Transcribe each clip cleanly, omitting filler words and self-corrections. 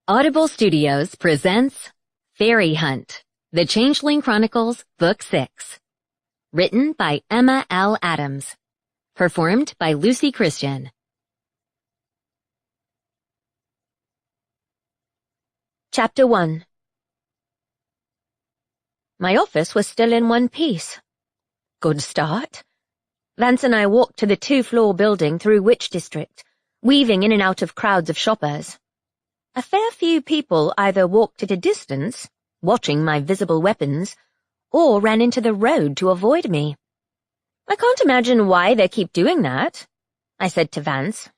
Audible Studios presents Faerie Hunt, The Changeling Chronicles, Book 6. Written by Emma L. Adams. Performed by Lucy Christian. Chapter 1. My office was still in one piece. Good start. Vance and I walked to the 2-floor building through Witch District, weaving in and out of crowds of shoppers. A fair few people either walked at a distance, watching my visible weapons, or ran into the road to avoid me. I can't imagine why they keep doing that, I said to Vance,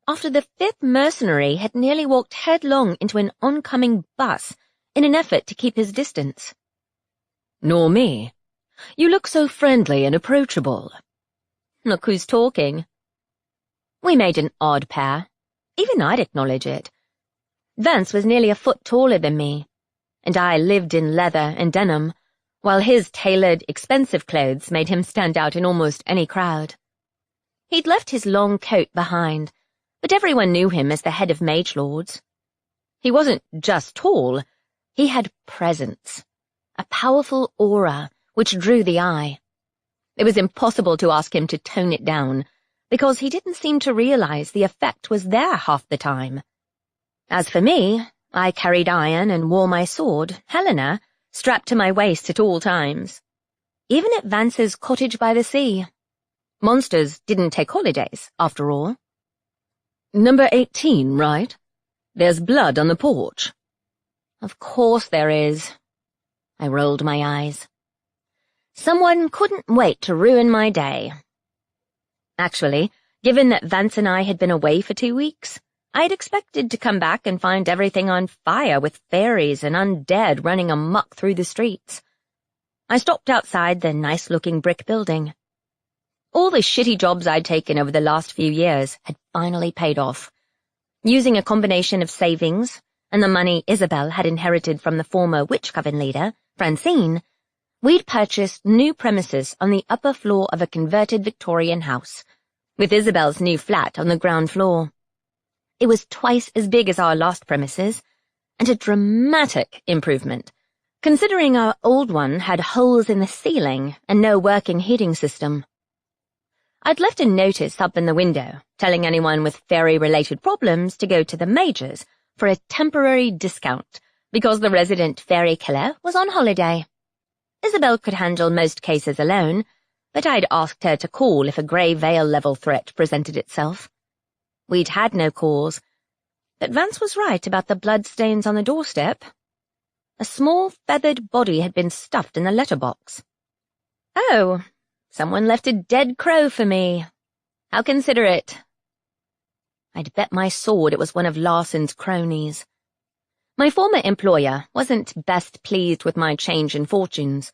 after the 5th mercenary had nearly walked headlong into an oncoming bus in an effort to keep his distance. Nor me. You look so friendly and approachable. Look who's talking. We made an odd pair. Even I'd acknowledge it. Vance was nearly a foot taller than me, and I lived in leather and denim, while his tailored, expensive clothes made him stand out in almost any crowd. He'd left his long coat behind, but everyone knew him as the head of mage lords. He wasn't just tall, he had presence, a powerful aura which drew the eye. It was impossible to ask him to tone it down, because he didn't seem to realize the effect was there half the time. As for me, I carried iron and wore my sword, Helena, strapped to my waist at all times. Even at Vance's cottage by the sea. Monsters didn't take holidays, after all. Number 18, right? There's blood on the porch. Of course there is. I rolled my eyes. Someone couldn't wait to ruin my day. Actually, given that Vance and I had been away for 2 weeks, I'd expected to come back and find everything on fire with fairies and undead running amok through the streets. I stopped outside the nice-looking brick building. All the shitty jobs I'd taken over the last few years had finally paid off. Using a combination of savings and the money Isabel had inherited from the former witch coven leader, Francine, we'd purchased new premises on the upper floor of a converted Victorian house, with Isabel's new flat on the ground floor. It was twice as big as our last premises, and a dramatic improvement, considering our old one had holes in the ceiling and no working heating system. I'd left a notice up in the window, telling anyone with fairy-related problems to go to the majors for a temporary discount, because the resident fairy killer was on holiday. Isabel could handle most cases alone, but I'd asked her to call if a grey veil-level threat presented itself. We'd had no calls, but Vance was right about the bloodstains on the doorstep. A small feathered body had been stuffed in the letterbox. Oh, someone left a dead crow for me. How considerate. I'd bet my sword it was one of Larson's cronies. My former employer wasn't best pleased with my change in fortunes.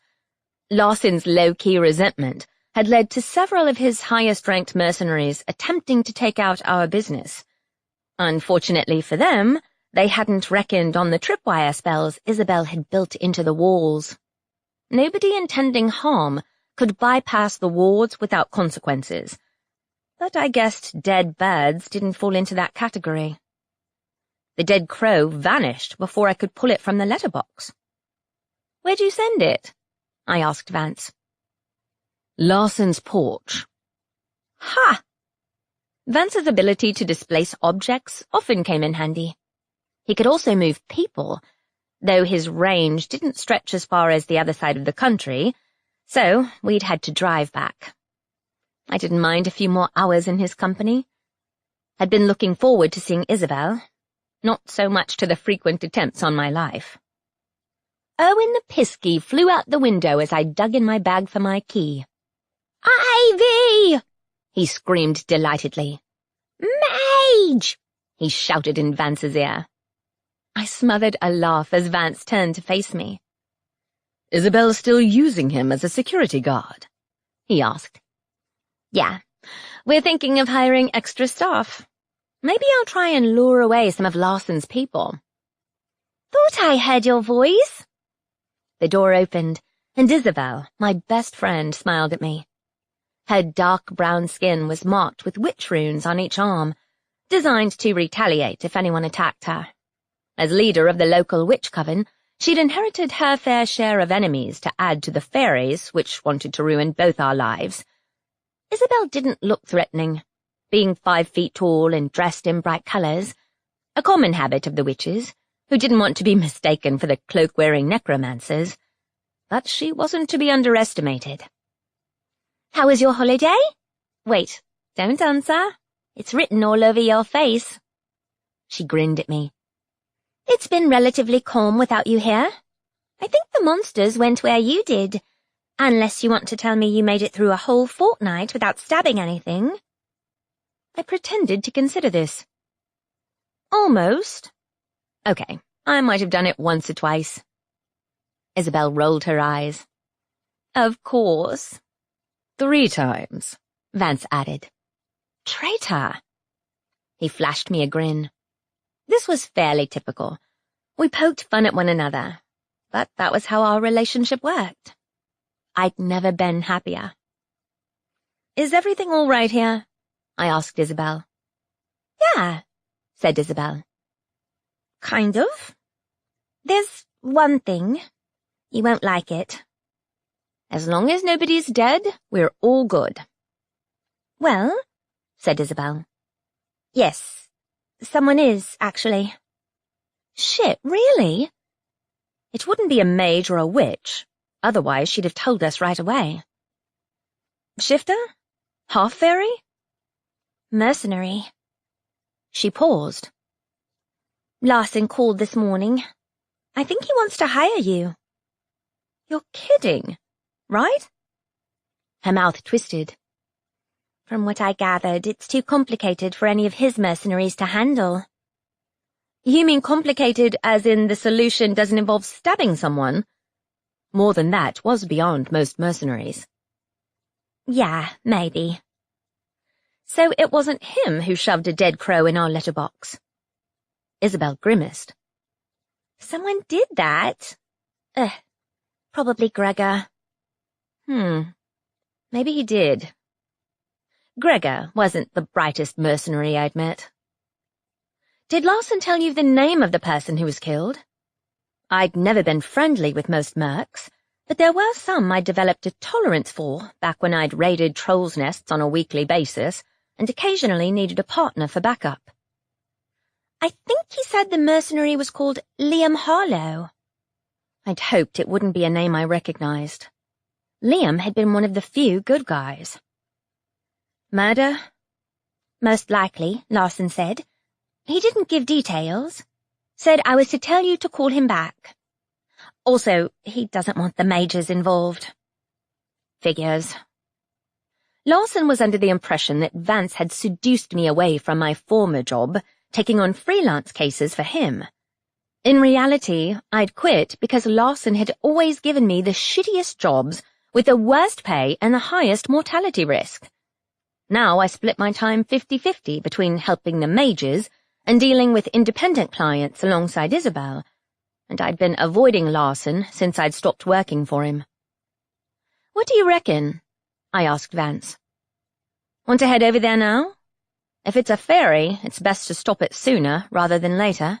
Larson's low-key resentment had led to several of his highest-ranked mercenaries attempting to take out our business. Unfortunately for them, they hadn't reckoned on the tripwire spells Isabel had built into the walls. Nobody intending harm could bypass the wards without consequences, but I guessed dead birds didn't fall into that category. The dead crow vanished before I could pull it from the letterbox. "Where'd you send it?" I asked Vance. Larson's porch. Ha! Vance's ability to displace objects often came in handy. He could also move people, though his range didn't stretch as far as the other side of the country, so we'd had to drive back. I didn't mind a few more hours in his company. I'd been looking forward to seeing Isabel, not so much to the frequent attempts on my life. Owen the Pisky flew out the window as I dug in my bag for my key. "Ivy!" he screamed delightedly. "Mage!" he shouted in Vance's ear. I smothered a laugh as Vance turned to face me. "Isabel's still using him as a security guard?" he asked. "Yeah, we're thinking of hiring extra staff. Maybe I'll try and lure away some of Larson's people." "Thought I heard your voice." The door opened, and Isabel, my best friend, smiled at me. Her dark brown skin was marked with witch runes on each arm, designed to retaliate if anyone attacked her. As leader of the local witch coven, she'd inherited her fair share of enemies to add to the Faeries, which wanted to ruin both our lives. Isabel didn't look threatening, being 5 feet tall and dressed in bright colours, a common habit of the witches, who didn't want to be mistaken for the cloak-wearing necromancers. But she wasn't to be underestimated. "How was your holiday?" "Wait, don't answer. It's written all over your face." She grinned at me. "It's been relatively calm without you here. I think the monsters went where you did, unless you want to tell me you made it through a whole fortnight without stabbing anything." I pretended to consider this. "Almost. Okay, I might have done it once or twice." Isabel rolled her eyes. "Of course." 3 times, Vance added. "Traitor." He flashed me a grin. This was fairly typical. We poked fun at one another, but that was how our relationship worked. I'd never been happier. "Is everything all right here?" I asked Isabel. "Yeah," said Isabel. "Kind of. There's one thing. You won't like it." "As long as nobody's dead, we're all good." "Well," said Isabel. "Yes, someone is, actually." "Shit, really?" "It wouldn't be a mage or a witch. Otherwise she'd have told us right away." "Shifter? Half fairy?" "Mercenary." She paused. "Larson called this morning. I think he wants to hire you." "You're kidding, right?" Her mouth twisted. "From what I gathered, it's too complicated for any of his mercenaries to handle." "You mean complicated as in the solution doesn't involve stabbing someone?" More than that was beyond most mercenaries. "Yeah, maybe." "So it wasn't him who shoved a dead crow in our letterbox?" Isabel grimaced. "Someone did that. Probably Gregor." Maybe he did. Gregor wasn't the brightest mercenary I'd met. "Did Larson tell you the name of the person who was killed?" I'd never been friendly with most mercs, but there were some I'd developed a tolerance for back when I'd raided trolls' nests on a weekly basis and occasionally needed a partner for backup. "I think he said the mercenary was called Liam Harlow." I'd hoped it wouldn't be a name I recognized. Liam had been one of the few good guys. "Murder?" "Most likely," Larson said. "He didn't give details. Said I was to tell you to call him back. Also, he doesn't want the mages involved." Figures. Larson was under the impression that Vance had seduced me away from my former job, taking on freelance cases for him. In reality, I'd quit because Larson had always given me the shittiest jobs with the worst pay and the highest mortality risk. Now I split my time 50-50 between helping the mages and dealing with independent clients alongside Isabel, and I'd been avoiding Larson since I'd stopped working for him. "What do you reckon?" I asked Vance. "Want to head over there now? If it's a Faerie, it's best to stop it sooner rather than later."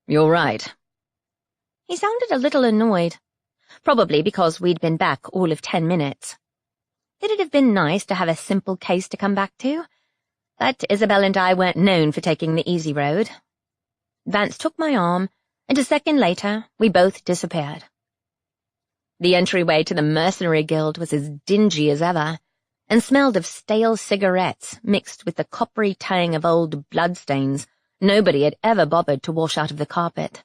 "You're right." He sounded a little annoyed, probably because we'd been back all of 10 minutes. It'd have been nice to have a simple case to come back to, but Isabel and I weren't known for taking the easy road. Vance took my arm, and a second later, we both disappeared. The entryway to the Mercenary Guild was as dingy as ever, and smelled of stale cigarettes mixed with the coppery tang of old bloodstains nobody had ever bothered to wash out of the carpet.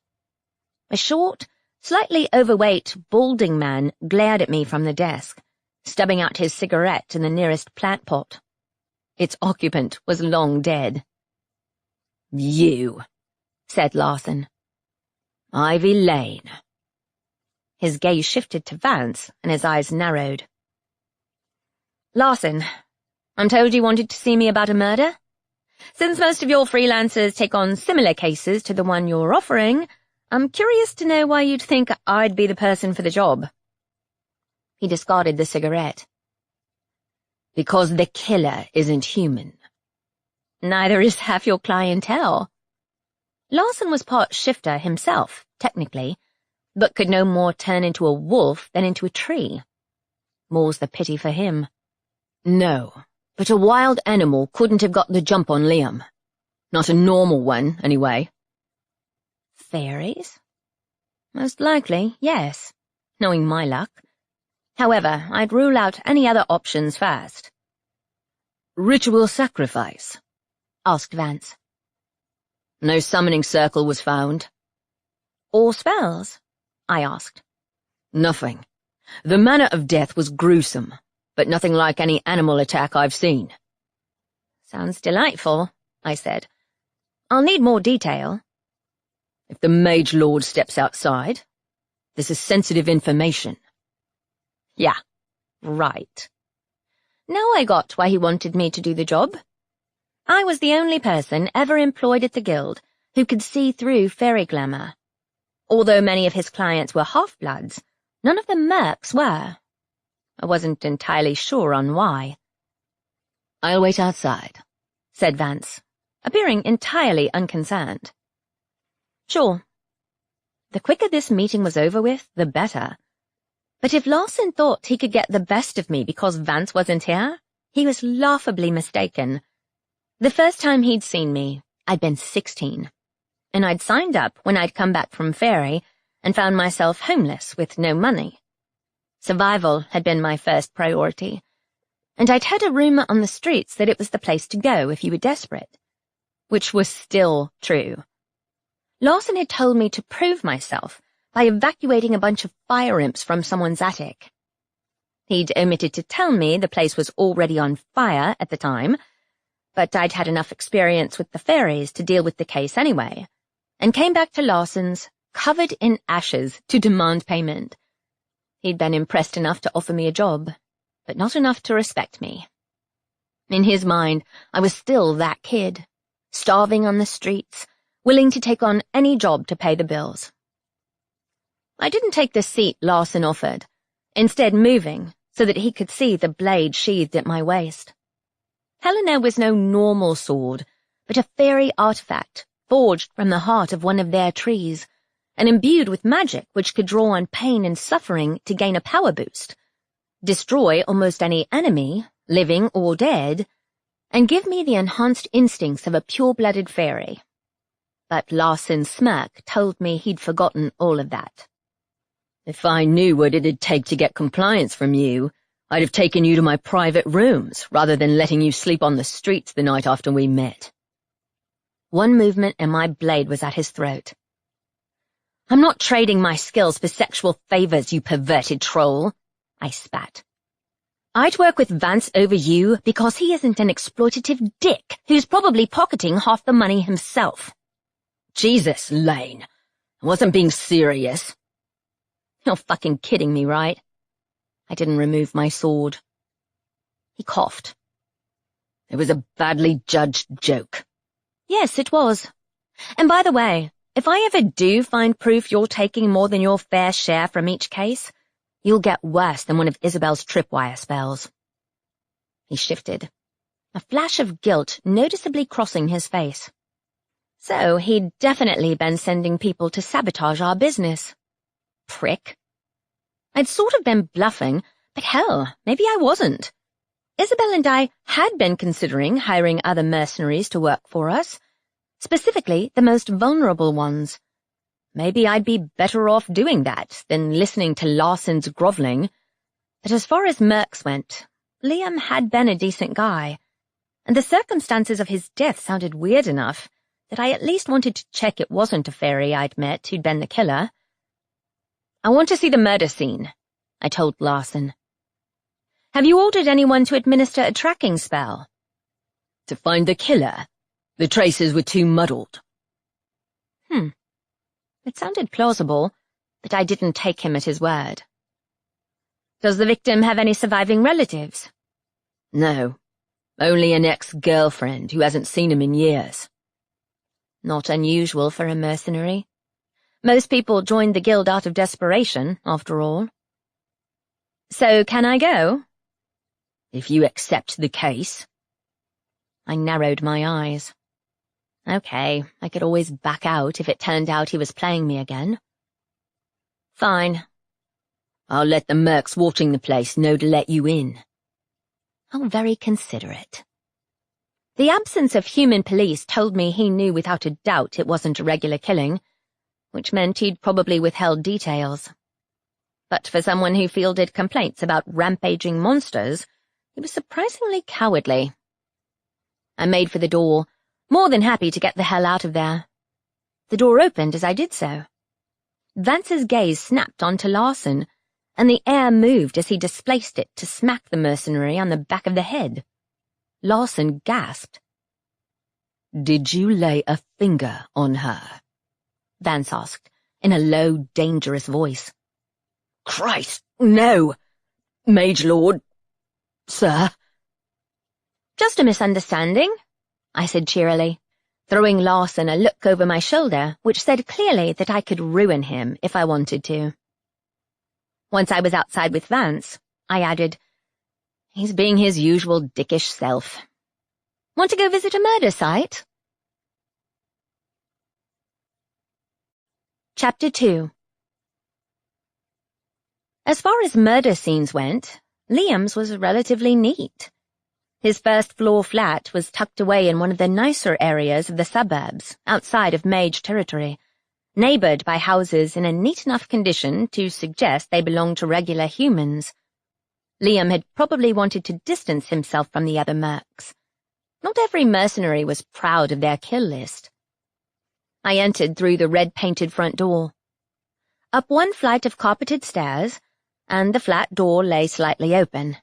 A short, slightly overweight, balding man glared at me from the desk, stubbing out his cigarette in the nearest plant pot. Its occupant was long dead. "You," said Larson. "Ivy Lane." His gaze shifted to Vance, and his eyes narrowed. "Larson, I'm told you wanted to see me about a murder? Since most of your freelancers take on similar cases to the one you're offering, I'm curious to know why you'd think I'd be the person for the job." He discarded the cigarette. "Because the killer isn't human." "Neither is half your clientele." Larson was part shifter himself, technically, but could no more turn into a wolf than into a tree. More's the pity for him. No, but a wild animal couldn't have got the jump on Liam. Not a normal one, anyway. Fairies? Most likely, yes, knowing my luck. However, I'd rule out any other options first. Ritual sacrifice? Asked Vance. No summoning circle was found. Or spells? I asked. Nothing. The manner of death was gruesome, but nothing like any animal attack I've seen. Sounds delightful, I said. I'll need more detail. If the Mage Lord steps outside, this is sensitive information. Yeah, right. Now I got why he wanted me to do the job. I was the only person ever employed at the guild who could see through fairy glamour. Although many of his clients were half-bloods, none of the mercs were. I wasn't entirely sure on why. I'll wait outside, said Vance, appearing entirely unconcerned. Sure. The quicker this meeting was over with, the better. But if Larson thought he could get the best of me because Vance wasn't here, he was laughably mistaken. The first time he'd seen me, I'd been 16, and I'd signed up when I'd come back from Faerie and found myself homeless with no money. Survival had been my first priority, and I'd heard a rumor on the streets that it was the place to go if you were desperate, which was still true. Larson had told me to prove myself by evacuating a bunch of fire imps from someone's attic. He'd omitted to tell me the place was already on fire at the time, but I'd had enough experience with the fairies to deal with the case anyway, and came back to Larson's, covered in ashes, to demand payment. He'd been impressed enough to offer me a job, but not enough to respect me. In his mind, I was still that kid, starving on the streets, willing to take on any job to pay the bills. I didn't take the seat Larson offered, instead moving so that he could see the blade sheathed at my waist. Helena was no normal sword, but a fairy artifact forged from the heart of one of their trees, and imbued with magic which could draw on pain and suffering to gain a power boost, destroy almost any enemy, living or dead, and give me the enhanced instincts of a pure-blooded fairy. But Larson's smirk told me he'd forgotten all of that. If I knew what it'd take to get compliance from you, I'd have taken you to my private rooms, rather than letting you sleep on the streets the night after we met. One movement and my blade was at his throat. I'm not trading my skills for sexual favors, you perverted troll, I spat. I'd work with Vance over you because he isn't an exploitative dick who's probably pocketing half the money himself. Jesus, Lane. I wasn't being serious. You're fucking kidding me, right? I didn't remove my sword. He coughed. It was a badly judged joke. Yes, it was. And by the way, if I ever do find proof you're taking more than your fair share from each case, you'll get worse than one of Isabel's tripwire spells. He shifted, a flash of guilt noticeably crossing his face. So he'd definitely been sending people to sabotage our business. Prick. I'd sort of been bluffing, but hell, maybe I wasn't. Isabel and I had been considering hiring other mercenaries to work for us, specifically the most vulnerable ones. Maybe I'd be better off doing that than listening to Larson's groveling. But as far as mercs went, Liam had been a decent guy, and the circumstances of his death sounded weird enough that I at least wanted to check it wasn't a fairy I'd met who'd been the killer. I want to see the murder scene, I told Larson. Have you ordered anyone to administer a tracking spell? To find the killer. The traces were too muddled. It sounded plausible, but I didn't take him at his word. Does the victim have any surviving relatives? No, only an ex-girlfriend who hasn't seen him in years. Not unusual for a mercenary. Most people joined the guild out of desperation, after all. So can I go? If you accept the case. I narrowed my eyes. Okay, I could always back out if it turned out he was playing me again. Fine. I'll let the mercs watching the place know to let you in. How very considerate. The absence of human police told me he knew without a doubt it wasn't a regular killing, which meant he'd probably withheld details. But for someone who fielded complaints about rampaging monsters, he was surprisingly cowardly. I made for the door, more than happy to get the hell out of there. The door opened as I did so. Vance's gaze snapped onto Larson, and the air moved as he displaced it to smack the mercenary on the back of the head. Larson gasped. Did you lay a finger on her? Vance asked, in a low, dangerous voice. Christ, no! Mage Lord, sir. Just a misunderstanding, I said cheerily, throwing Larson a look over my shoulder which said clearly that I could ruin him if I wanted to. Once I was outside with Vance, I added, he's being his usual dickish self. Want to go visit a murder site? Chapter 2. As far as murder scenes went, Liam's was relatively neat. His first-floor flat was tucked away in one of the nicer areas of the suburbs, outside of Mage territory, neighboured by houses in a neat enough condition to suggest they belonged to regular humans. Liam had probably wanted to distance himself from the other mercs. Not every mercenary was proud of their kill list. I entered through the red-painted front door. Up one flight of carpeted stairs, and the flat door lay slightly open.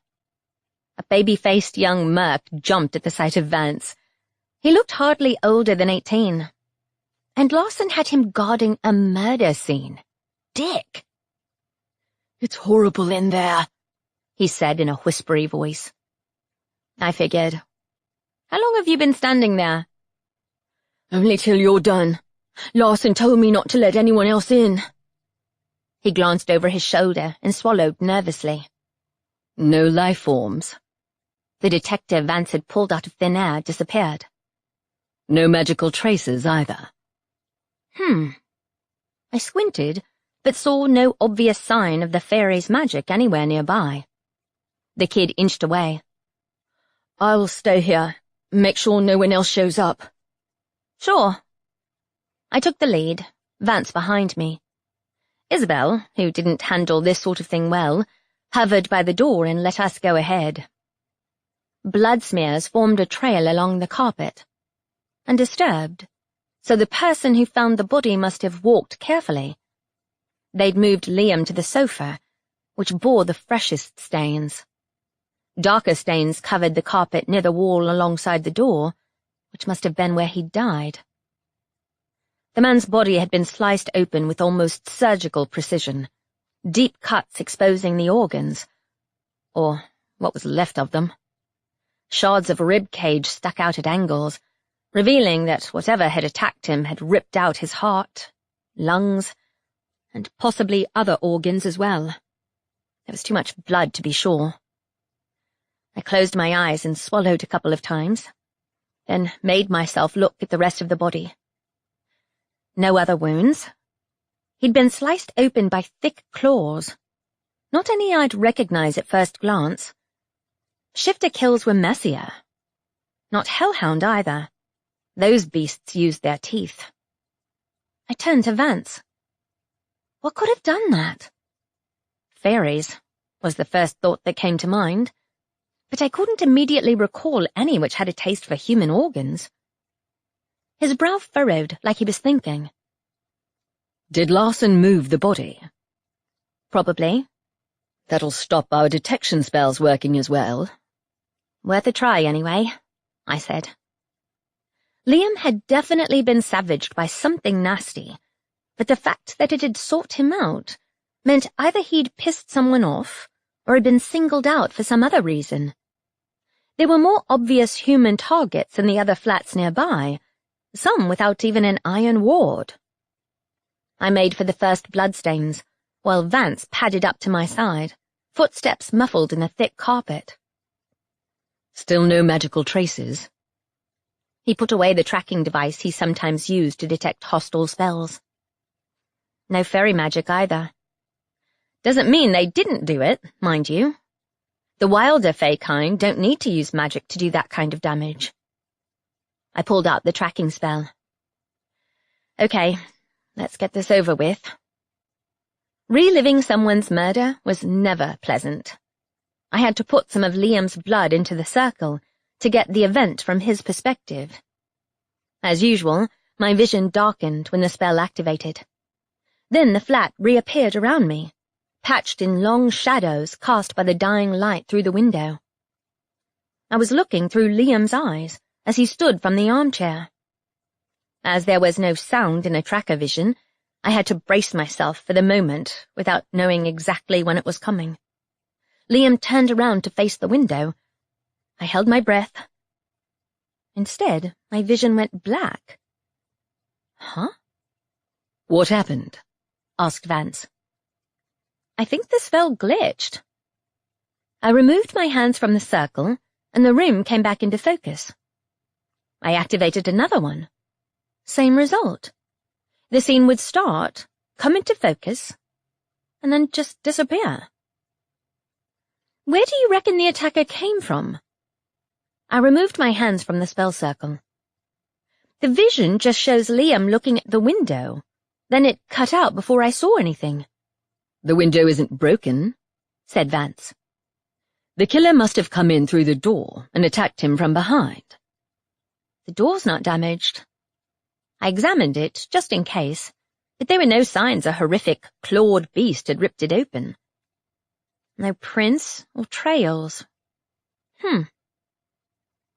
A baby-faced young merc jumped at the sight of Vance. He looked hardly older than 18. And Larson had him guarding a murder scene. Dick! It's horrible in there, he said in a whispery voice. I figured. How long have you been standing there? Only till you're done. Larson told me not to let anyone else in. He glanced over his shoulder and swallowed nervously. No life forms. The detective Vance had pulled out of thin air disappeared. No magical traces either. I squinted, but saw no obvious sign of the Faerie's magic anywhere nearby. The kid inched away. I'll stay here. Make sure no one else shows up. Sure. I took the lead, Vance behind me. Isabel, who didn't handle this sort of thing well, hovered by the door and let us go ahead. Blood smears formed a trail along the carpet. Undisturbed, so the person who found the body must have walked carefully. They'd moved Liam to the sofa, which bore the freshest stains. Darker stains covered the carpet near the wall alongside the door, which must have been where he'd died. The man's body had been sliced open with almost surgical precision, deep cuts exposing the organs, or what was left of them. Shards of rib cage stuck out at angles, revealing that whatever had attacked him had ripped out his heart, lungs, and possibly other organs as well. There was too much blood to be sure. I closed my eyes and swallowed a couple of times, then made myself look at the rest of the body. No other wounds. He'd been sliced open by thick claws. Not any I'd recognize at first glance. Shifter kills were messier. Not hellhound either. Those beasts used their teeth. I turned to Vance. What could have done that? Fairies was the first thought that came to mind, but I couldn't immediately recall any which had a taste for human organs. His brow furrowed like he was thinking. Did Larson move the body? Probably. That'll stop our detection spells working as well. Worth a try, anyway, I said. Liam had definitely been savaged by something nasty, but the fact that it had sought him out meant either he'd pissed someone off or had been singled out for some other reason. There were more obvious human targets in the other flats nearby, some without even an iron ward. I made for the first bloodstains, while Vance padded up to my side, footsteps muffled in the thick carpet. Still no magical traces? He put away the tracking device he sometimes used to detect hostile spells. No fairy magic either. Doesn't mean they didn't do it, mind you. The wilder fae kind don't need to use magic to do that kind of damage. I pulled out the tracking spell. Okay, let's get this over with. Reliving someone's murder was never pleasant. I had to put some of Liam's blood into the circle to get the event from his perspective. As usual, my vision darkened when the spell activated. Then the flat reappeared around me, patched in long shadows cast by the dying light through the window. I was looking through Liam's eyes as he stood from the armchair. As there was no sound in a tracker vision, I had to brace myself for the moment without knowing exactly when it was coming. Liam turned around to face the window. I held my breath. Instead, my vision went black. Huh? What happened? Asked Vance. I think the spell glitched. I removed my hands from the circle, and the room came back into focus. I activated another one. Same result. The scene would start, come into focus, and then just disappear. Where do you reckon the attacker came from? I removed my hands from the spell circle. The vision just shows Liam looking at the window. Then it cut out before I saw anything. The window isn't broken, said Vance. The killer must have come in through the door and attacked him from behind. The door's not damaged. I examined it, just in case, but there were no signs a horrific, clawed beast had ripped it open. No prints or trails.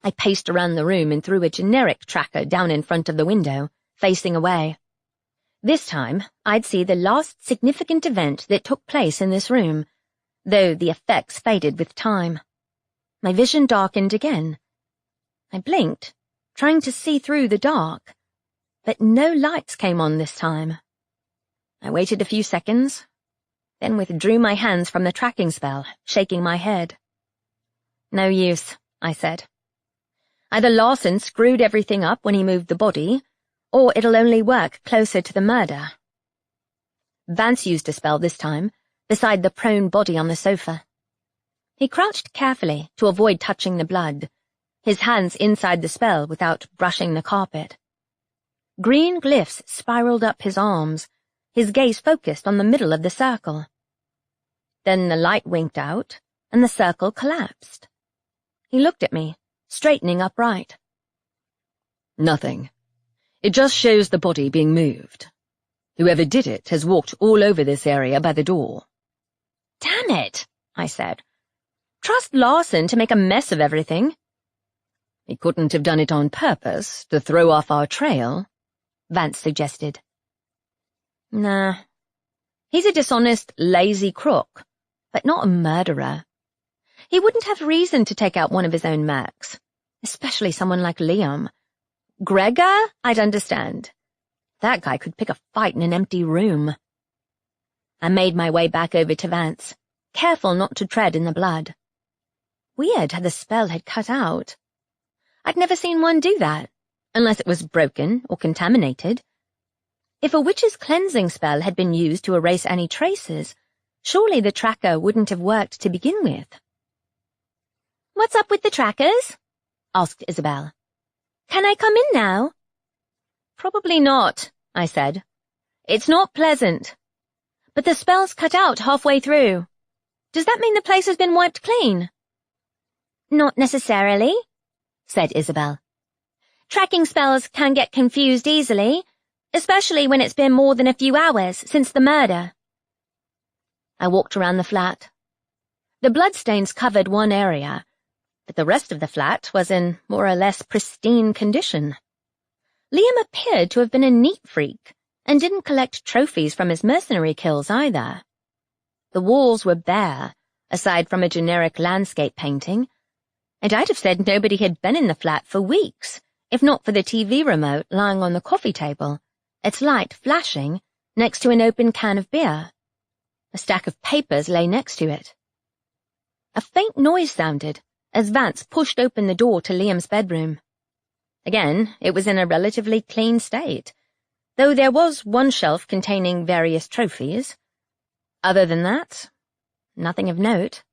I paced around the room and threw a generic tracker down in front of the window, facing away. This time, I'd see the last significant event that took place in this room, though the effects faded with time. My vision darkened again. I blinked, trying to see through the dark, but no lights came on this time. I waited a few seconds, then withdrew my hands from the tracking spell, shaking my head. No use, I said. Either Larson screwed everything up when he moved the body, or it'll only work closer to the murder. Vance used a spell this time, beside the prone body on the sofa. He crouched carefully to avoid touching the blood, his hands inside the spell without brushing the carpet. Green glyphs spiraled up his arms, his gaze focused on the middle of the circle. Then the light winked out, and the circle collapsed. He looked at me, straightening upright. Nothing. It just shows the body being moved. Whoever did it has walked all over this area by the door. Damn it, I said. Trust Larson to make a mess of everything. He couldn't have done it on purpose to throw off our trail, Vance suggested. Nah. He's a dishonest, lazy crook, but not a murderer. He wouldn't have reason to take out one of his own mercs, especially someone like Liam. Gregor, I'd understand. That guy could pick a fight in an empty room. I made my way back over to Vance, careful not to tread in the blood. Weird how the spell had cut out. I'd never seen one do that, unless it was broken or contaminated. If a witch's cleansing spell had been used to erase any traces, surely the tracker wouldn't have worked to begin with. What's up with the trackers? Asked Isabel. Can I come in now? Probably not, I said. It's not pleasant. But the spell's cut out halfway through. Does that mean the place has been wiped clean? Not necessarily, said Isabel. Tracking spells can get confused easily, especially when it's been more than a few hours since the murder. I walked around the flat. The bloodstains covered one area, but the rest of the flat was in more or less pristine condition. Liam appeared to have been a neat freak, and didn't collect trophies from his mercenary kills either. The walls were bare, aside from a generic landscape painting, and I'd have said nobody had been in the flat for weeks, if not for the TV remote lying on the coffee table, its light flashing next to an open can of beer. A stack of papers lay next to it. A faint noise sounded as Vance pushed open the door to Liam's bedroom. Again, it was in a relatively clean state, though there was one shelf containing various trophies. Other than that, nothing of note.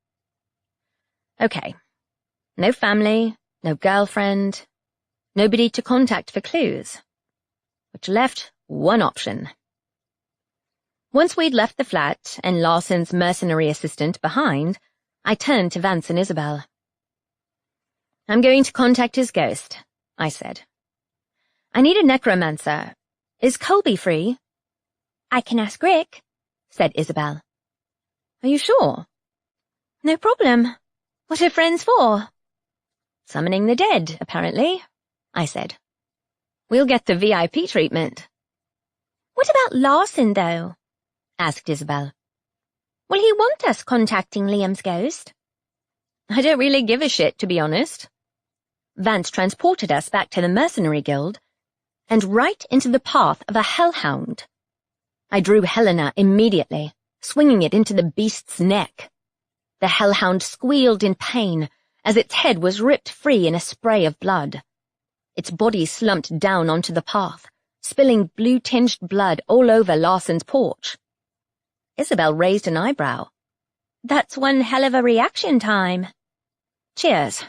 Okay. No family, no girlfriend, nobody to contact for clues, which left one option. Once we'd left the flat and Lawson's mercenary assistant behind, I turned to Vance and Isabel. I'm going to contact his ghost, I said. I need a necromancer. Is Colby free? I can ask Rick, said Isabel. Are you sure? No problem. What are friends for? Summoning the dead, apparently, I said. We'll get the VIP treatment. What about Lawson, though? Asked Isabel. Will he want us contacting Liam's ghost? I don't really give a shit, to be honest. Vance transported us back to the Mercenary Guild and right into the path of a hellhound. I drew Helena immediately, swinging it into the beast's neck. The hellhound squealed in pain as its head was ripped free in a spray of blood. Its body slumped down onto the path, spilling blue-tinged blood all over Larson's porch. Isabel raised an eyebrow. That's one hell of a reaction time. Cheers.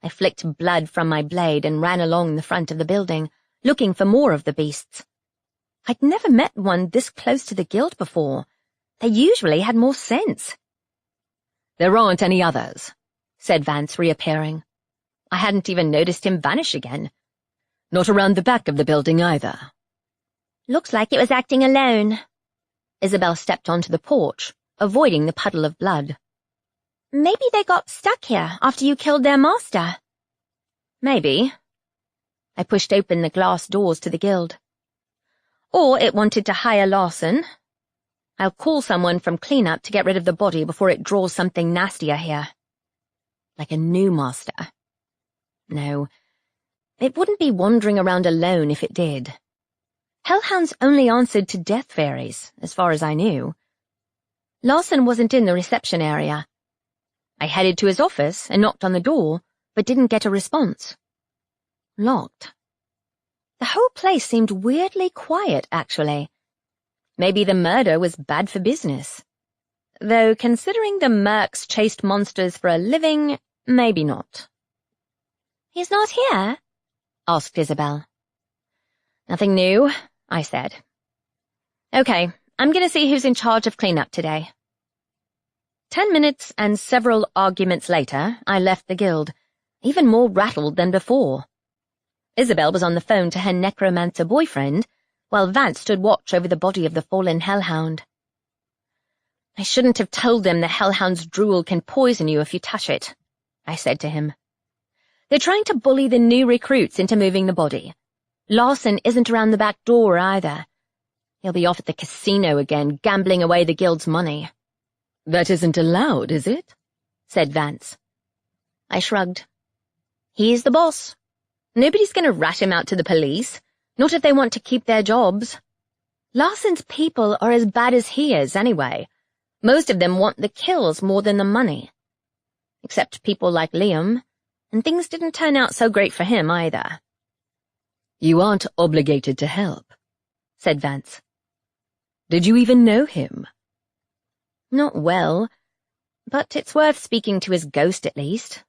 I flicked blood from my blade and ran along the front of the building, looking for more of the beasts. I'd never met one this close to the guild before. They usually had more sense. There aren't any others, said Vance, reappearing. I hadn't even noticed him vanish again. Not around the back of the building either. Looks like it was acting alone. Isabel stepped onto the porch, avoiding the puddle of blood. Maybe they got stuck here after you killed their master. Maybe. I pushed open the glass doors to the guild. Or it wanted to hire Larson. I'll call someone from cleanup to get rid of the body before it draws something nastier here. Like a new master. No, it wouldn't be wandering around alone if it did. Hellhounds only answered to death fairies, as far as I knew. Larson wasn't in the reception area. I headed to his office and knocked on the door, but didn't get a response. Locked. The whole place seemed weirdly quiet, actually. Maybe the murder was bad for business. Though, considering the mercs chased monsters for a living, maybe not. He's not here? Asked Isabel. Nothing new, I said. Okay, I'm going to see who's in charge of cleanup today. 10 minutes and several arguments later, I left the guild, even more rattled than before. Isabel was on the phone to her necromancer boyfriend, while Vance stood watch over the body of the fallen hellhound. I shouldn't have told them the hellhound's drool can poison you if you touch it, I said to him. They're trying to bully the new recruits into moving the body. Larson isn't around the back door either. He'll be off at the casino again, gambling away the guild's money. That isn't allowed, is it? Said Vance. I shrugged. He's the boss. Nobody's going to rat him out to the police, not if they want to keep their jobs. Larson's people are as bad as he is, anyway. Most of them want the kills more than the money. Except people like Liam, and things didn't turn out so great for him either. You aren't obligated to help, said Vance. Did you even know him? Not well, but it's worth speaking to his ghost at least.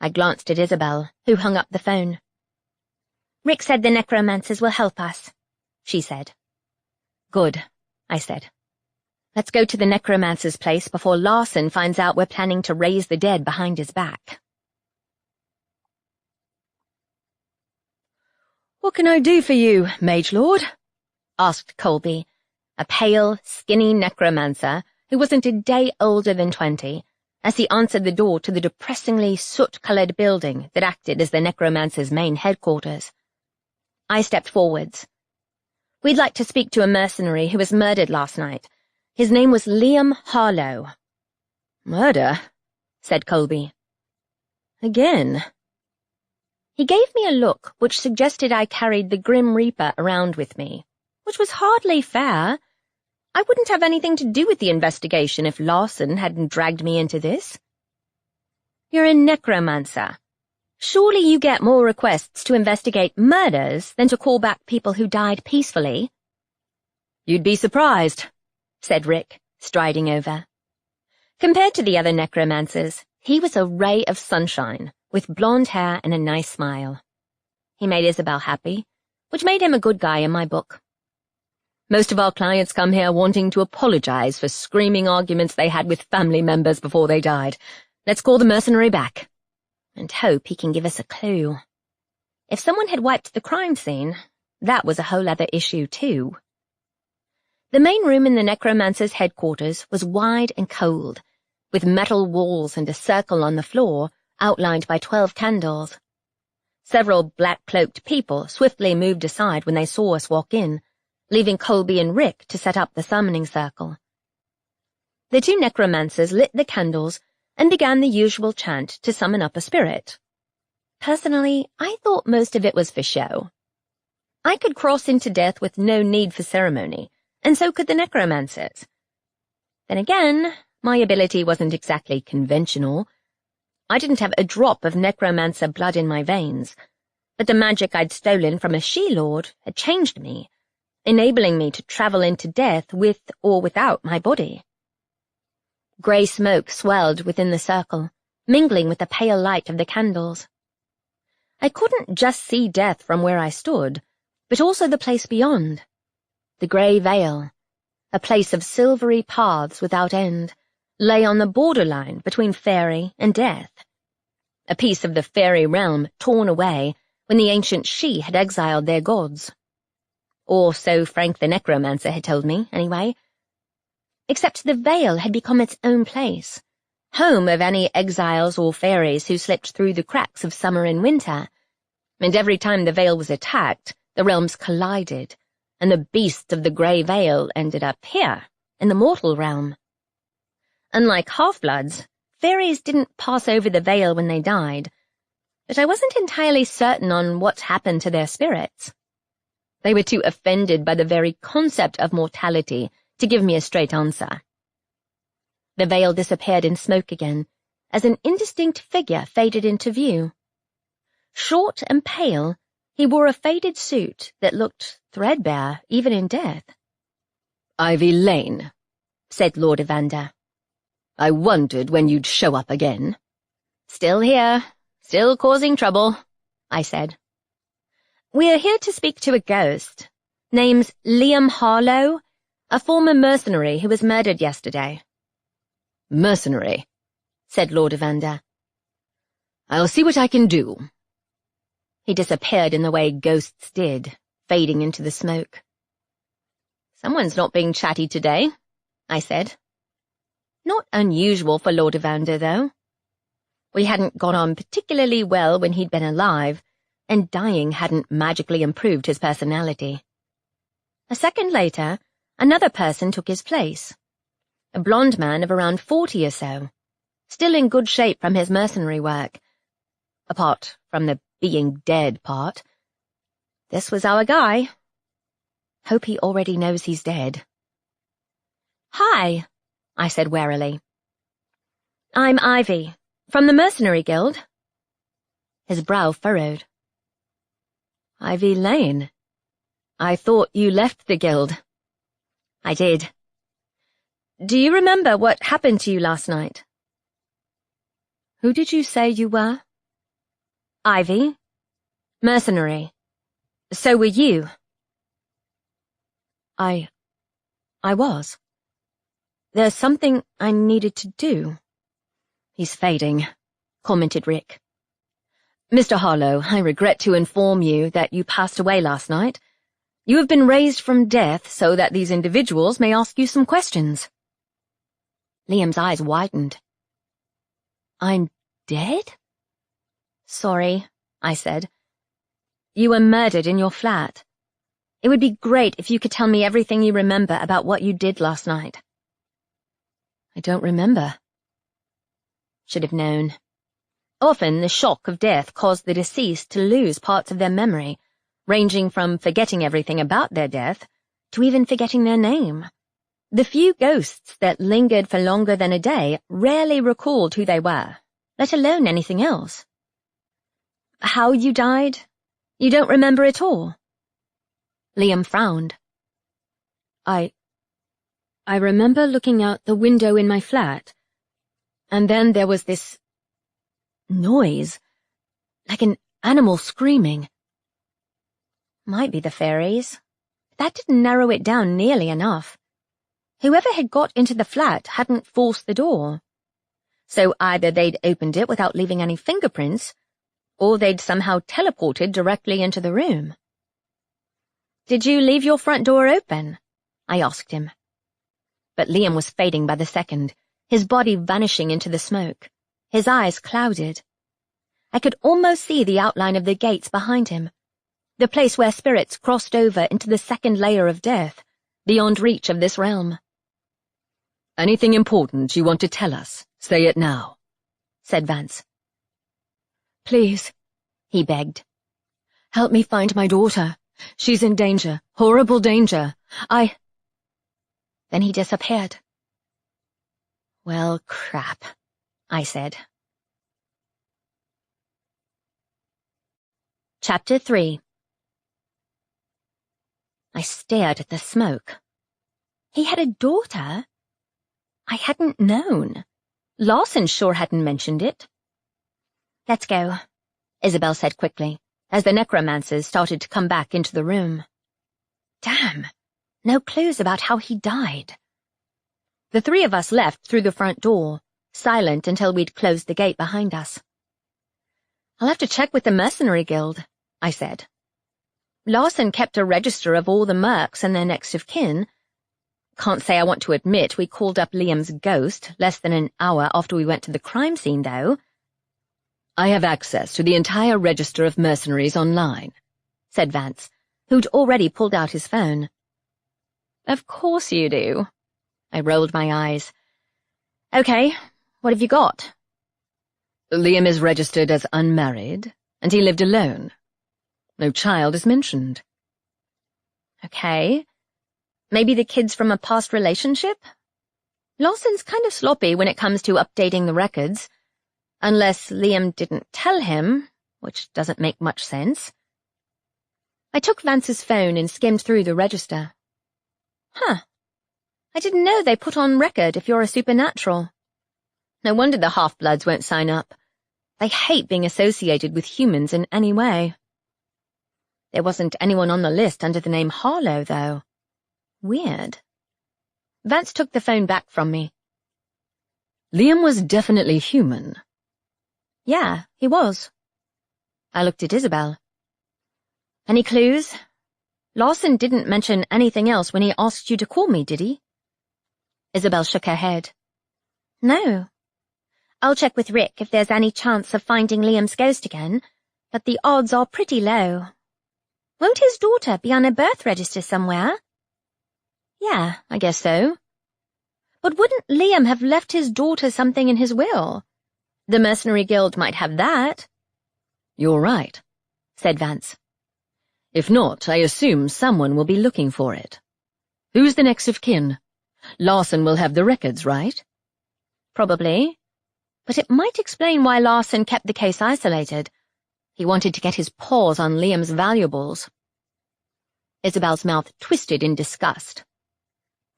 I glanced at Isabel, who hung up the phone. Rick said the necromancers will help us, she said. Good, I said. Let's go to the necromancer's place before Larson finds out we're planning to raise the dead behind his back. What can I do for you, Mage Lord? Asked Colby, a pale, skinny necromancer who wasn't a day older than 20, as he answered the door to the depressingly soot-coloured building that acted as the necromancer's main headquarters. I stepped forwards. We'd like to speak to a mercenary who was murdered last night. His name was Liam Harlow. Murder? Said Colby. Again? He gave me a look which suggested I carried the Grim Reaper around with me, which was hardly fair. I wouldn't have anything to do with the investigation if Larson hadn't dragged me into this. You're a necromancer, Surely you get more requests to investigate murders than to call back people who died peacefully. You'd be surprised, said Rick, striding over. Compared to the other necromancers, he was a ray of sunshine, with blonde hair and a nice smile. He made Isabel happy, which made him a good guy in my book. Most of our clients come here wanting to apologize for screaming arguments they had with family members before they died. Let's call the mercenary back. And hope he can give us a clue. If someone had wiped the crime scene, that was a whole other issue too. The main room in the necromancer's headquarters was wide and cold, with metal walls and a circle on the floor outlined by 12 candles. Several black-cloaked people swiftly moved aside when they saw us walk in, leaving Colby and Rick to set up the summoning circle. The two necromancers lit the candles and began the usual chant to summon up a spirit. Personally, I thought most of it was for show. I could cross into death with no need for ceremony, and so could the necromancers. Then again, my ability wasn't exactly conventional. I didn't have a drop of necromancer blood in my veins, but the magic I'd stolen from a she-lord had changed me, enabling me to travel into death with or without my body. Grey smoke swelled within the circle, mingling with the pale light of the candles. I couldn't just see death from where I stood, but also the place beyond. The grey veil, a place of silvery paths without end, lay on the borderline between Faerie and death. A piece of the Faerie realm torn away when the ancient She had exiled their gods. Or so Frank the necromancer had told me, anyway. Except the veil had become its own place, home of any exiles or fairies who slipped through the cracks of summer and winter, and every time the veil was attacked, the realms collided, and the beast of the grey veil ended up here, in the mortal realm. Unlike half-bloods, fairies didn't pass over the veil when they died, but I wasn't entirely certain on what happened to their spirits. They were too offended by the very concept of mortality to give me a straight answer. The veil disappeared in smoke again, as an indistinct figure faded into view. Short and pale, he wore a faded suit that looked threadbare even in death. "Ivy Lane," said Lord Evander. "I wondered when you'd show up again." "Still here, still causing trouble," I said. "We're here to speak to a ghost. Name's Liam Harlow, a former mercenary who was murdered yesterday." "Mercenary," said Lord Evander. "I'll see what I can do." He disappeared in the way ghosts did, fading into the smoke. "Someone's not being chatty today," I said. Not unusual for Lord Evander, though. We hadn't got on particularly well when he'd been alive, and dying hadn't magically improved his personality. A second later, another person took his place. A blonde man of around 40 or so, still in good shape from his mercenary work. Apart from the being dead part. This was our guy. Hope he already knows he's dead. "Hi," I said warily. "I'm Ivy, from the Mercenary Guild." His brow furrowed. "Ivy Lane. I thought you left the guild." "I did. Do you remember what happened to you last night?" "Who did you say you were?" "Ivy. Mercenary. So were you." I was. There's something I needed to do." "He's fading," commented Rick. "Mr. Harlow, I regret to inform you that you passed away last night. You have been raised from death so that these individuals may ask you some questions." Liam's eyes widened. "I'm dead?" "Sorry," I said. "You were murdered in your flat. It would be great if you could tell me everything you remember about what you did last night." "I don't remember." Should have known. Often the shock of death caused the deceased to lose parts of their memory, ranging from forgetting everything about their death to even forgetting their name. The few ghosts that lingered for longer than a day rarely recalled who they were, let alone anything else. How you died? You don't remember at all? Liam frowned. I remember looking out the window in my flat, and then there was this noise, like an animal screaming. Might be the fairies. That didn't narrow it down nearly enough. Whoever had got into the flat hadn't forced the door. So either they'd opened it without leaving any fingerprints, or they'd somehow teleported directly into the room. Did you leave your front door open? I asked him. But Liam was fading by the second, his body vanishing into the smoke, his eyes clouded. I could almost see the outline of the gates behind him, the place where spirits crossed over into the second layer of death, beyond reach of this realm. Anything important you want to tell us, say it now, said Vance. Please, he begged. Help me find my daughter. She's in danger, horrible danger. Then he disappeared. Well, crap, I said. Chapter 3. I stared at the smoke. He had a daughter? I hadn't known. Lawson sure hadn't mentioned it. Let's go, Isabel said quickly, as the necromancers started to come back into the room. Damn, no clues about how he died. The three of us left through the front door, silent until we'd closed the gate behind us. I'll have to check with the mercenary guild, I said. Lawson kept a register of all the mercs and their next of kin. Can't say I want to admit we called up Liam's ghost less than an hour after we went to the crime scene, though. I have access to the entire register of mercenaries online, said Vance, who'd already pulled out his phone. Of course you do. I rolled my eyes. Okay, what have you got? Liam is registered as unmarried, and he lived alone. No child is mentioned. Okay. Maybe the kid's from a past relationship? Lawson's kind of sloppy when it comes to updating the records. Unless Liam didn't tell him, which doesn't make much sense. I took Vance's phone and skimmed through the register. Huh. I didn't know they put on record if you're a supernatural. No wonder the half-bloods won't sign up. They hate being associated with humans in any way. There wasn't anyone on the list under the name Harlow, though. Weird. Vance took the phone back from me. Liam was definitely human. Yeah, he was. I looked at Isabel. Any clues? Lawson didn't mention anything else when he asked you to call me, did he? Isabel shook her head. No. I'll check with Rick if there's any chance of finding Liam's ghost again, but the odds are pretty low. Won't his daughter be on a birth register somewhere? Yeah, I guess so. But wouldn't Liam have left his daughter something in his will? The Mercenary Guild might have that. You're right, said Vance. If not, I assume someone will be looking for it. Who's the next of kin? Lawson will have the records, right? Probably. But it might explain why Lawson kept the case isolated. He wanted to get his paws on Liam's valuables. Isabel's mouth twisted in disgust.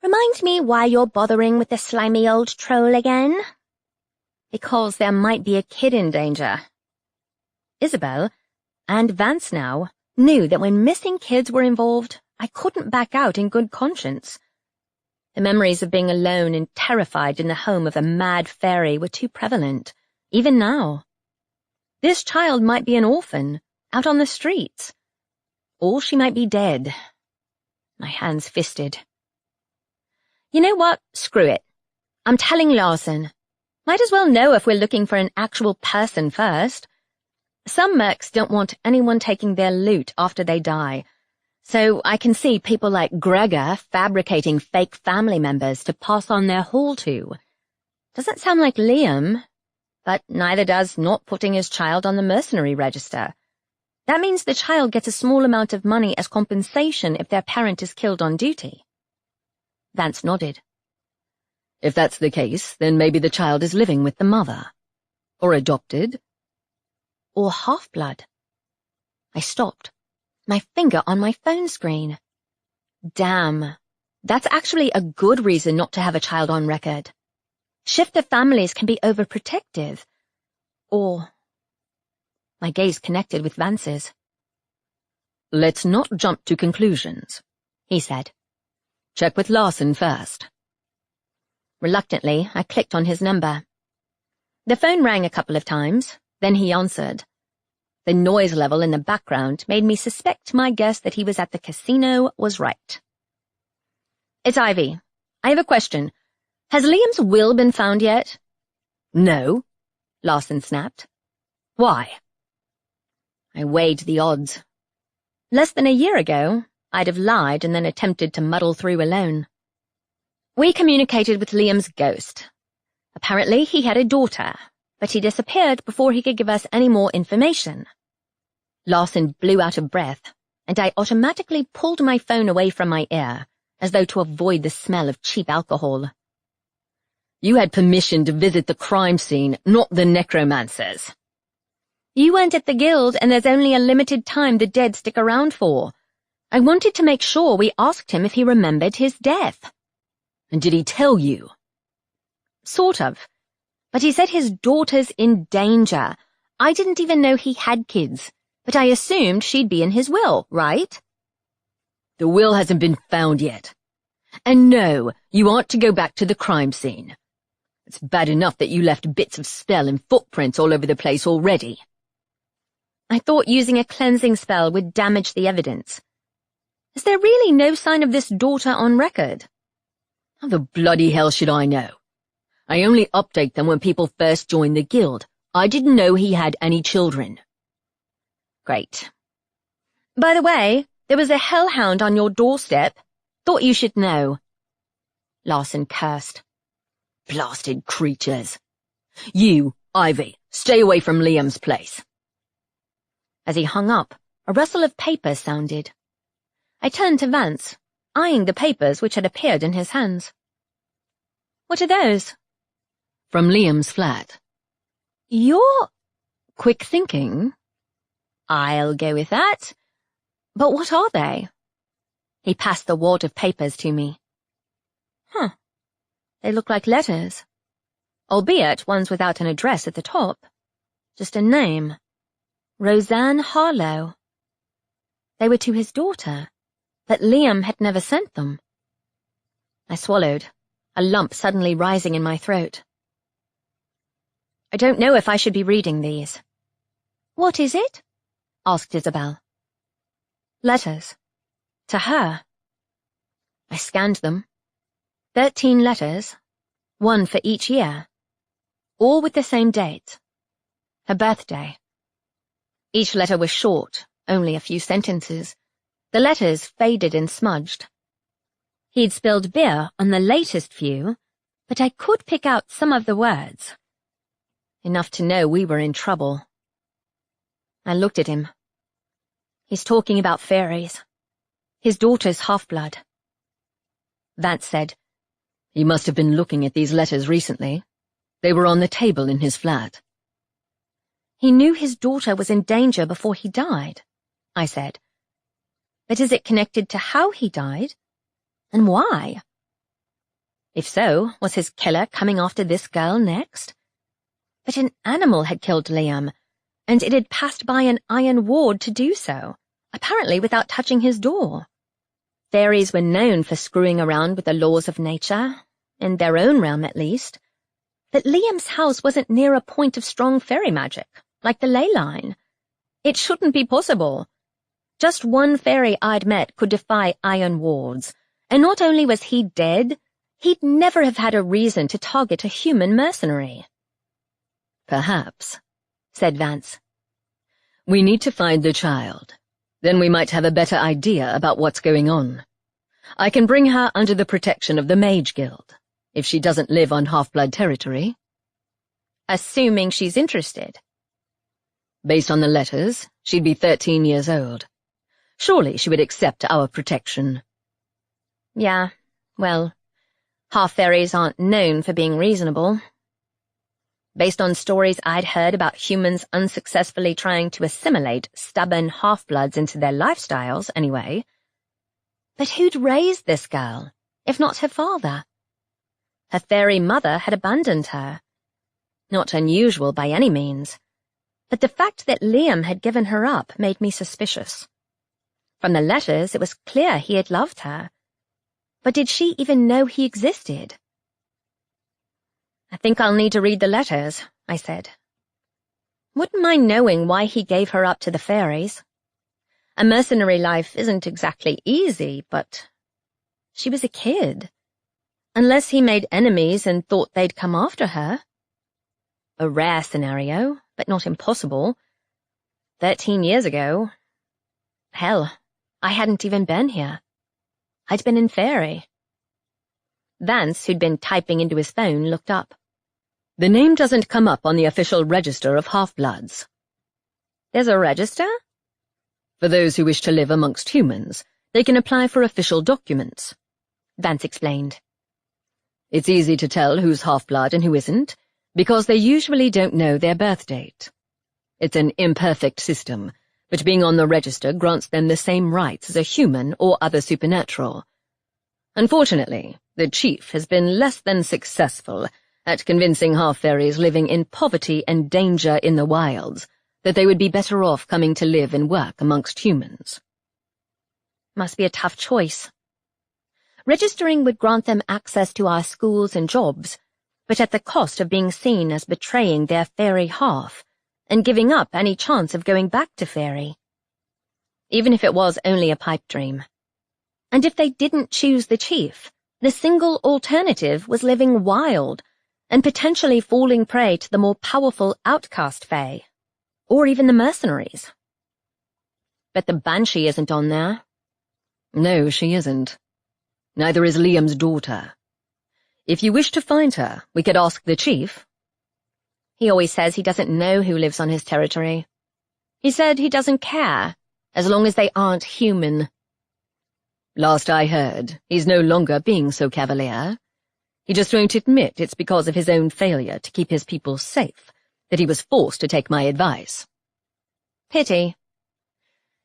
Remind me why you're bothering with the slimy old troll again? Because there might be a kid in danger. Isabel, and Vance now, knew that when missing kids were involved, I couldn't back out in good conscience. The memories of being alone and terrified in the home of a mad fairy were too prevalent, even now. This child might be an orphan, out on the streets. Or she might be dead. My hands fisted. You know what? Screw it. I'm telling Lawson. Might as well know if we're looking for an actual person first. Some mercs don't want anyone taking their loot after they die, so I can see people like Gregor fabricating fake family members to pass on their haul to. Doesn't sound like Liam, but neither does not putting his child on the mercenary register. That means the child gets a small amount of money as compensation if their parent is killed on duty. Vance nodded. If that's the case, then maybe the child is living with the mother. Or adopted. Or half-blood, I stopped, my finger on my phone screen. Damn, that's actually a good reason not to have a child on record. Shifter families can be overprotective. Or... My gaze connected with Vance's. Let's not jump to conclusions, he said. Check with Larson first. Reluctantly, I clicked on his number. The phone rang a couple of times, then he answered. The noise level in the background made me suspect my guess that he was at the casino was right. It's Ivy. I have a question. Has Liam's will been found yet? No, Larson snapped. Why? I weighed the odds. Less than a year ago, I'd have lied and then attempted to muddle through alone. We communicated with Liam's ghost. Apparently he had a daughter, but he disappeared before he could give us any more information. Larson blew out of breath, and I automatically pulled my phone away from my ear, as though to avoid the smell of cheap alcohol. You had permission to visit the crime scene, not the necromancers. You weren't at the guild, and there's only a limited time the dead stick around for. I wanted to make sure we asked him if he remembered his death. And did he tell you? Sort of. But he said his daughter's in danger. I didn't even know he had kids, but I assumed she'd be in his will, right? The will hasn't been found yet. And no, you aren't to go back to the crime scene. It's bad enough that you left bits of spell and footprints all over the place already. I thought using a cleansing spell would damage the evidence. Is there really no sign of this daughter on record? How the bloody hell should I know? I only update them when people first join the guild. I didn't know he had any children. Great. By the way, there was a hellhound on your doorstep. Thought you should know. Larson cursed. Blasted creatures. You, Ivy, stay away from Liam's place. As he hung up, a rustle of papers sounded. I turned to Vance, eyeing the papers which had appeared in his hands. What are those? From Liam's flat. You're quick thinking. I'll go with that. But what are they? He passed the wad of papers to me. Huh. They look like letters. Albeit one's without an address at the top. Just a name. Roseanne Harlow. They were to his daughter, but Liam had never sent them. I swallowed, a lump suddenly rising in my throat. I don't know if I should be reading these. What is it? Asked Isabel. Letters. To her. I scanned them. 13 letters, one for each year, all with the same date. Her birthday. Each letter was short, only a few sentences. The letters faded and smudged. He'd spilled beer on the latest few, but I could pick out some of the words. Enough to know we were in trouble. I looked at him. He's talking about fairies. His daughter's half-blood. Vance said, He must have been looking at these letters recently. They were on the table in his flat. He knew his daughter was in danger before he died, I said. But is it connected to how he died? And why? If so, was his killer coming after this girl next? But an animal had killed Liam, and it had passed by an iron ward to do so, apparently without touching his door. Fairies were known for screwing around with the laws of nature, in their own realm at least. But Liam's house wasn't near a point of strong fairy magic, like the ley line. It shouldn't be possible. Just one fairy I'd met could defy iron wards, and not only was he dead, he'd never have had a reason to target a human mercenary. Perhaps, said Vance. We need to find the child. Then we might have a better idea about what's going on. I can bring her under the protection of the Mage Guild, if she doesn't live on half-blood territory. Assuming she's interested. Based on the letters, she'd be 13 years old. Surely she would accept our protection. Yeah, well, half-fairies aren't known for being reasonable. based on stories I'd heard about humans unsuccessfully trying to assimilate stubborn half-bloods into their lifestyles, anyway. But who'd raised this girl, if not her father? Her fairy mother had abandoned her. Not unusual by any means, but the fact that Liam had given her up made me suspicious. From the letters, it was clear he had loved her. But did she even know he existed? "I think I'll need to read the letters," I said. Wouldn't mind knowing why he gave her up to the fairies. A mercenary life isn't exactly easy, but she was a kid. Unless he made enemies and thought they'd come after her. A rare scenario, but not impossible. 13 years ago. Hell, I hadn't even been here. I'd been in Faerie. Vance, who'd been typing into his phone, looked up. "The name doesn't come up on the official register of half-bloods." "There's a register?" "For those who wish to live amongst humans, they can apply for official documents," Vance explained. "It's easy to tell who's half-blood and who isn't, because they usually don't know their birth date. It's an imperfect system, but being on the register grants them the same rights as a human or other supernatural. Unfortunately, the chief has been less than successful at convincing half-fairies living in poverty and danger in the wilds that they would be better off coming to live and work amongst humans." Must be a tough choice. Registering would grant them access to our schools and jobs, but at the cost of being seen as betraying their fairy half and giving up any chance of going back to Faerie. Even if it was only a pipe dream. And if they didn't choose the chief, the single alternative was living wild and potentially falling prey to the more powerful outcast fae, or even the mercenaries. But the Banshee isn't on there. No, she isn't. Neither is Liam's daughter. If you wish to find her, we could ask the chief. He always says he doesn't know who lives on his territory. He said he doesn't care, as long as they aren't human. Last I heard, he's no longer being so cavalier. He just won't admit it's because of his own failure to keep his people safe that he was forced to take my advice. Pity.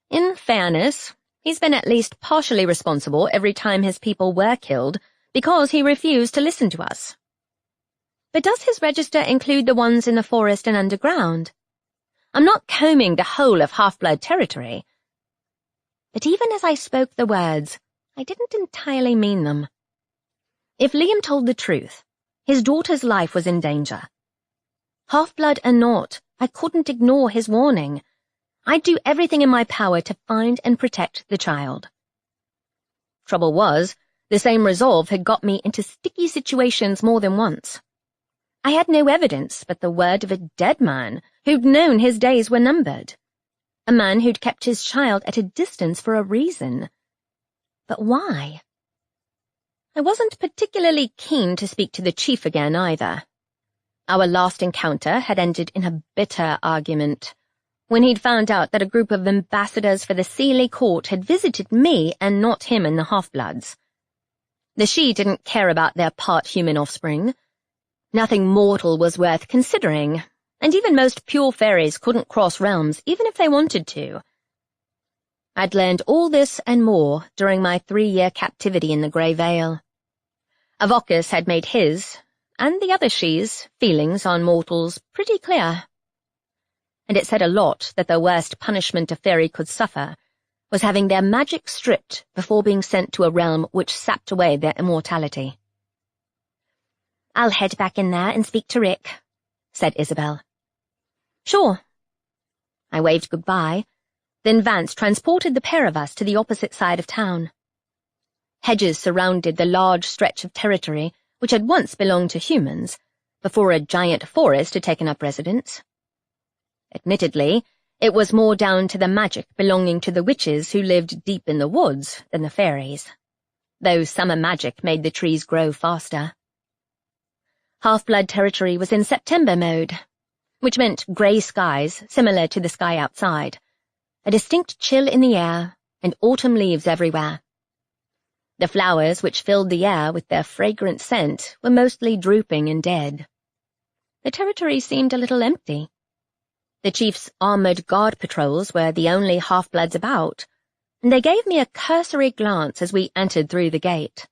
In fairness, he's been at least partially responsible every time his people were killed because he refused to listen to us. But does his register include the ones in the forest and underground? I'm not combing the whole of half-blood territory. But even as I spoke the words, I didn't entirely mean them. If Liam told the truth, his daughter's life was in danger. Half-blood or not, I couldn't ignore his warning. I'd do everything in my power to find and protect the child. Trouble was, the same resolve had got me into sticky situations more than once. I had no evidence but the word of a dead man who'd known his days were numbered. A man who'd kept his child at a distance for a reason. But why? I wasn't particularly keen to speak to the chief again either. Our last encounter had ended in a bitter argument, when he'd found out that a group of ambassadors for the Seelie court had visited me and not him and the half-bloods. The Sidhe didn't care about their part-human offspring. Nothing mortal was worth considering, and even most pure fairies couldn't cross realms even if they wanted to. I'd learned all this and more during my 3-year captivity in the Grey Vale. Avokas had made his, and the other Sidhe's, feelings on mortals pretty clear. And it said a lot that the worst punishment a fairy could suffer was having their magic stripped before being sent to a realm which sapped away their immortality. "I'll head back in there and speak to Rick," said Isabel. "Sure." I waved goodbye, then Vance transported the pair of us to the opposite side of town. Hedges surrounded the large stretch of territory which had once belonged to humans, before a giant forest had taken up residence. Admittedly, it was more down to the magic belonging to the witches who lived deep in the woods than the fairies, though summer magic made the trees grow faster. Half-blood territory was in September mode, which meant grey skies similar to the sky outside, a distinct chill in the air, and autumn leaves everywhere. The flowers which filled the air with their fragrant scent were mostly drooping and dead. the territory seemed a little empty. The chief's armoured guard patrols were the only half-bloods about, and they gave me a cursory glance as we entered through the gate.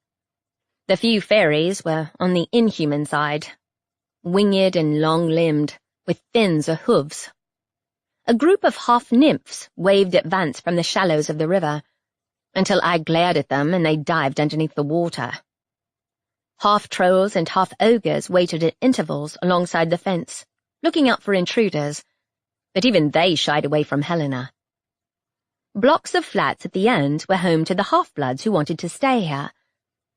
The few fairies were on the inhuman side, winged and long-limbed, with fins or hooves. A group of half-nymphs waved at Vance from the shallows of the river, until I glared at them and they dived underneath the water. Half-trolls and half-ogres waited at intervals alongside the fence, looking out for intruders, but even they shied away from Helena. Blocks of flats at the end were home to the half-bloods who wanted to stay here,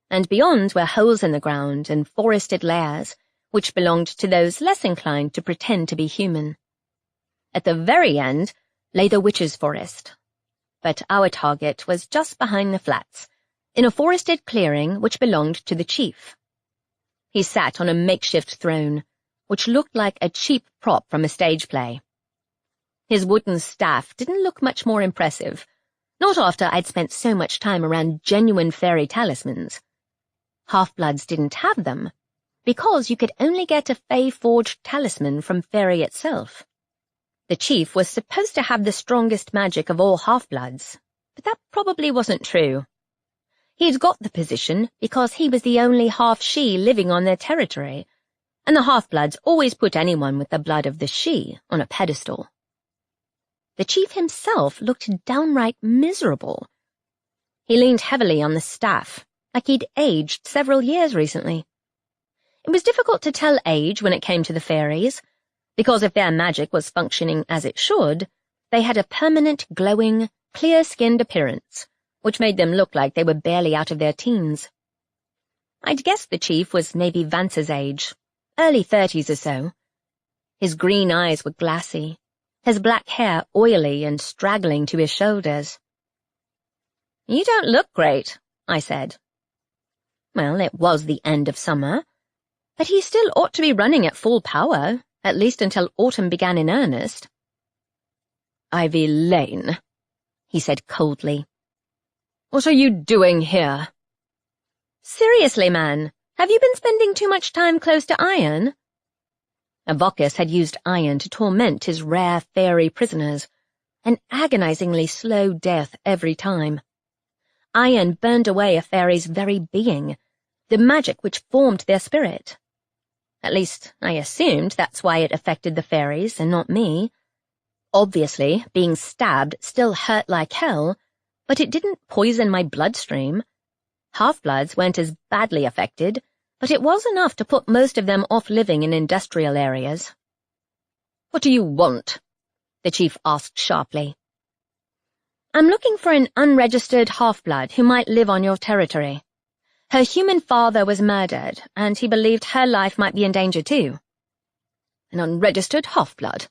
and beyond were holes in the ground and forested lairs, which belonged to those less inclined to pretend to be human. At the very end lay the witches' forest, but our target was just behind the flats, in a forested clearing which belonged to the chief. He sat on a makeshift throne, which looked like a cheap prop from a stage play. His wooden staff didn't look much more impressive, not after I'd spent so much time around genuine fairy talismans. Half-bloods didn't have them, because you could only get a Fae-forged talisman from Faerie itself. The chief was supposed to have the strongest magic of all half-bloods, but that probably wasn't true. He'd got the position because he was the only half-she living on their territory, and the half-bloods always put anyone with the blood of the she on a pedestal. The chief himself looked downright miserable. He leaned heavily on the staff, like he'd aged several years recently. It was difficult to tell age when it came to the fairies, because if their magic was functioning as it should, they had a permanent, glowing, clear-skinned appearance, which made them look like they were barely out of their teens. I'd guessed the chief was maybe Vance's age, early 30s or so. His green eyes were glassy, his black hair oily and straggling to his shoulders. "You don't look great," I said. Well, it was the end of summer, but he still ought to be running at full power, at least until autumn began in earnest. "Ivy Lane," he said coldly. "What are you doing here?" "Seriously, man, have you been spending too much time close to iron?" Avocus had used iron to torment his rare fairy prisoners, an agonizingly slow death every time. Iron burned away a fairy's very being, the magic which formed their spirit. At least, I assumed that's why it affected the fairies and not me. Obviously, being stabbed still hurt like hell, but it didn't poison my bloodstream. Half-bloods weren't as badly affected, but it was enough to put most of them off living in industrial areas. "What do you want?" the chief asked sharply. "I'm looking for an unregistered half-blood who might live on your territory. Her human father was murdered, and he believed her life might be in danger too." "An unregistered half-blood?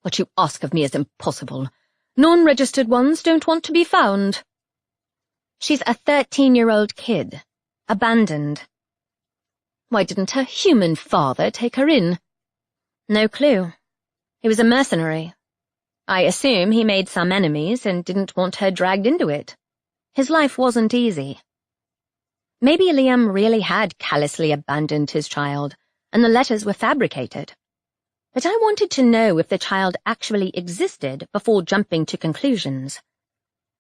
What you ask of me is impossible. Non-registered ones don't want to be found." "She's a 13-year-old kid, abandoned." "Why didn't her human father take her in?" "No clue. He was a mercenary. I assume he made some enemies and didn't want her dragged into it. His life wasn't easy. Maybe Liam really had callously abandoned his child, and the letters were fabricated. But I wanted to know if the child actually existed before jumping to conclusions.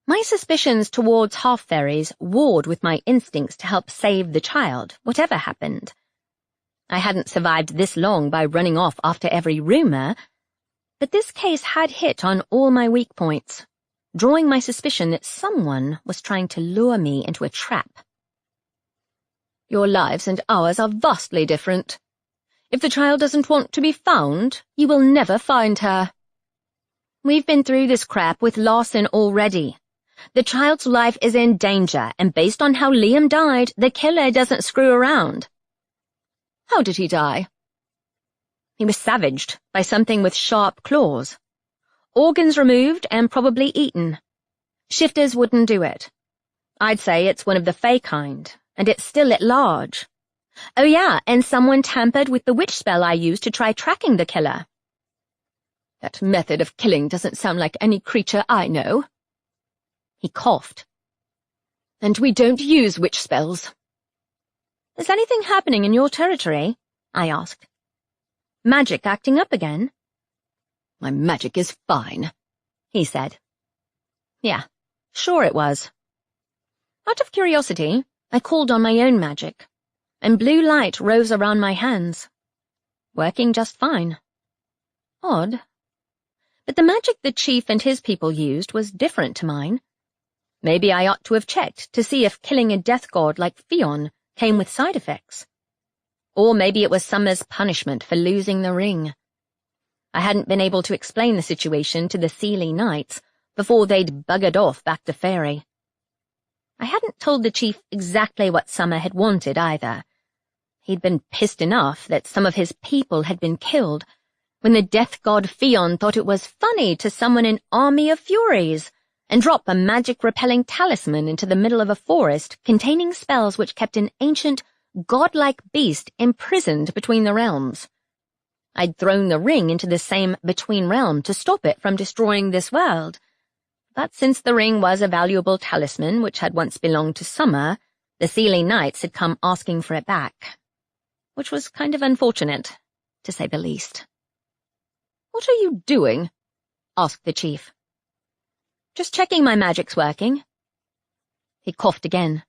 My suspicions towards half-fairies warred with my instincts to help save the child, whatever happened. I hadn't survived this long by running off after every rumor, but this case had hit on all my weak points, drawing my suspicion that someone was trying to lure me into a trap. "Your lives and ours are vastly different. If the child doesn't want to be found, you will never find her." "We've been through this crap with Lawson already. The child's life is in danger, and based on how Liam died, the killer doesn't screw around." "How did he die?" "He was savaged by something with sharp claws. Organs removed and probably eaten. Shifters wouldn't do it. I'd say it's one of the Fae kind, and it's still at large. Oh yeah, and someone tampered with the witch spell I used to try tracking the killer." "That method of killing doesn't sound like any creature I know." He coughed. "And we don't use witch spells." "Is anything happening in your territory?" I asked. Magic acting up again? My magic is fine, he said. Yeah, sure it was. Out of curiosity, I called on my own magic, and blue light rose around my hands. Working just fine. Odd. But the magic the chief and his people used was different to mine. Maybe I ought to have checked to see if killing a death god like Fion came with side effects. Or maybe it was Summer's punishment for losing the ring. I hadn't been able to explain the situation to the Seelie Knights before they'd buggered off back to Faerie. I hadn't told the chief exactly what Summer had wanted either. He'd been pissed enough that some of his people had been killed when the death god Fion thought it was funny to summon an army of Furies and drop a magic-repelling talisman into the middle of a forest containing spells which kept an ancient, godlike beast imprisoned between the realms. I'd thrown the ring into the same between realm to stop it from destroying this world. But since the ring was a valuable talisman which had once belonged to Summer, the Seelie Knights had come asking for it back. Which was kind of unfortunate, to say the least. "What are you doing?" asked the chief. Just checking my magic's working. He coughed again.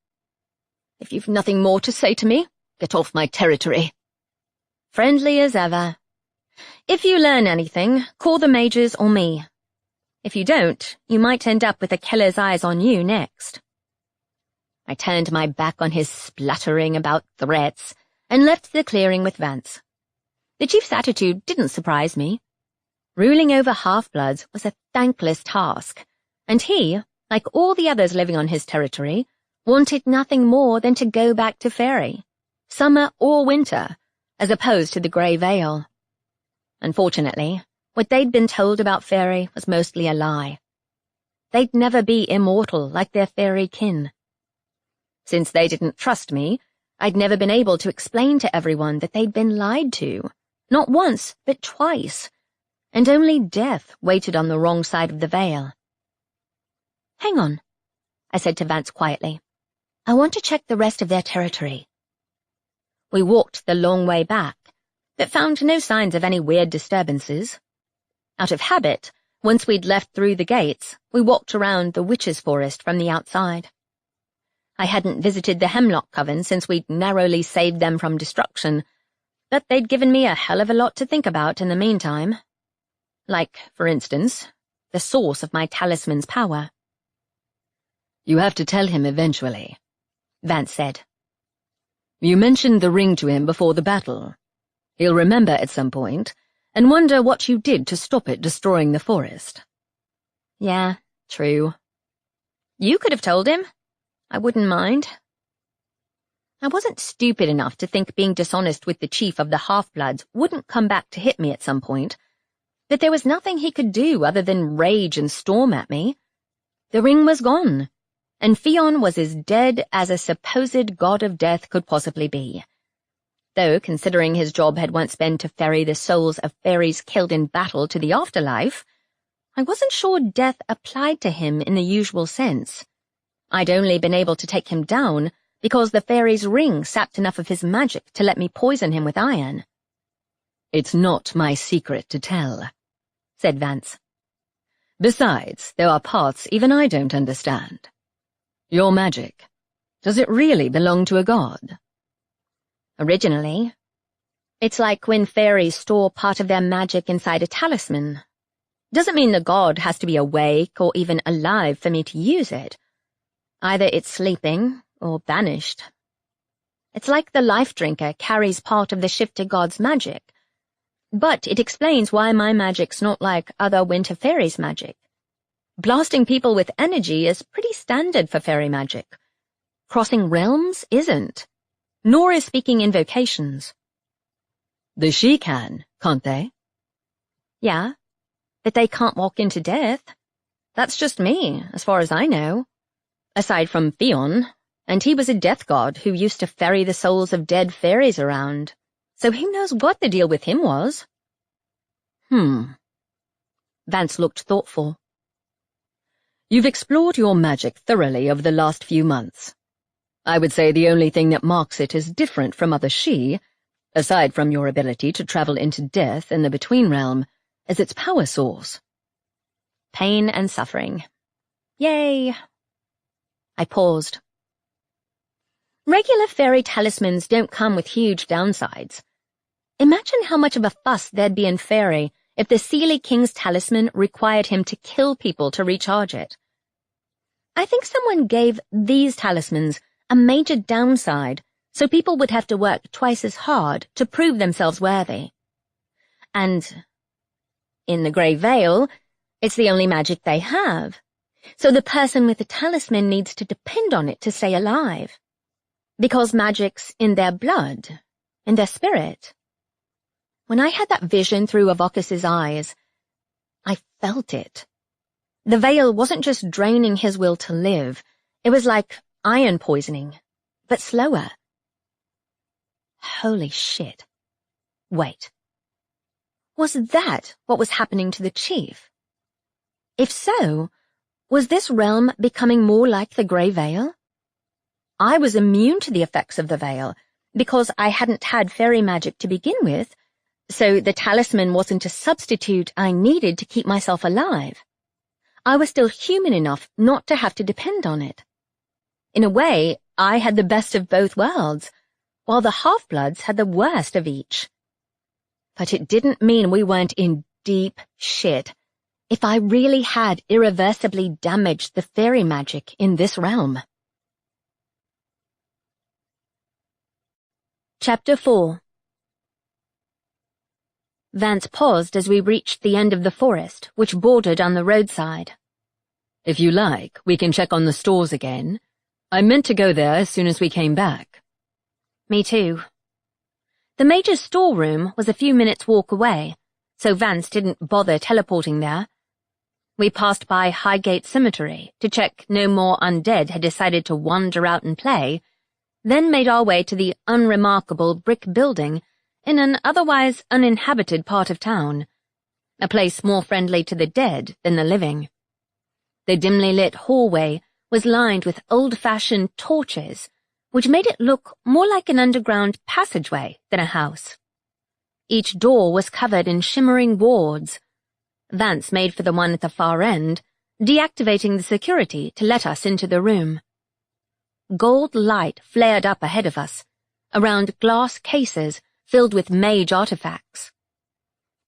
"If you've nothing more to say to me, get off my territory." Friendly as ever. If you learn anything, call the mages or me. If you don't, you might end up with a killer's eyes on you next. I turned my back on his spluttering about threats and left the clearing with Vance. The chief's attitude didn't surprise me. Ruling over half-bloods was a thankless task, and he, like all the others living on his territory, wanted nothing more than to go back to Faerie, summer or winter, as opposed to the Grey Vale. Unfortunately, what they'd been told about Faerie was mostly a lie. They'd never be immortal like their fairy kin. Since they didn't trust me, I'd never been able to explain to everyone that they'd been lied to, not once, but twice, and only death waited on the wrong side of the veil. "Hang on," I said to Vance quietly. "I want to check the rest of their territory." We walked the long way back, but found no signs of any weird disturbances. Out of habit, once we'd left through the gates, we walked around the witches' forest from the outside. I hadn't visited the Hemlock Coven since we'd narrowly saved them from destruction, but they'd given me a hell of a lot to think about in the meantime. Like, for instance, the source of my talisman's power. "You have to tell him eventually," Vance said. "You mentioned the ring to him before the battle. He'll remember at some point, and wonder what you did to stop it destroying the forest." Yeah, true. You could have told him. I wouldn't mind. I wasn't stupid enough to think being dishonest with the chief of the half-bloods wouldn't come back to hit me at some point, but there was nothing he could do other than rage and storm at me. The ring was gone, and Fion was as dead as a supposed god of death could possibly be. Though, considering his job had once been to ferry the souls of fairies killed in battle to the afterlife, I wasn't sure death applied to him in the usual sense. I'd only been able to take him down because the fairy's ring sapped enough of his magic to let me poison him with iron. "It's not my secret to tell," said Vance. "Besides, there are parts even I don't understand. Your magic, does it really belong to a god?" Originally. It's like when fairies store part of their magic inside a talisman. Doesn't mean the god has to be awake or even alive for me to use it. Either it's sleeping or banished. It's like the life drinker carries part of the shifter god's magic. But it explains why my magic's not like other winter fairies' magic. Blasting people with energy is pretty standard for fairy magic. Crossing realms isn't. Nor is speaking invocations. The she can, can't they? Yeah, but they can't walk into death. That's just me, as far as I know. Aside from Fion, and he was a death god who used to ferry the souls of dead fairies around, so who knows what the deal with him was? Vance looked thoughtful. "You've explored your magic thoroughly over the last few months. I would say the only thing that marks it as different from other she aside from your ability to travel into death in the Between Realm, as its power source. Pain and suffering. Yay! I paused. Regular fairy talismans don't come with huge downsides. Imagine how much of a fuss there'd be in Faerie if the Seelie King's talisman required him to kill people to recharge it. I think someone gave these talismans a major downside so people would have to work twice as hard to prove themselves worthy. And in the Grey Vale, it's the only magic they have, so the person with the talisman needs to depend on it to stay alive. Because magic's in their blood, in their spirit. When I had that vision through Avokis's eyes, I felt it. The veil wasn't just draining his will to live, it was like iron poisoning, but slower. Holy shit. Wait. Was that what was happening to the chief? If so, was this realm becoming more like the Grey Vale? I was immune to the effects of the veil, because I hadn't had fairy magic to begin with, so the talisman wasn't a substitute I needed to keep myself alive. I was still human enough not to have to depend on it. In a way, I had the best of both worlds, while the half-bloods had the worst of each. But it didn't mean we weren't in deep shit if I really had irreversibly damaged the fairy magic in this realm. Chapter 4. Vance paused as we reached the end of the forest, which bordered on the roadside. If you like, we can check on the stores again. I meant to go there as soon as we came back. Me too. The major storeroom was a few minutes' walk away, so Vance didn't bother teleporting there. We passed by Highgate Cemetery to check no more undead had decided to wander out and play, then made our way to the unremarkable brick building in an otherwise uninhabited part of town, a place more friendly to the dead than the living. The dimly lit hallway was lined with old-fashioned torches, which made it look more like an underground passageway than a house. Each door was covered in shimmering wards. Vance made for the one at the far end, deactivating the security to let us into the room. Gold light flared up ahead of us, around glass cases filled with mage artifacts.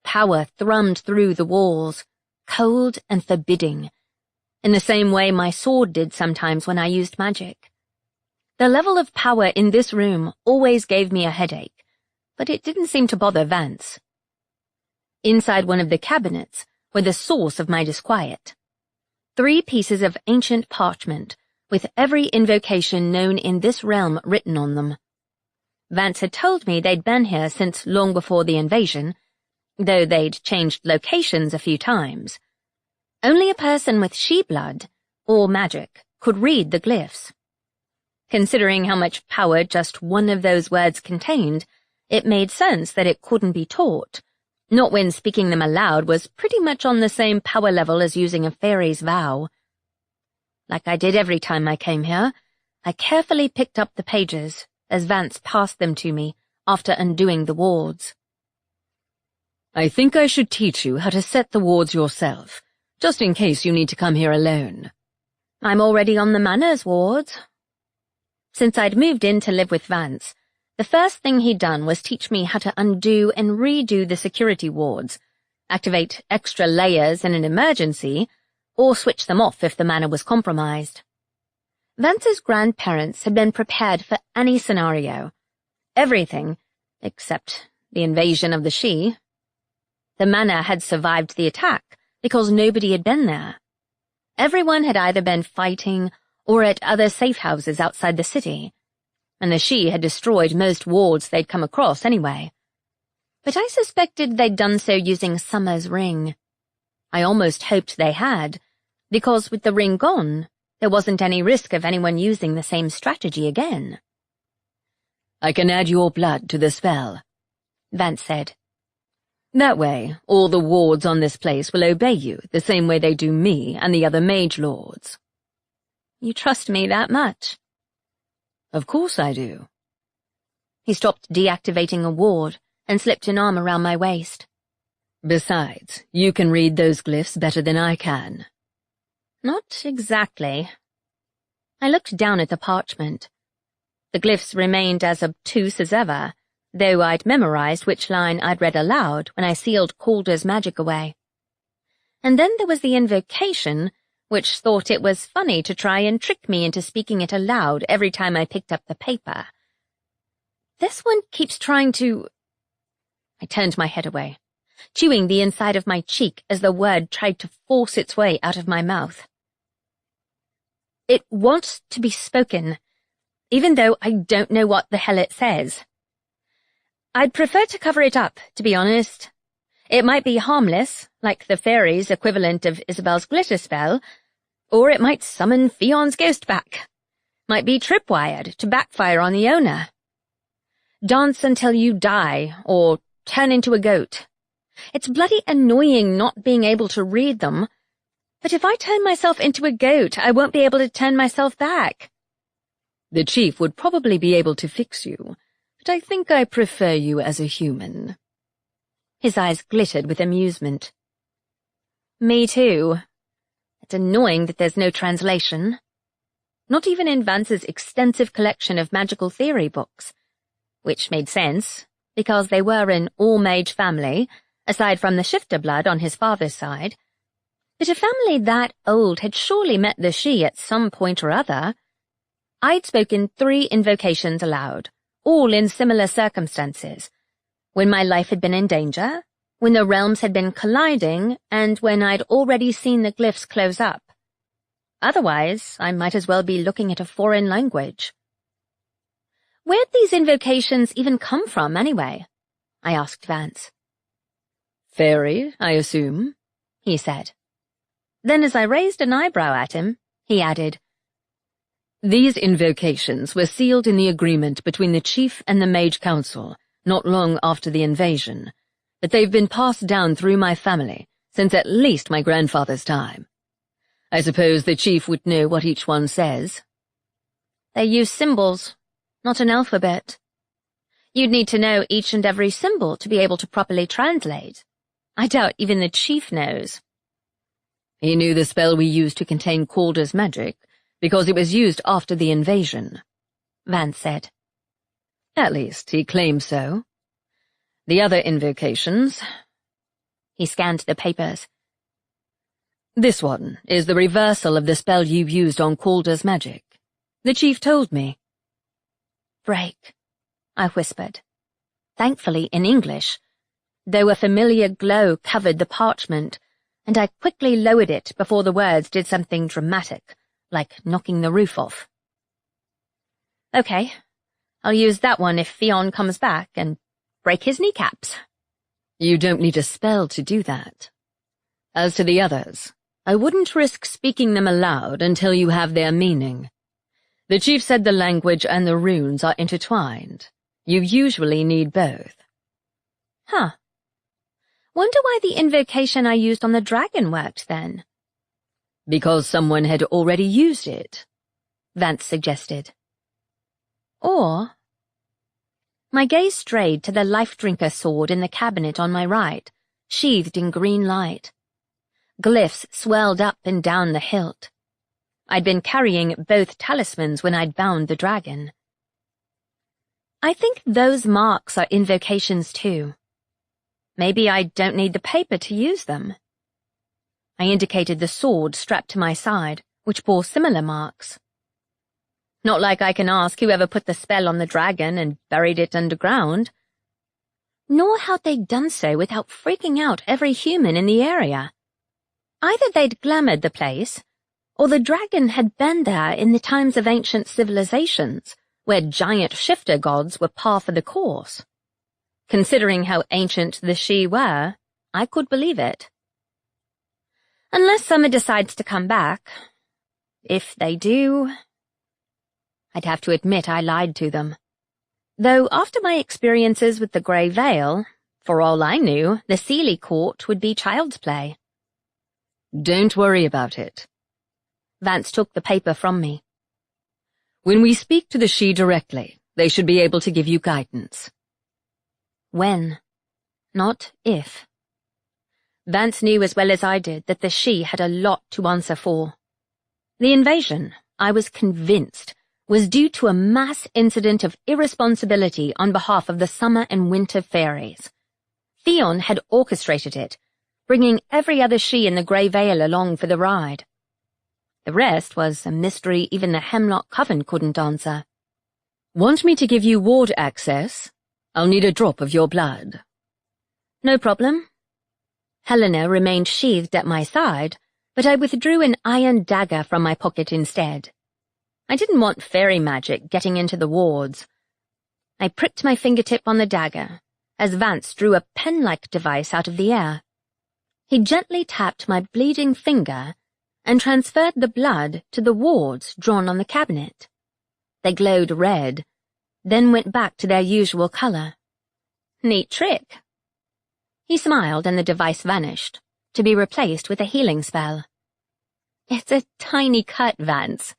Power thrummed through the walls, cold and forbidding, in the same way my sword did sometimes when I used magic. The level of power in this room always gave me a headache, but it didn't seem to bother Vance. Inside one of the cabinets were the source of my disquiet. 3 pieces of ancient parchment, with every invocation known in this realm written on them. Vance had told me they'd been here since long before the invasion, though they'd changed locations a few times. Only a person with she-blood, or magic, could read the glyphs. Considering how much power just one of those words contained, it made sense that it couldn't be taught, not when speaking them aloud was pretty much on the same power level as using a fairy's vow. Like I did every time I came here, I carefully picked up the pages as Vance passed them to me after undoing the wards. I think I should teach you how to set the wards yourself, just in case you need to come here alone. I'm already on the manners wards. Since I'd moved in to live with Vance, the first thing he'd done was teach me how to undo and redo the security wards, activate extra layers in an emergency, or switch them off if the manor was compromised. Vance's grandparents had been prepared for any scenario. Everything, except the invasion of the Sidhe. The manor had survived the attack because nobody had been there. Everyone had either been fighting or at other safe houses outside the city, and the Sidhe had destroyed most wards they'd come across anyway. But I suspected they'd done so using Summer's ring. I almost hoped they had, because with the ring gone, there wasn't any risk of anyone using the same strategy again. I can add your blood to the spell, Vance said. That way, all the wards on this place will obey you the same way they do me and the other mage lords. You trust me that much? Of course I do. He stopped deactivating a ward and slipped an arm around my waist. Besides, you can read those glyphs better than I can. Not exactly. I looked down at the parchment. The glyphs remained as obtuse as ever, though I'd memorized which line I'd read aloud when I sealed Calder's magic away. And then there was the invocation, which thought it was funny to try and trick me into speaking it aloud every time I picked up the paper. This one keeps trying to... I turned my head away, chewing the inside of my cheek as the word tried to force its way out of my mouth. It wants to be spoken, even though I don't know what the hell it says. I'd prefer to cover it up, to be honest. It might be harmless, like the Faerie's equivalent of Isabel's glitter spell, or it might summon Fion's ghost back. Might be tripwired to backfire on the owner. Dance until you die, or turn into a goat. It's bloody annoying not being able to read them, but if I turn myself into a goat, I won't be able to turn myself back. The chief would probably be able to fix you, but I think I prefer you as a human. His eyes glittered with amusement. Me too. It's annoying that there's no translation. Not even in Vance's extensive collection of magical theory books, which made sense, because they were an all-mage family, aside from the shifter blood on his father's side. But a family that old had surely met the she at some point or other. I'd spoken 3 invocations aloud, all in similar circumstances, when my life had been in danger, when the realms had been colliding, and when I'd already seen the glyphs close up. Otherwise, I might as well be looking at a foreign language. Where'd these invocations even come from, anyway? I asked Vance. Faerie, I assume, he said. Then as I raised an eyebrow at him, he added, These invocations were sealed in the agreement between the chief and the Mage Council, not long after the invasion, but they've been passed down through my family since at least my grandfather's time. I suppose the chief would know what each one says. They use symbols, not an alphabet. You'd need to know each and every symbol to be able to properly translate. I doubt even the chief knows. He knew the spell we used to contain Calder's magic because it was used after the invasion, Vance said. At least, he claims so. The other invocations... He scanned the papers. This one is the reversal of the spell you used on Calder's magic. The chief told me. Break, I whispered, thankfully in English, though a familiar glow covered the parchment, and I quickly lowered it before the words did something dramatic, like knocking the roof off. Okay. I'll use that one if Fion comes back and break his kneecaps. You don't need a spell to do that. As to the others, I wouldn't risk speaking them aloud until you have their meaning. The chief said the language and the runes are intertwined. You usually need both. Huh. Wonder why the invocation I used on the dragon worked then. Because someone had already used it, Vance suggested. Or... My gaze strayed to the life-drinker sword in the cabinet on my right, sheathed in green light. Glyphs swelled up and down the hilt. I'd been carrying both talismans when I'd bound the dragon. I think those marks are invocations too. Maybe I don't need the paper to use them. I indicated the sword strapped to my side, which bore similar marks. Not like I can ask whoever put the spell on the dragon and buried it underground. Nor how they'd done so without freaking out every human in the area. Either they'd glamoured the place, or the dragon had been there in the times of ancient civilizations, where giant shifter gods were par for the course. Considering how ancient the She were, I could believe it. Unless Summer decides to come back. If they do... I'd have to admit I lied to them. Though after my experiences with the Grey Veil, for all I knew, the Seelie Court would be child's play. Don't worry about it. Vance took the paper from me. When we speak to the She directly, They should be able to give you guidance. When, not if. Vance knew as well as I did that the she had a lot to answer for. The invasion, I was convinced, was due to a mass incident of irresponsibility on behalf of the summer and winter fairies. Theon had orchestrated it, bringing every other she in the Grey Vale along for the ride. The rest was a mystery even the Hemlock Coven couldn't answer. Want me to give you ward access? I'll need a drop of your blood. No problem. Helena remained sheathed at my side, but I withdrew an iron dagger from my pocket instead. I didn't want fairy magic getting into the wards. I pricked my fingertip on the dagger, as Vance drew a pen-like device out of the air. He gently tapped my bleeding finger and transferred the blood to the wards drawn on the cabinet. They glowed red, then went back to their usual color. Neat trick. He smiled and the device vanished, to be replaced with a healing spell. It's a tiny cut, Vance.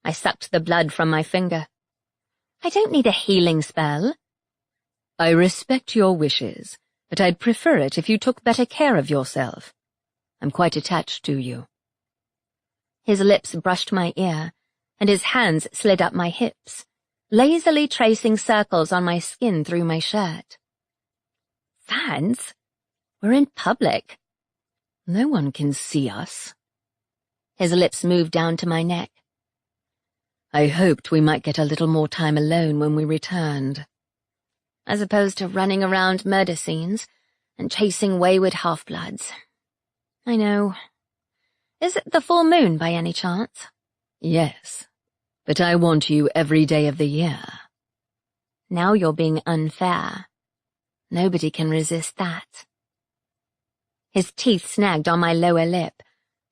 I sucked the blood from my finger. I don't need a healing spell. I respect your wishes, but I'd prefer it if you took better care of yourself. I'm quite attached to you. His lips brushed my ear, and his hands slid up my hips, lazily tracing circles on my skin through my shirt. Vance, we're in public. No one can see us. His lips moved down to my neck. I hoped we might get a little more time alone when we returned. As opposed to running around murder scenes and chasing wayward half-bloods. I know. Is it the full moon by any chance? Yes, but I want you every day of the year. Now you're being unfair. Nobody can resist that. His teeth snagged on my lower lip,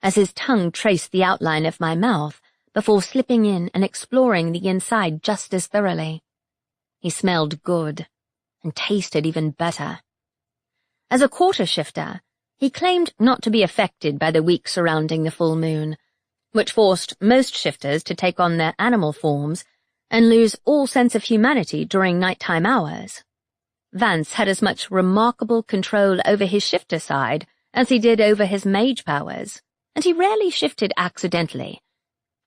as his tongue traced the outline of my mouth before slipping in and exploring the inside just as thoroughly. He smelled good, and tasted even better. As a quarter shifter, he claimed not to be affected by the week surrounding the full moon, which forced most shifters to take on their animal forms and lose all sense of humanity during nighttime hours. Vance had as much remarkable control over his shifter side as he did over his mage powers, and he rarely shifted accidentally.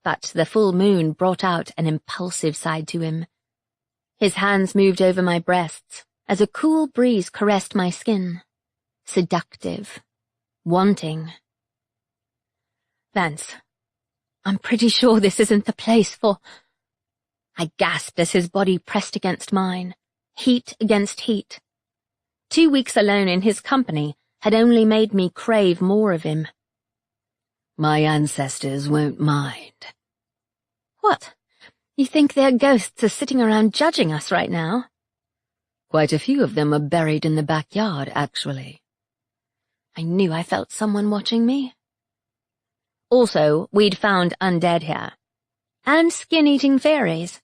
But the full moon brought out an impulsive side to him. His hands moved over my breasts as a cool breeze caressed my skin. Seductive. Wanting. Vance, I'm pretty sure this isn't the place for... I gasped as his body pressed against mine, heat against heat. 2 weeks alone in his company had only made me crave more of him. My ancestors won't mind. What? You think their ghosts are sitting around judging us right now? Quite a few of them are buried in the backyard, actually. I knew I felt someone watching me. Also, we'd found undead here. And skin-eating fairies.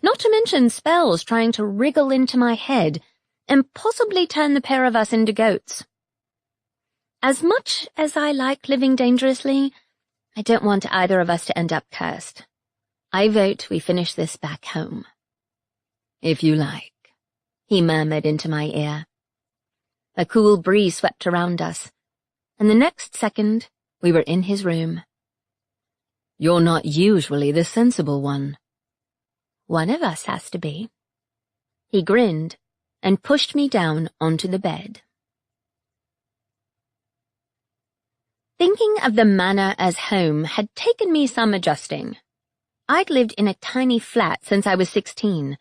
Not to mention spells trying to wriggle into my head and possibly turn the pair of us into goats. As much as I like living dangerously, I don't want either of us to end up cursed. I vote we finish this back home. If you like, he murmured into my ear. A cool breeze swept around us, and the next second we were in his room. You're not usually the sensible one. One of us has to be. He grinned and pushed me down onto the bed. Thinking of the manor as home had taken me some adjusting. I'd lived in a tiny flat since I was 16,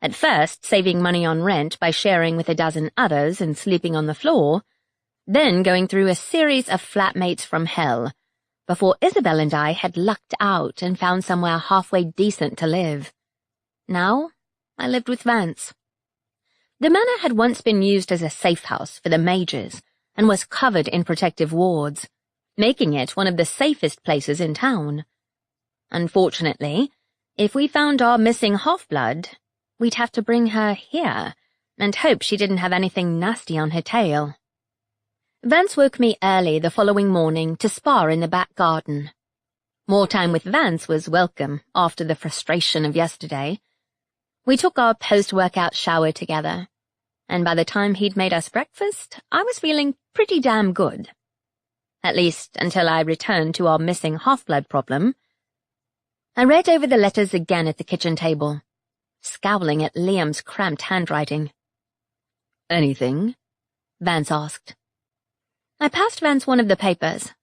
at first saving money on rent by sharing with a dozen others and sleeping on the floor, then going through a series of flatmates from hell, before Isabel and I had lucked out and found somewhere halfway decent to live. Now, I lived with Vance. The manor had once been used as a safe house for the mages and was covered in protective wards, making it one of the safest places in town. Unfortunately, if we found our missing half-blood, we'd have to bring her here and hope she didn't have anything nasty on her tail. Vance woke me early the following morning to spar in the back garden. More time with Vance was welcome after the frustration of yesterday. We took our post-workout shower together, and by the time he'd made us breakfast, I was feeling pretty damn good. At least until I returned to our missing half-blood problem. I read over the letters again at the kitchen table, scowling at Liam's cramped handwriting. Anything? Vance asked. I passed Vance one of the papers.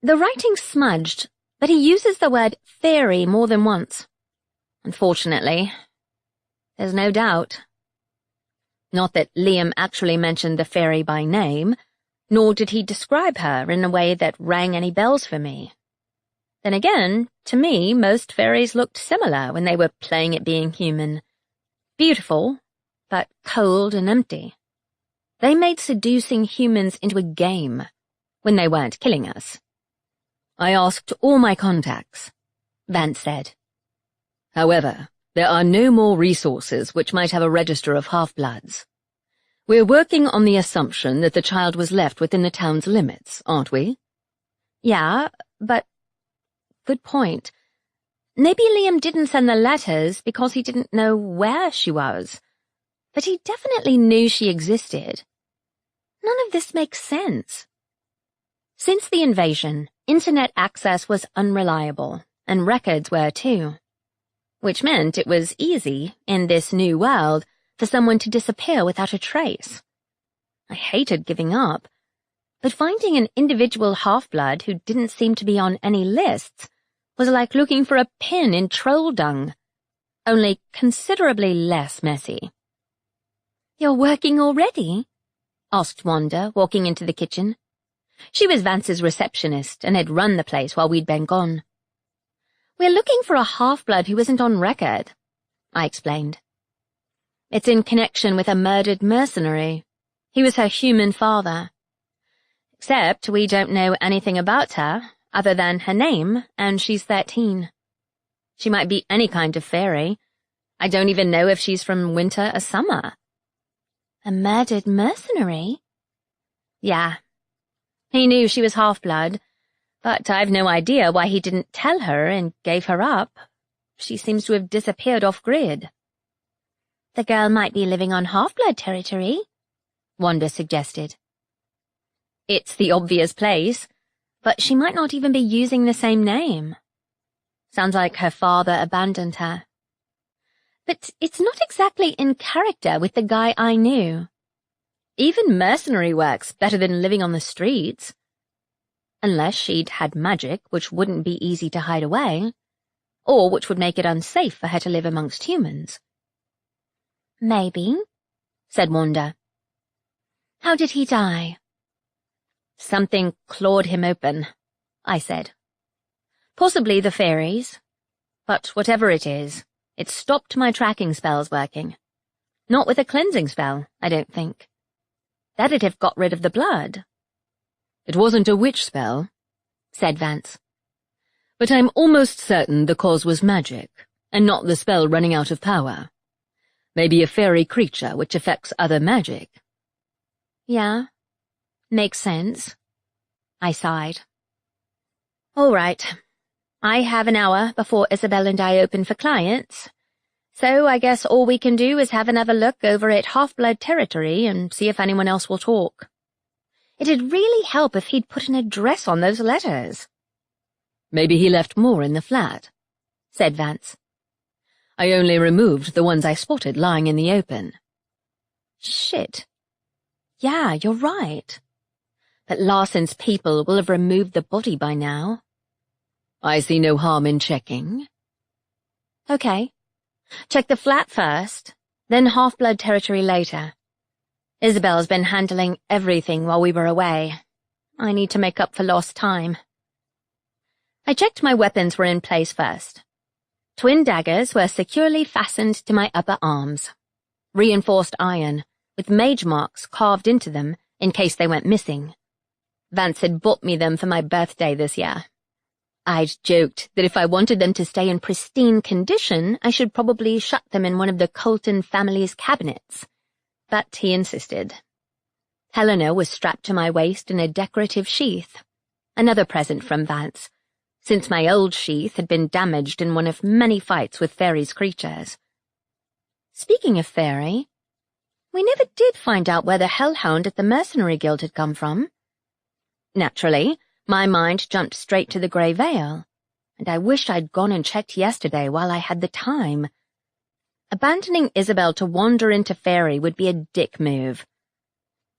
The writing's smudged, but he uses the word Faerie more than once. Unfortunately, there's no doubt. Not that Liam actually mentioned the Faerie by name, nor did he describe her in a way that rang any bells for me. Then again, to me, most fairies looked similar when they were playing at being human. Beautiful, but cold and empty. They made seducing humans into a game when they weren't killing us. I asked all my contacts, Vance said. However, there are no more resources which might have a register of half-bloods. We're working on the assumption that the child was left within the town's limits, aren't we? Yeah, but... Good point. Maybe Liam didn't send the letters because he didn't know where she was. But he definitely knew she existed. None of this makes sense. Since the invasion, internet access was unreliable, and records were too. Which meant it was easy, in this new world, for someone to disappear without a trace. I hated giving up, but finding an individual half-blood who didn't seem to be on any lists was like looking for a pin in troll dung, only considerably less messy. "You're working already?" asked Wanda, walking into the kitchen. She was Vance's receptionist and had run the place while we'd been gone. "We're looking for a half-blood who isn't on record," I explained. "It's in connection with a murdered mercenary. He was her human father. Except we don't know anything about her, other than her name, and she's 13. She might be any kind of fairy. I don't even know if she's from winter or summer." "A murdered mercenary?" "Yeah. He knew she was half-blood, but I've no idea why he didn't tell her and gave her up. She seems to have disappeared off-grid." "The girl might be living on half-blood territory," Wanda suggested. "It's the obvious place, but she might not even be using the same name. Sounds like her father abandoned her. But it's not exactly in character with the guy I knew. Even mercenary works better than living on the streets. Unless she'd had magic which wouldn't be easy to hide away, or which would make it unsafe for her to live amongst humans." "Maybe," said Wanda. "How did he die?" "Something clawed him open," I said. "Possibly the fairies. But whatever it is, it stopped my tracking spells working. Not with a cleansing spell, I don't think. That'd have got rid of the blood." "It wasn't a witch spell," said Vance. "but I'm almost certain the cause was magic, and not the spell running out of power. Maybe a fairy creature which affects other magic." "Yeah, makes sense," I sighed. "All right. I have an hour before Isabel and I open for clients, so I guess all we can do is have another look over at half-blood territory and see if anyone else will talk. It'd really help if he'd put an address on those letters." "Maybe he left more in the flat," said Vance. "I only removed the ones I spotted lying in the open." Shit. Yeah, you're right. But Larson's people will have removed the body by now. "I see no harm in checking." "Okay. Check the flat first, then half-blood territory later. Isabel's been handling everything while we were away. I need to make up for lost time." I checked my weapons were in place first. Twin daggers were securely fastened to my upper arms. Reinforced iron, with mage marks carved into them in case they went missing. Vance had bought me them for my birthday this year. I'd joked that if I wanted them to stay in pristine condition, I should probably shut them in one of the Colton family's cabinets. But he insisted. Helena was strapped to my waist in a decorative sheath, another present from Vance, since my old sheath had been damaged in one of many fights with Faerie's creatures. Speaking of Faerie, we never did find out where the hellhound at the Mercenary Guild had come from. Naturally, my mind jumped straight to the Grey Veil, and I wished I'd gone and checked yesterday while I had the time. Abandoning Isabel to wander into Faerie would be a dick move.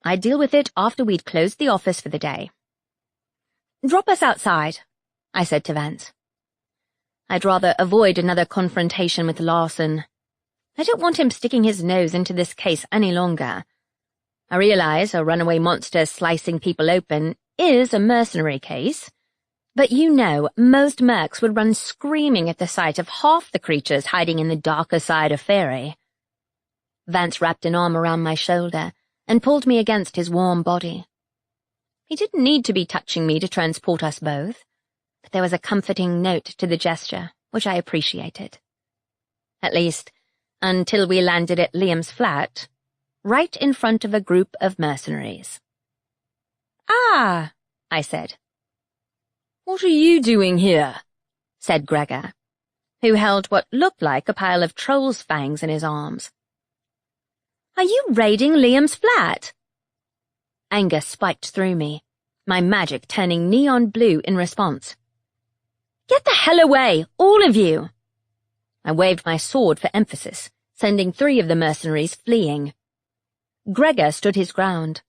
I'd deal with it after we'd closed the office for the day. "Drop us outside," I said to Vance. I'd rather avoid another confrontation with Larson. I don't want him sticking his nose into this case any longer. I realize a runaway monster slicing people open is a mercenary case, but you know most mercs would run screaming at the sight of half the creatures hiding in the darker side of Faerie. Vance wrapped an arm around my shoulder and pulled me against his warm body. He didn't need to be touching me to transport us both, but there was a comforting note to the gesture, which I appreciated. At least, until we landed at Liam's flat, right in front of a group of mercenaries. "Ah," I said. "What are you doing here?" said Gregor, who held what looked like a pile of troll's fangs in his arms. "Are you raiding Liam's flat?" Anger spiked through me, my magic turning neon blue in response. "Get the hell away, all of you!" I waved my sword for emphasis, sending 3 of the mercenaries fleeing. Gregor stood his ground.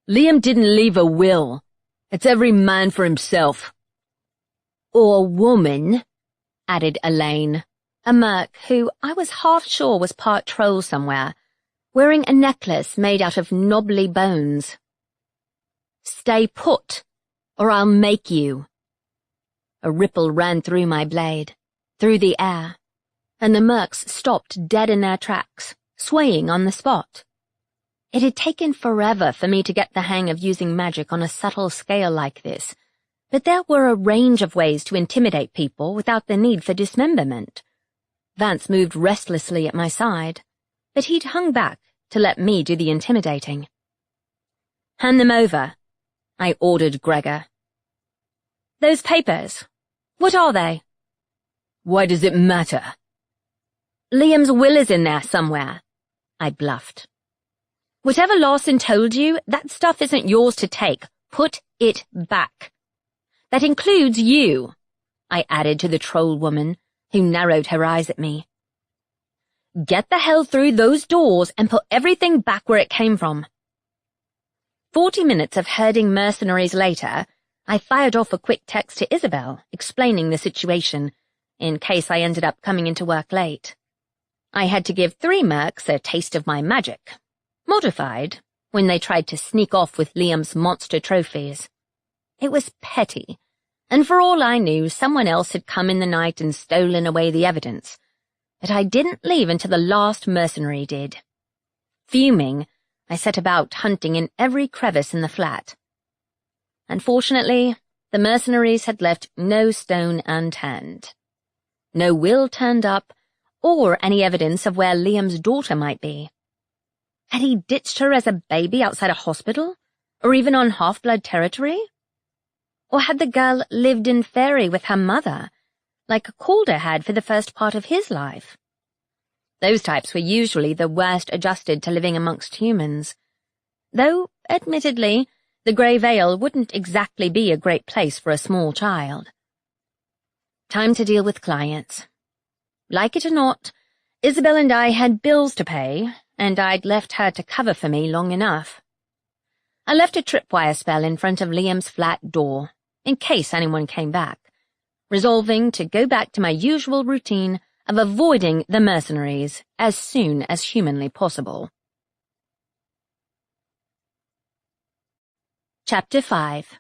"Liam didn't leave a will. It's every man for himself." "Or woman," added Elaine, a merc who I was half sure was part troll somewhere, wearing a necklace made out of knobbly bones. "Stay put, or I'll make you." A ripple ran through my blade, through the air, and the mercs stopped dead in their tracks, swaying on the spot. It had taken forever for me to get the hang of using magic on a subtle scale like this, but there were a range of ways to intimidate people without the need for dismemberment. Vance moved restlessly at my side, but he'd hung back to let me do the intimidating. "Hand them over," I ordered Gregor. "Those papers, what are they?" "Why does it matter?" "Liam's will is in there somewhere," I bluffed. "Whatever Larson told you, that stuff isn't yours to take. Put it back. That includes you," I added to the troll woman, who narrowed her eyes at me. "Get the hell through those doors and put everything back where it came from." 40 minutes of herding mercenaries later, I fired off a quick text to Isabel, explaining the situation, in case I ended up coming into work late. I had to give 3 mercs a taste of my magic, modified, when they tried to sneak off with Liam's monster trophies. It was petty, and for all I knew, someone else had come in the night and stolen away the evidence, but I didn't leave until the last mercenary did. Fuming, I set about hunting in every crevice in the flat. Unfortunately, the mercenaries had left no stone unturned. No will turned up, or any evidence of where Liam's daughter might be. Had he ditched her as a baby outside a hospital, or even on half-blood territory? Or had the girl lived in Faerie with her mother, like Calder had for the first part of his life? Those types were usually the worst adjusted to living amongst humans, though, admittedly, the Grey Veil wouldn't exactly be a great place for a small child. Time to deal with clients. Like it or not, Isabel and I had bills to pay, and I'd left her to cover for me long enough. I left a tripwire spell in front of Liam's flat door, in case anyone came back, resolving to go back to my usual routine of avoiding the mercenaries as soon as humanly possible. Chapter 5.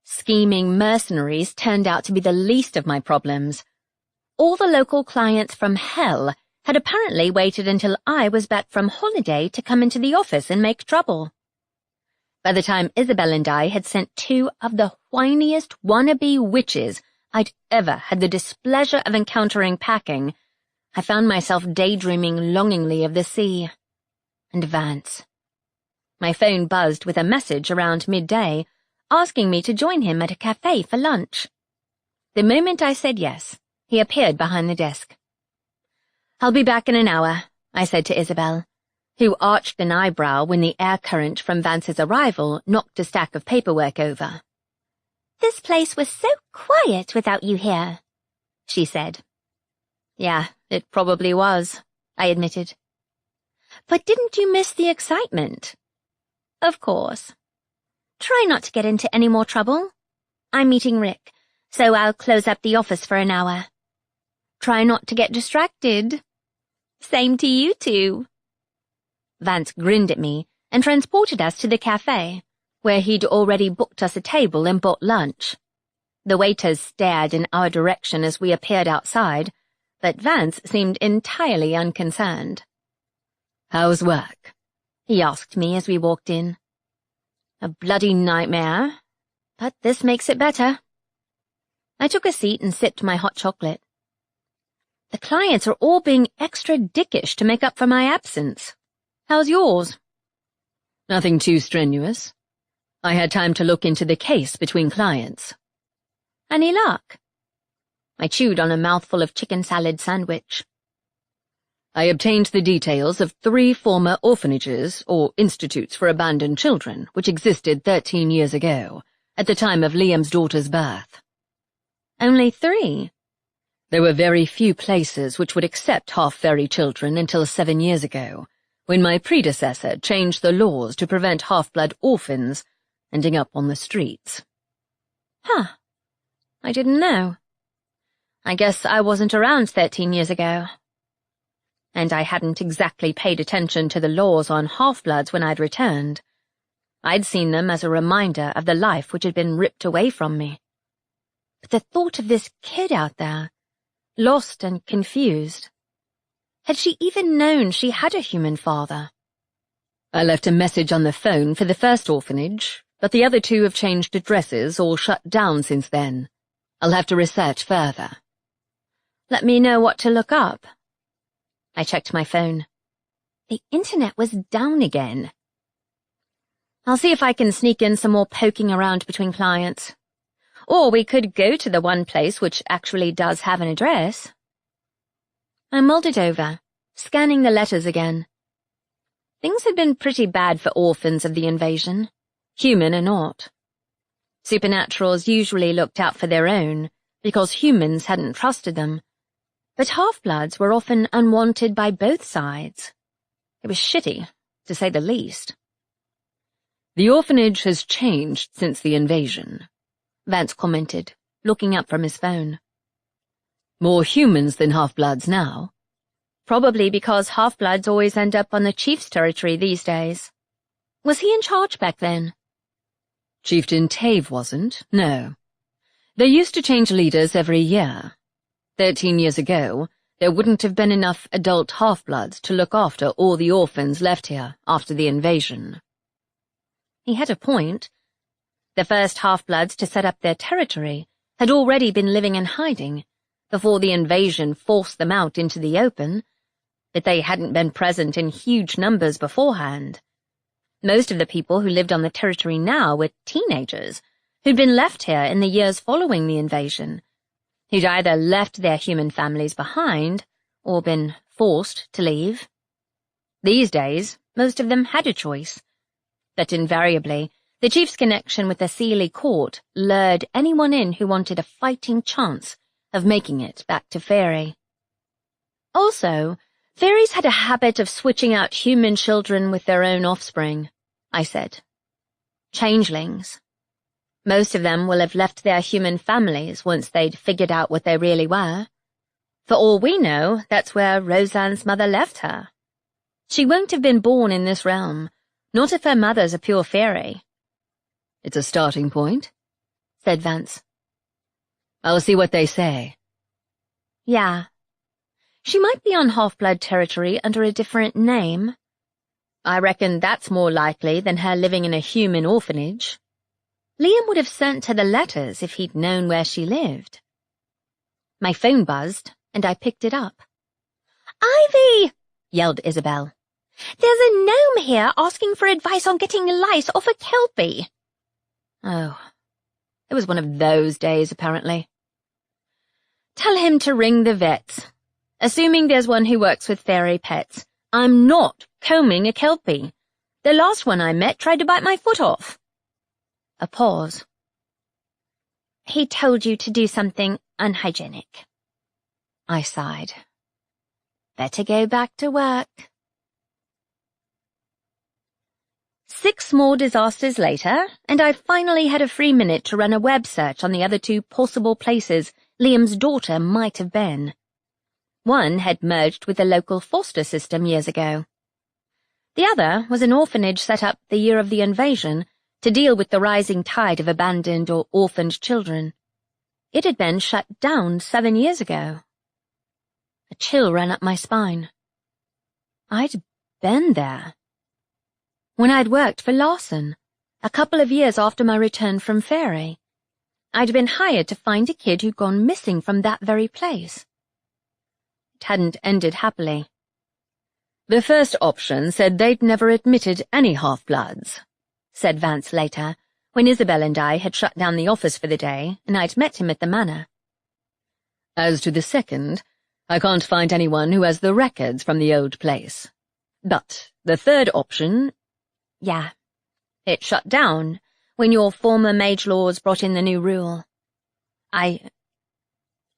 Scheming mercenaries turned out to be the least of my problems. All the local clients from hell had apparently waited until I was back from holiday to come into the office and make trouble. By the time Isabel and I had sent 2 of the whiniest wannabe witches I'd ever had the displeasure of encountering packing, I found myself daydreaming longingly of the sea. And Vance. My phone buzzed with a message around midday, asking me to join him at a cafe for lunch. The moment I said yes, he appeared behind the desk. "I'll be back in an hour," I said to Isabel, who arched an eyebrow when the air current from Vance's arrival knocked a stack of paperwork over. "This place was so quiet without you here," she said. "Yeah, it probably was," I admitted. "But didn't you miss the excitement?" "Of course. Try not to get into any more trouble. I'm meeting Rick, so I'll close up the office for an hour. Try not to get distracted." "Same to you two." Vance grinned at me and transported us to the cafe, where he'd already booked us a table and bought lunch. The waiters stared in our direction as we appeared outside, but Vance seemed entirely unconcerned. "How's work?" he asked me as we walked in. "A bloody nightmare, but this makes it better." I took a seat and sipped my hot chocolate. The clients are all being extra dickish to make up for my absence. How's yours? "Nothing too strenuous. I had time to look into the case between clients." "Any luck?" I chewed on a mouthful of chicken salad sandwich. "I obtained the details of 3 former orphanages or institutes for abandoned children which existed 13 years ago, at the time of Liam's daughter's birth." "Only 3? There were very few places which would accept half-Faerie children until 7 years ago, when my predecessor changed the laws to prevent half-blood orphans ending up on the streets." Huh. I didn't know. I guess I wasn't around 13 years ago. And I hadn't exactly paid attention to the laws on half-bloods when I'd returned. I'd seen them as a reminder of the life which had been ripped away from me. But the thought of this kid out there, lost and confused. Had she even known she had a human father? I left a message on the phone for the first orphanage, but the other 2 have changed addresses or shut down since then. I'll have to research further. Let me know what to look up. I checked my phone. The internet was down again. I'll see if I can sneak in some more poking around between clients. Or we could go to the one place which actually does have an address. I mulled it over, scanning the letters again. Things had been pretty bad for orphans of the invasion, human or not. Supernaturals usually looked out for their own, because humans hadn't trusted them. But half-bloods were often unwanted by both sides. It was shitty, to say the least. "The orphanage has changed since the invasion," Vance commented, looking up from his phone. "More humans than half-bloods now." Probably because half-bloods always end up on the chief's territory these days. Was he in charge back then? Chieftain Tave wasn't, no. They used to change leaders every year. 13 years ago, there wouldn't have been enough adult half-bloods to look after all the orphans left here after the invasion. He had a point. The first half-bloods to set up their territory had already been living in hiding before the invasion forced them out into the open, but they hadn't been present in huge numbers beforehand. Most of the people who lived on the territory now were teenagers who'd been left here in the years following the invasion, who'd either left their human families behind or been forced to leave. These days, most of them had a choice, but invariably, the chief's connection with the Sealy court lured anyone in who wanted a fighting chance of making it back to Faerie. Also, fairies had a habit of switching out human children with their own offspring, I said. Changelings. Most of them will have left their human families once they'd figured out what they really were. For all we know, that's where Roseanne's mother left her. She won't have been born in this realm, not if her mother's a pure fairy. "It's a starting point," said Vance. "I'll see what they say." Yeah. She might be on half-blood territory under a different name. I reckon that's more likely than her living in a human orphanage. Liam would have sent her the letters if he'd known where she lived. My phone buzzed, and I picked it up. "Ivy!" yelled Isabel. "There's a gnome here asking for advice on getting lice off a kelpie." Oh, it was one of those days, apparently. "Tell him to ring the vets," Assuming there's one who works with fairy pets, I'm not combing a kelpie. The last one I met tried to bite my foot off. A pause. He told you to do something unhygienic. I sighed. Better go back to work. 6 more disasters later, and I finally had a free minute to run a web search on the other 2 possible places Liam's daughter might have been. One had merged with the local foster system years ago. The other was an orphanage set up the year of the invasion to deal with the rising tide of abandoned or orphaned children. It had been shut down 7 years ago. A chill ran up my spine. I'd been there. When I'd worked for Larson, a couple of years after my return from Faerie, I'd been hired to find a kid who'd gone missing from that very place. It hadn't ended happily. The first option said they'd never admitted any half-bloods, said Vance later, when Isabel and I had shut down the office for the day and I'd met him at the manor. As to the second, I can't find anyone who has the records from the old place. But the third option— Yeah, it shut down when your former mage lords brought in the new rule. I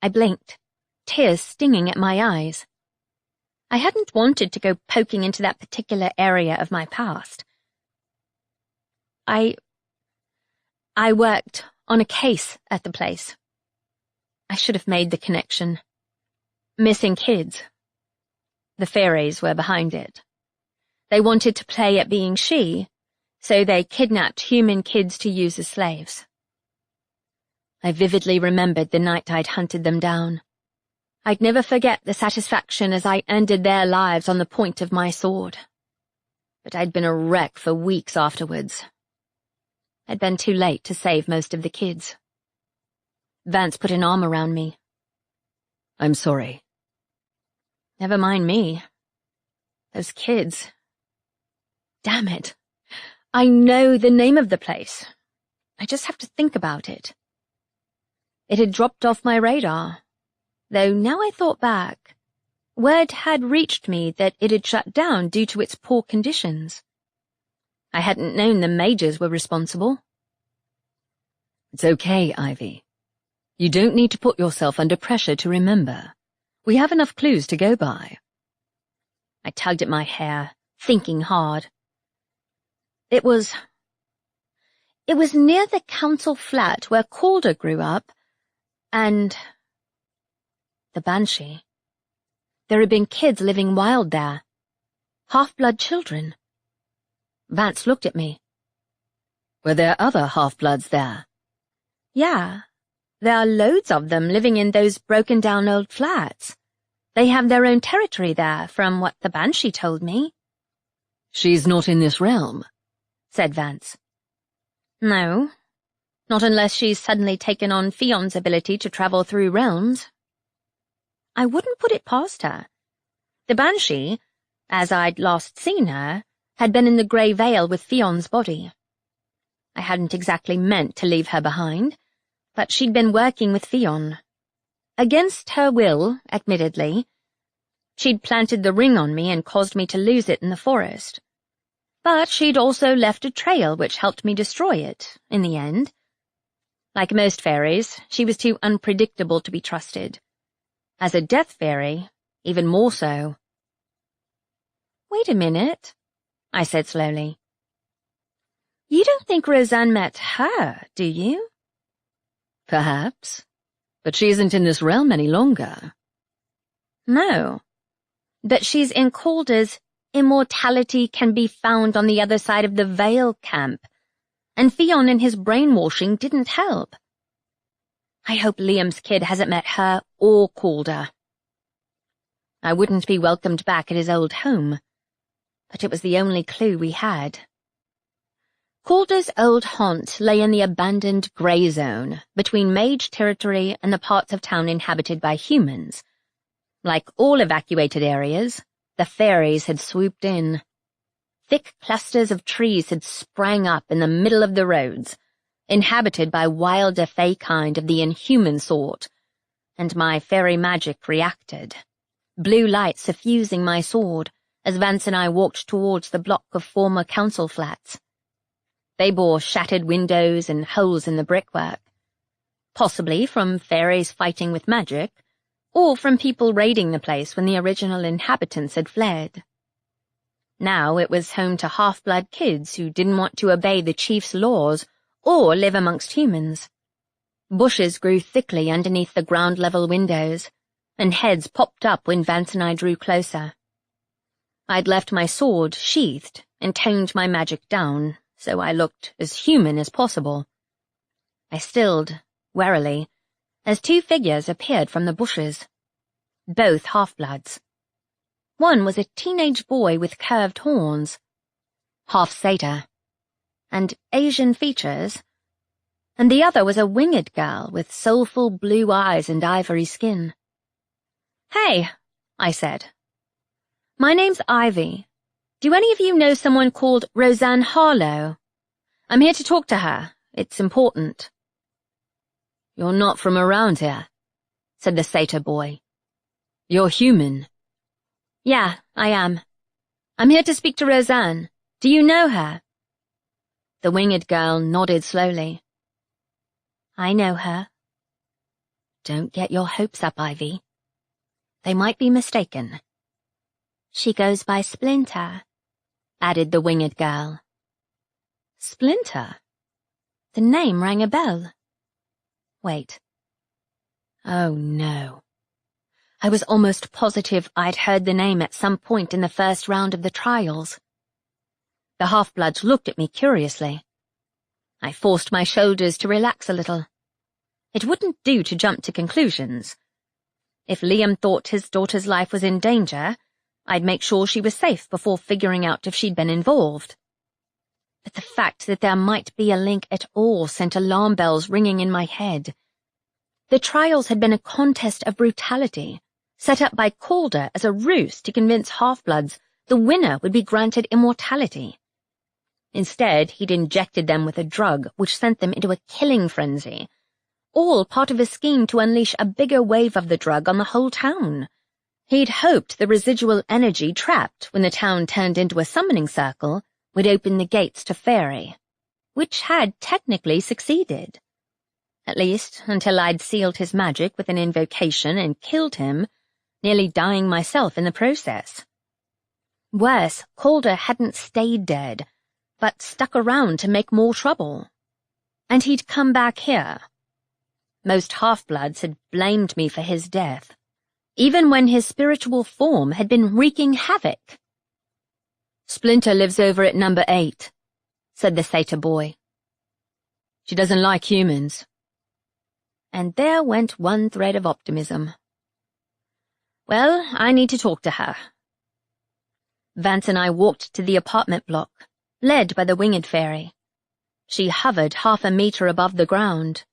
blinked, tears stinging at my eyes. I hadn't wanted to go poking into that particular area of my past. I worked on a case at the place. I should have made the connection. Missing kids. The Faeries were behind it. They wanted to play at being she, so they kidnapped human kids to use as slaves. I vividly remembered the night I'd hunted them down. I'd never forget the satisfaction as I ended their lives on the point of my sword. But I'd been a wreck for weeks afterwards. I'd been too late to save most of the kids. Vance put an arm around me. I'm sorry. Never mind me. Those kids. Damn it. I know the name of the place. I just have to think about it. It had dropped off my radar, though now I thought back, word had reached me that it had shut down due to its poor conditions. I hadn't known the mages were responsible. It's okay, Ivy. You don't need to put yourself under pressure to remember. We have enough clues to go by. I tugged at my hair, thinking hard. It was near the council flat where Calder grew up, and the Banshee. There had been kids living wild there. Half-blood children. Vance looked at me. Were there other half-bloods there? Yeah, there are loads of them living in those broken-down old flats. They have their own territory there, from what the Banshee told me. She's not in this realm, said Vance. No, not unless she's suddenly taken on Fion's ability to travel through realms. I wouldn't put it past her. The Banshee, as I'd last seen her, had been in the Grey Vale with Fion's body. I hadn't exactly meant to leave her behind, but she'd been working with Fion. Against her will, admittedly. She'd planted the ring on me and caused me to lose it in the forest. But she'd also left a trail which helped me destroy it, in the end. Like most fairies, she was too unpredictable to be trusted. As a death fairy, even more so. Wait a minute, I said slowly. You don't think Roseanne met her, do you? Perhaps. But she isn't in this realm any longer. No. But she's in Calder's immortality can be found on the other side of the Veil camp, and Fion and his brainwashing didn't help. I hope Liam's kid hasn't met her or Calder. I wouldn't be welcomed back at his old home, but it was the only clue we had. Calder's old haunt lay in the abandoned grey zone between mage territory and the parts of town inhabited by humans. Like all evacuated areas, the Faeries had swooped in. Thick clusters of trees had sprang up in the middle of the roads, inhabited by wilder fae kind of the inhuman sort, and my fairy magic reacted, blue light suffusing my sword as Vance and I walked towards the block of former council flats. They bore shattered windows and holes in the brickwork, possibly from fairies fighting with magic, or from people raiding the place when the original inhabitants had fled. Now it was home to half-blood kids who didn't want to obey the chief's laws or live amongst humans. Bushes grew thickly underneath the ground-level windows, and heads popped up when Vance and I drew closer. I'd left my sword sheathed and toned my magic down, so I looked as human as possible. I stilled, warily, as two figures appeared from the bushes. Both half-bloods. One was a teenage boy with curved horns, half satyr, and Asian features, and the other was a winged girl with soulful blue eyes and ivory skin. "Hey," I said. "My name's Ivy. Do any of you know someone called Roseanne Harlow? I'm here to talk to her. It's important." "You're not from around here," said the satyr boy. "You're human." "Yeah, I am. I'm here to speak to Roseanne. Do you know her?" The winged girl nodded slowly. "I know her." "Don't get your hopes up, Ivy. They might be mistaken." "She goes by Splinter," added the winged girl. Splinter? The name rang a bell. Wait. Oh no. I was almost positive I'd heard the name at some point in the first round of the trials. The half-bloods looked at me curiously. I forced my shoulders to relax a little. It wouldn't do to jump to conclusions. If Liam thought his daughter's life was in danger, I'd make sure she was safe before figuring out if she'd been involved. But the fact that there might be a link at all sent alarm bells ringing in my head. The trials had been a contest of brutality, set up by Calder as a ruse to convince half-bloods the winner would be granted immortality. Instead, he'd injected them with a drug which sent them into a killing frenzy, all part of a scheme to unleash a bigger wave of the drug on the whole town. He'd hoped the residual energy trapped when the town turned into a summoning circle would open the gates to Faerie, which had technically succeeded. At least until I'd sealed his magic with an invocation and killed him, nearly dying myself in the process. Worse, Calder hadn't stayed dead, but stuck around to make more trouble. And he'd come back here. Most half-bloods had blamed me for his death, even when his spiritual form had been wreaking havoc. "Splinter lives over at number 8, said the satyr boy. "She doesn't like humans." And there went one thread of optimism. Well, I need to talk to her. Vance and I walked to the apartment block, led by the winged fairy. She hovered half a meter above the ground.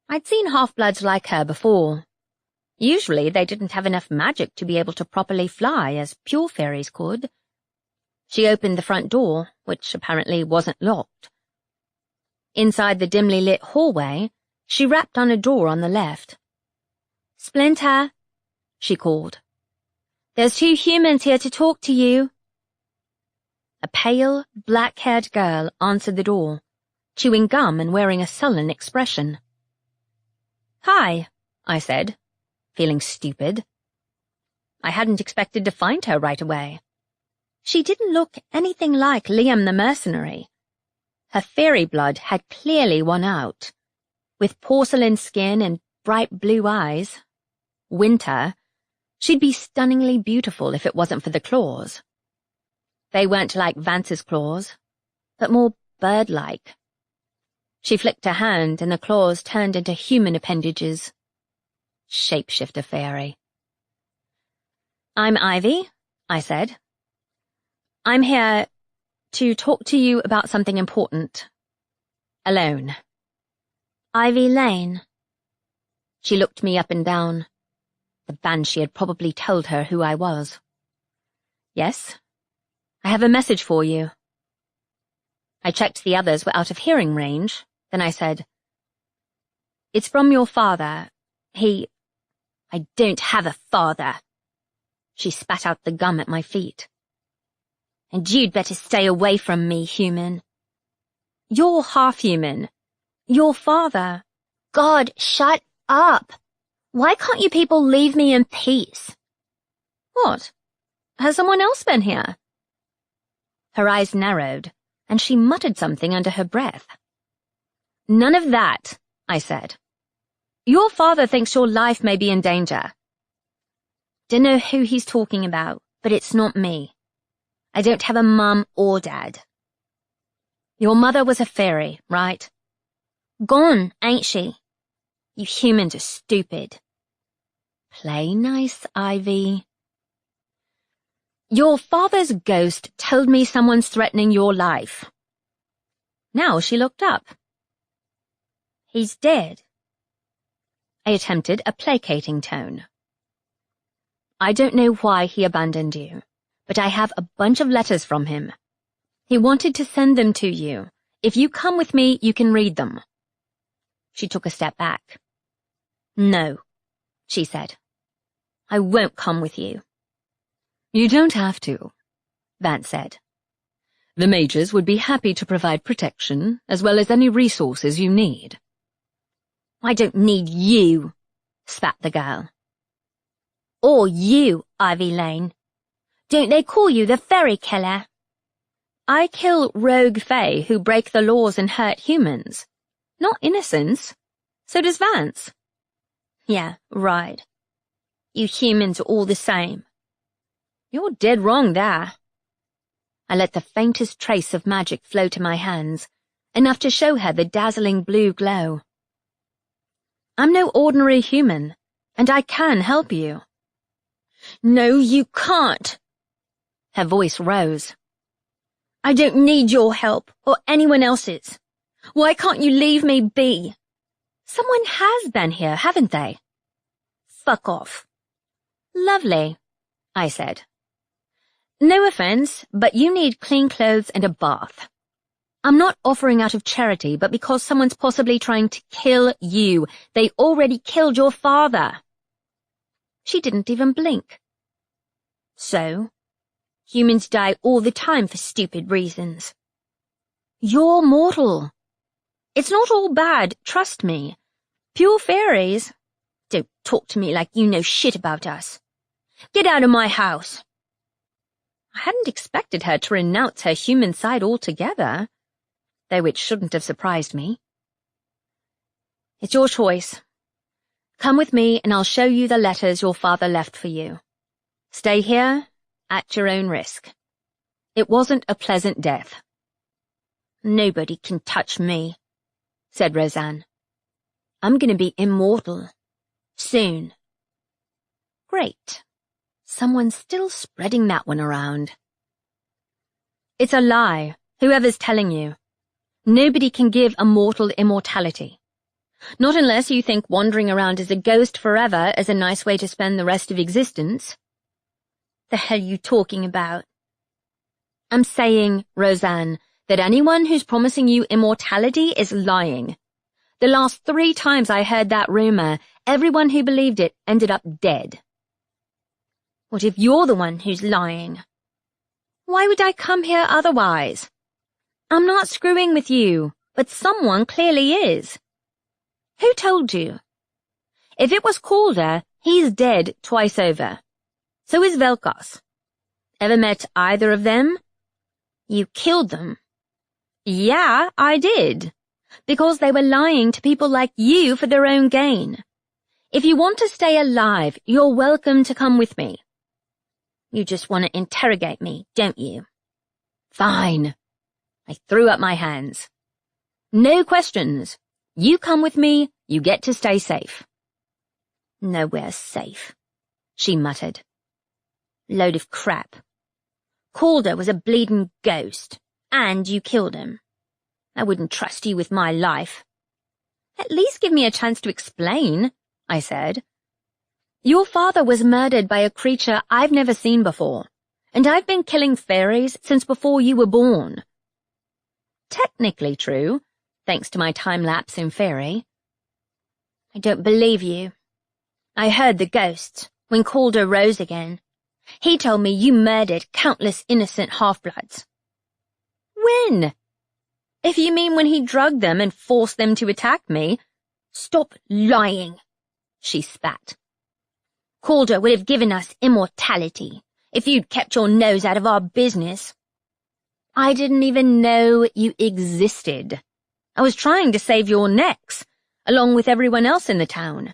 I'd seen half-bloods like her before. Usually they didn't have enough magic to be able to properly fly as pure fairies could. She opened the front door, which apparently wasn't locked. Inside the dimly lit hallway, she rapped on a door on the left. "Splinter," she called. "There's 2 humans here to talk to you." A pale, black-haired girl answered the door, chewing gum and wearing a sullen expression. "Hi," I said, feeling stupid. I hadn't expected to find her right away. She didn't look anything like Liam the mercenary. Her fairy blood had clearly won out. With porcelain skin and bright blue eyes. Winter. She'd be stunningly beautiful if it wasn't for the claws. They weren't like Vance's claws, but more bird-like. She flicked her hand and the claws turned into human appendages. Shapeshifter fairy. "I'm Ivy," I said. "I'm here to talk to you about something important. Alone." "Ivy Lane." She looked me up and down. The banshee had probably told her who I was. "Yes, I have a message for you." I checked the others were out of hearing range, then I said, "It's from your father. I don't have a father," She spat out the gum at my feet. And you'd better stay away from me, human. You're half-human. Your father. God, shut up. Why can't you people leave me in peace? What? Has someone else been here? Her eyes narrowed, and she muttered something under her breath. None of that, I said. Your father thinks your life may be in danger. Dunno who he's talking about, but it's not me. I don't have a mum or dad. Your mother was a fairy, right? Gone, ain't she? You humans are stupid. Play nice, Ivy. Your father's ghost told me someone's threatening your life. Now she looked up. He's dead. I attempted a placating tone. I don't know why he abandoned you, but I have a bunch of letters from him. He wanted to send them to you. If you come with me, you can read them. She took a step back. No, she said. I won't come with you. You don't have to, Vance said. The mages would be happy to provide protection, as well as any resources you need. I don't need you, spat the girl. Or you, Ivy Lane. Don't they call you the Faerie killer? I kill rogue fae who break the laws and hurt humans. Not innocents. So does Vance. Yeah, right. You humans are all the same. You're dead wrong there. I let the faintest trace of magic flow to my hands, enough to show her the dazzling blue glow. I'm no ordinary human, and I can help you. No, you can't. Her voice rose. I don't need your help, or anyone else's. Why can't you leave me be? Someone has been here, haven't they? Fuck off. Lovely, I said. No offense, but you need clean clothes and a bath. I'm not offering out of charity, but because someone's possibly trying to kill you. They already killed your father. She didn't even blink. So, humans die all the time for stupid reasons. You're mortal. It's not all bad, trust me. Pure fairies. Don't talk to me like you know shit about us. Get out of my house. I hadn't expected her to renounce her human side altogether, though it shouldn't have surprised me. It's your choice. Come with me and I'll show you the letters your father left for you. Stay here at your own risk. It wasn't a pleasant death. Nobody can touch me, said Roseanne. I'm going to be immortal. Soon. Great. Someone's still spreading that one around. It's a lie, whoever's telling you. Nobody can give a mortal immortality. Not unless you think wandering around as a ghost forever is a nice way to spend the rest of existence. The hell are you talking about? I'm saying, Roseanne, that anyone who's promising you immortality is lying. The last 3 times I heard that rumor, everyone who believed it ended up dead. What if you're the one who's lying? Why would I come here otherwise? I'm not screwing with you, but someone clearly is. Who told you? If it was Calder, he's dead twice over. So is Velkos. Ever met either of them? You killed them. Yeah, I did. Because they were lying to people like you for their own gain. If you want to stay alive, you're welcome to come with me. You just want to interrogate me, don't you? Fine. I threw up my hands. No questions. You come with me, you get to stay safe. Nowhere safe, she muttered. Load of crap. Calder was a bleeding ghost, and you killed him. I wouldn't trust you with my life. At least give me a chance to explain, I said. Your father was murdered by a creature I've never seen before, and I've been killing fairies since before you were born. Technically true, thanks to my time-lapse in Faerie. I don't believe you. I heard the ghosts when Calder rose again. He told me you murdered countless innocent half-bloods. When? If you mean when he drugged them and forced them to attack me, stop lying, she spat. Calder would have given us immortality if you'd kept your nose out of our business. I didn't even know you existed. I was trying to save your necks, along with everyone else in the town.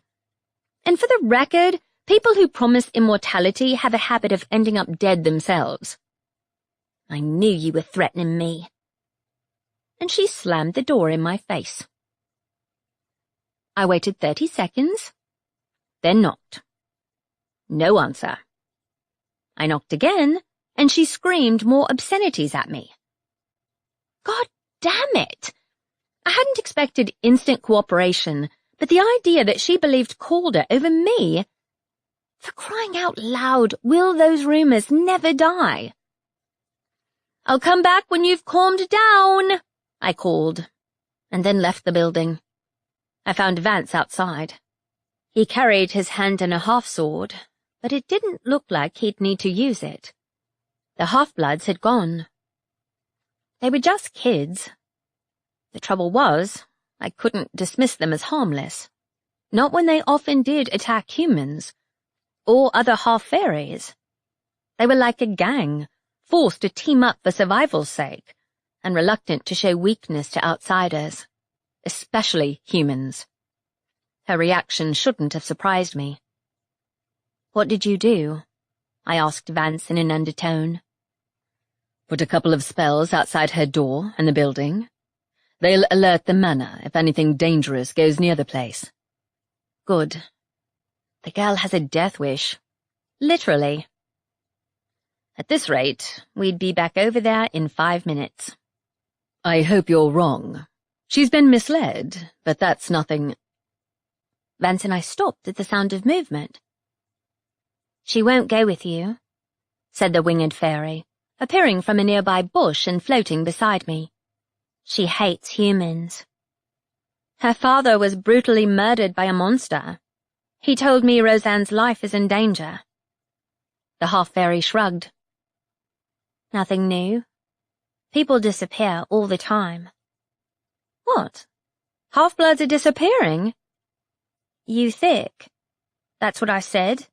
And for the record, people who promise immortality have a habit of ending up dead themselves. I knew you were threatening me. And she slammed the door in my face. I waited 30 seconds, then knocked. No answer. I knocked again, and she screamed more obscenities at me. God damn it! I hadn't expected instant cooperation, but the idea that she believed Calder over me... For crying out loud, will those rumors never die? I'll come back when you've calmed down, I called, and then left the building. I found Vance outside. He carried his hand-and-a-half sword, but it didn't look like he'd need to use it. The half-bloods had gone. They were just kids. The trouble was, I couldn't dismiss them as harmless. Not when they often did attack humans, or other half-fairies. They were like a gang, forced to team up for survival's sake, and reluctant to show weakness to outsiders, especially humans. Her reaction shouldn't have surprised me. What did you do? I asked Vance in an undertone. Put a couple of spells outside her door and the building. They'll alert the manor if anything dangerous goes near the place. Good. The girl has a death wish. Literally. At this rate, we'd be back over there in 5 minutes. I hope you're wrong. She's been misled, but that's nothing. Vance and I stopped at the sound of movement. She won't go with you, said the winged fairy, appearing from a nearby bush and floating beside me. She hates humans. Her father was brutally murdered by a monster. He told me Roseanne's life is in danger. The half-fairy shrugged. Nothing new. People disappear all the time. What? Half-bloods are disappearing? You thick. That's what I said.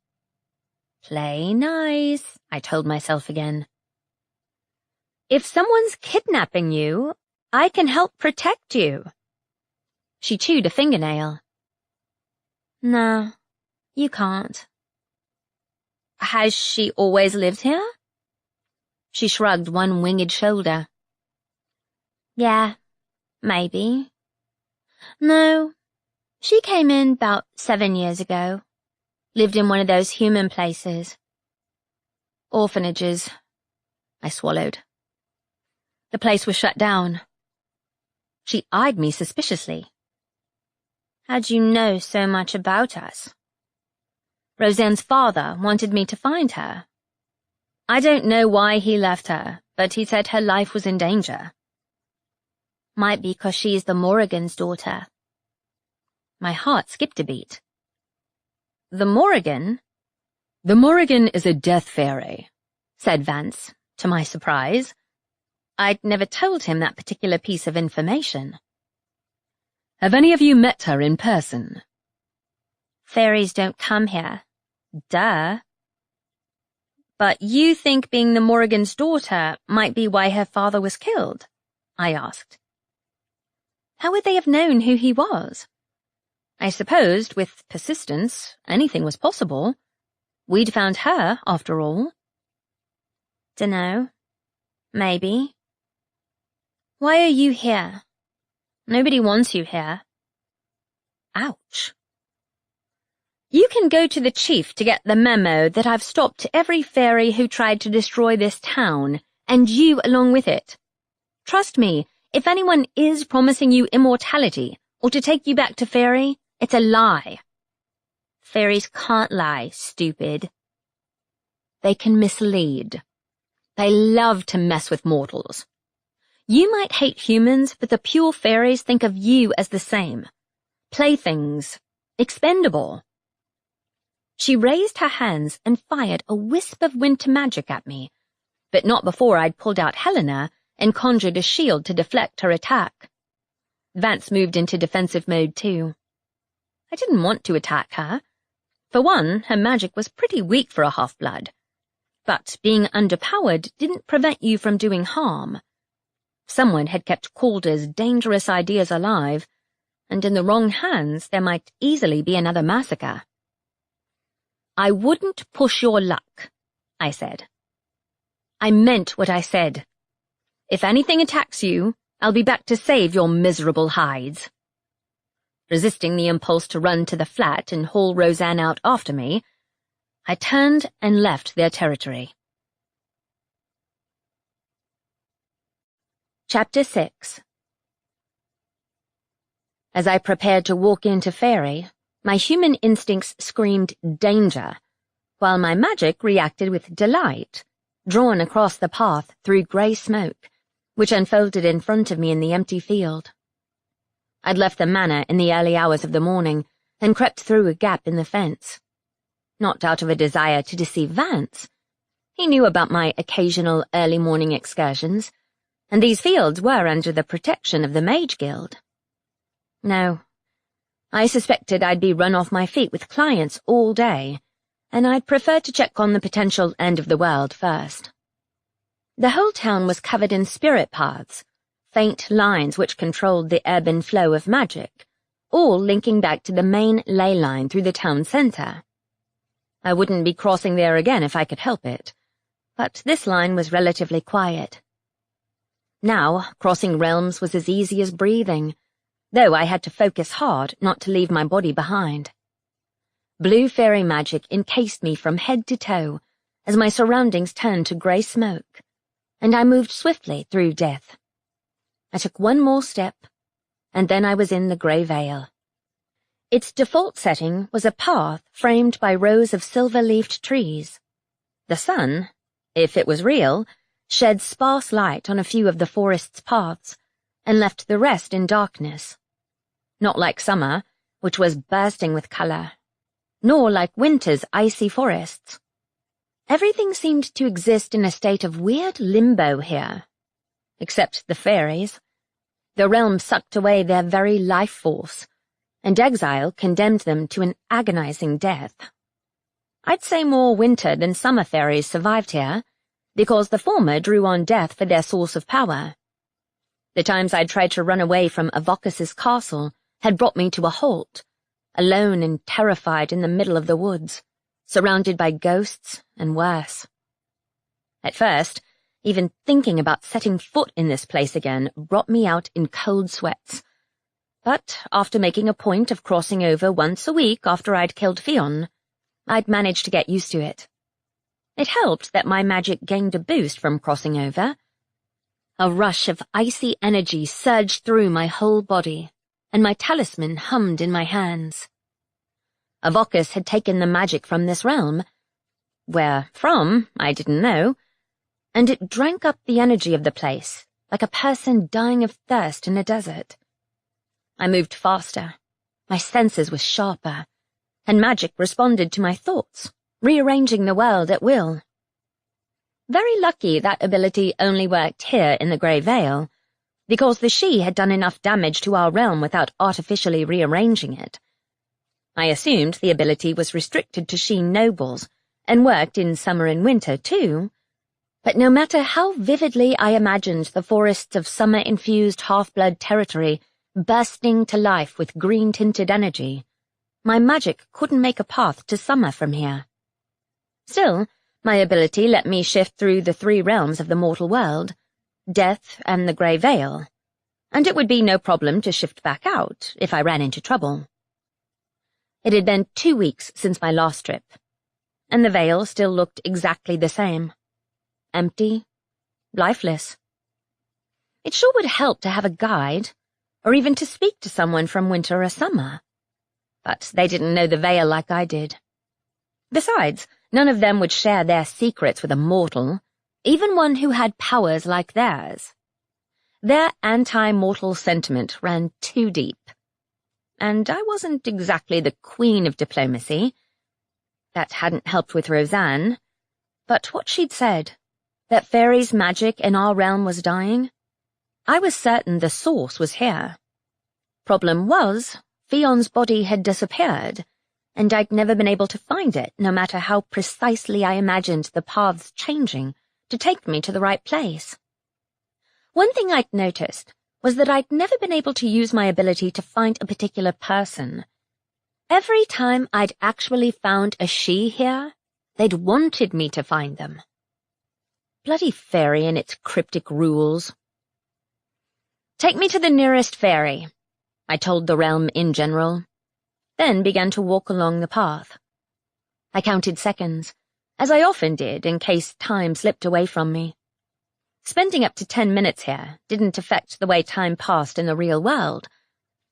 Play nice, I told myself again. If someone's kidnapping you, I can help protect you. She chewed a fingernail. No, you can't. Has she always lived here? She shrugged one winged shoulder. Yeah, maybe. No, she came in about 7 years ago. Lived in one of those human places. Orphanages. I swallowed. The place was shut down. She eyed me suspiciously. How'd you know so much about us? Roseanne's father wanted me to find her. I don't know why he left her, but he said her life was in danger. Might be 'cause she's the Morrigan's daughter. My heart skipped a beat. The Morrigan? The Morrigan is a death fairy, said Vance, to my surprise. I'd never told him that particular piece of information. Have any of you met her in person? Fairies don't come here. Duh. But you think being the Morrigan's daughter might be why her father was killed? I asked. How would they have known who he was? I supposed, with persistence, anything was possible. We'd found her, after all. Dunno. Maybe. Why are you here? Nobody wants you here. Ouch. You can go to the chief to get the memo that I've stopped every fairy who tried to destroy this town, and you along with it. Trust me, if anyone is promising you immortality, or to take you back to Faerie, it's a lie. Fairies can't lie, stupid. They can mislead. They love to mess with mortals. You might hate humans, but the pure fairies think of you as the same. Playthings. Expendable. She raised her hands and fired a wisp of winter magic at me, but not before I'd pulled out Helena and conjured a shield to deflect her attack. Vance moved into defensive mode too. I didn't want to attack her. For one, her magic was pretty weak for a half-blood. But being underpowered didn't prevent you from doing harm. Someone had kept Calder's dangerous ideas alive, and in the wrong hands there might easily be another massacre. "I wouldn't push your luck," I said. I meant what I said. If anything attacks you, I'll be back to save your miserable hides. Resisting the impulse to run to the flat and haul Roseanne out after me, I turned and left their territory. Chapter 6. As I prepared to walk into Faerie, my human instincts screamed danger, while my magic reacted with delight, drawn across the path through grey smoke, which unfolded in front of me in the empty field. I'd left the manor in the early hours of the morning and crept through a gap in the fence. Not out of a desire to deceive Vance. He knew about my occasional early morning excursions, and these fields were under the protection of the Mage Guild. No, I suspected I'd be run off my feet with clients all day, and I'd prefer to check on the potential end of the world first. The whole town was covered in spirit paths, faint lines which controlled the ebb and flow of magic, all linking back to the main ley line through the town centre. I wouldn't be crossing there again if I could help it, but this line was relatively quiet. Now, crossing realms was as easy as breathing, though I had to focus hard not to leave my body behind. Blue fairy magic encased me from head to toe as my surroundings turned to grey smoke, and I moved swiftly through death. I took one more step, and then I was in the Grey Vale. Its default setting was a path framed by rows of silver-leafed trees. The sun, if it was real, shed sparse light on a few of the forest's paths, and left the rest in darkness. Not like summer, which was bursting with colour, nor like winter's icy forests. Everything seemed to exist in a state of weird limbo here. Except the fairies. The realm sucked away their very life force, and exile condemned them to an agonizing death. I'd say more winter than summer fairies survived here, because the former drew on death for their source of power. The times I'd tried to run away from Avocus's castle had brought me to a halt, alone and terrified in the middle of the woods, surrounded by ghosts and worse. At first, even thinking about setting foot in this place again brought me out in cold sweats. But after making a point of crossing over once a week after I'd killed Fionn, I'd managed to get used to it. It helped that my magic gained a boost from crossing over. A rush of icy energy surged through my whole body, and my talisman hummed in my hands. Avocus had taken the magic from this realm. Where from, I didn't know, and it drank up the energy of the place, like a person dying of thirst in a desert. I moved faster, my senses were sharper, and magic responded to my thoughts, rearranging the world at will. Very lucky that ability only worked here in the Grey Vale, because the Sidhe had done enough damage to our realm without artificially rearranging it. I assumed the ability was restricted to Sidhe nobles, and worked in summer and winter too, but no matter how vividly I imagined the forests of summer-infused half-blood territory bursting to life with green-tinted energy, my magic couldn't make a path to summer from here. Still, my ability let me shift through the 3 realms of the mortal world, death and the Grey Vale, and it would be no problem to shift back out if I ran into trouble. It had been 2 weeks since my last trip, and the Vale still looked exactly the same. Empty, lifeless. It sure would help to have a guide, or even to speak to someone from winter or summer. But they didn't know the Vale like I did. Besides, none of them would share their secrets with a mortal, even one who had powers like theirs. Their anti-mortal sentiment ran too deep. And I wasn't exactly the queen of diplomacy. That hadn't helped with Roseanne, but what she'd said, that Faerie's magic in our realm was dying, I was certain the source was here. Problem was, Fion's body had disappeared, and I'd never been able to find it, no matter how precisely I imagined the paths changing to take me to the right place. One thing I'd noticed was that I'd never been able to use my ability to find a particular person. Every time I'd actually found a she here, they'd wanted me to find them. Bloody Faerie and its cryptic rules. Take me to the nearest Faerie, I told the realm in general, then began to walk along the path. I counted seconds, as I often did in case time slipped away from me. Spending up to 10 minutes here didn't affect the way time passed in the real world,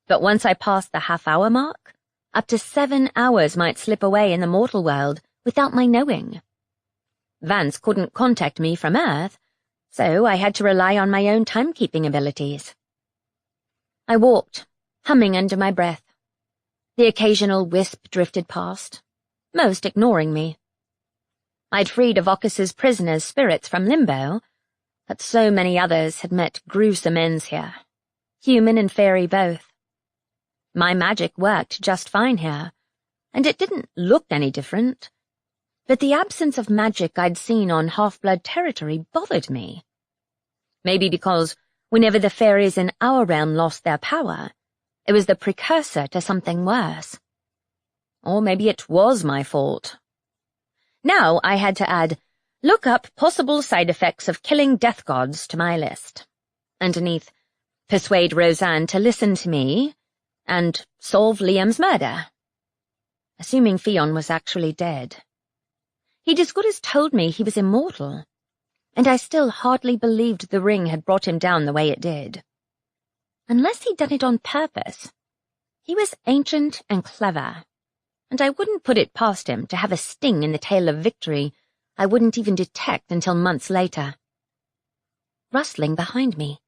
but once I passed the half-hour mark, up to 7 hours might slip away in the mortal world without my knowing. Vance couldn't contact me from Earth, so I had to rely on my own timekeeping abilities. I walked, humming under my breath. The occasional wisp drifted past, most ignoring me. I'd freed Avocus's prisoners' spirits from limbo, but so many others had met gruesome ends here, human and Faerie both. My magic worked just fine here, and it didn't look any different, but the absence of magic I'd seen on half-blood territory bothered me. Maybe because whenever the fairies in our realm lost their power, it was the precursor to something worse. Or maybe it was my fault. Now I had to add, look up possible side effects of killing death gods to my list. Underneath, persuade Roseanne to listen to me, and solve Liam's murder. Assuming Fion was actually dead. He'd as good as told me he was immortal, and I still hardly believed the ring had brought him down the way it did. Unless he'd done it on purpose. He was ancient and clever, and I wouldn't put it past him to have a sting in the tail of victory I wouldn't even detect until months later. Rustling behind me.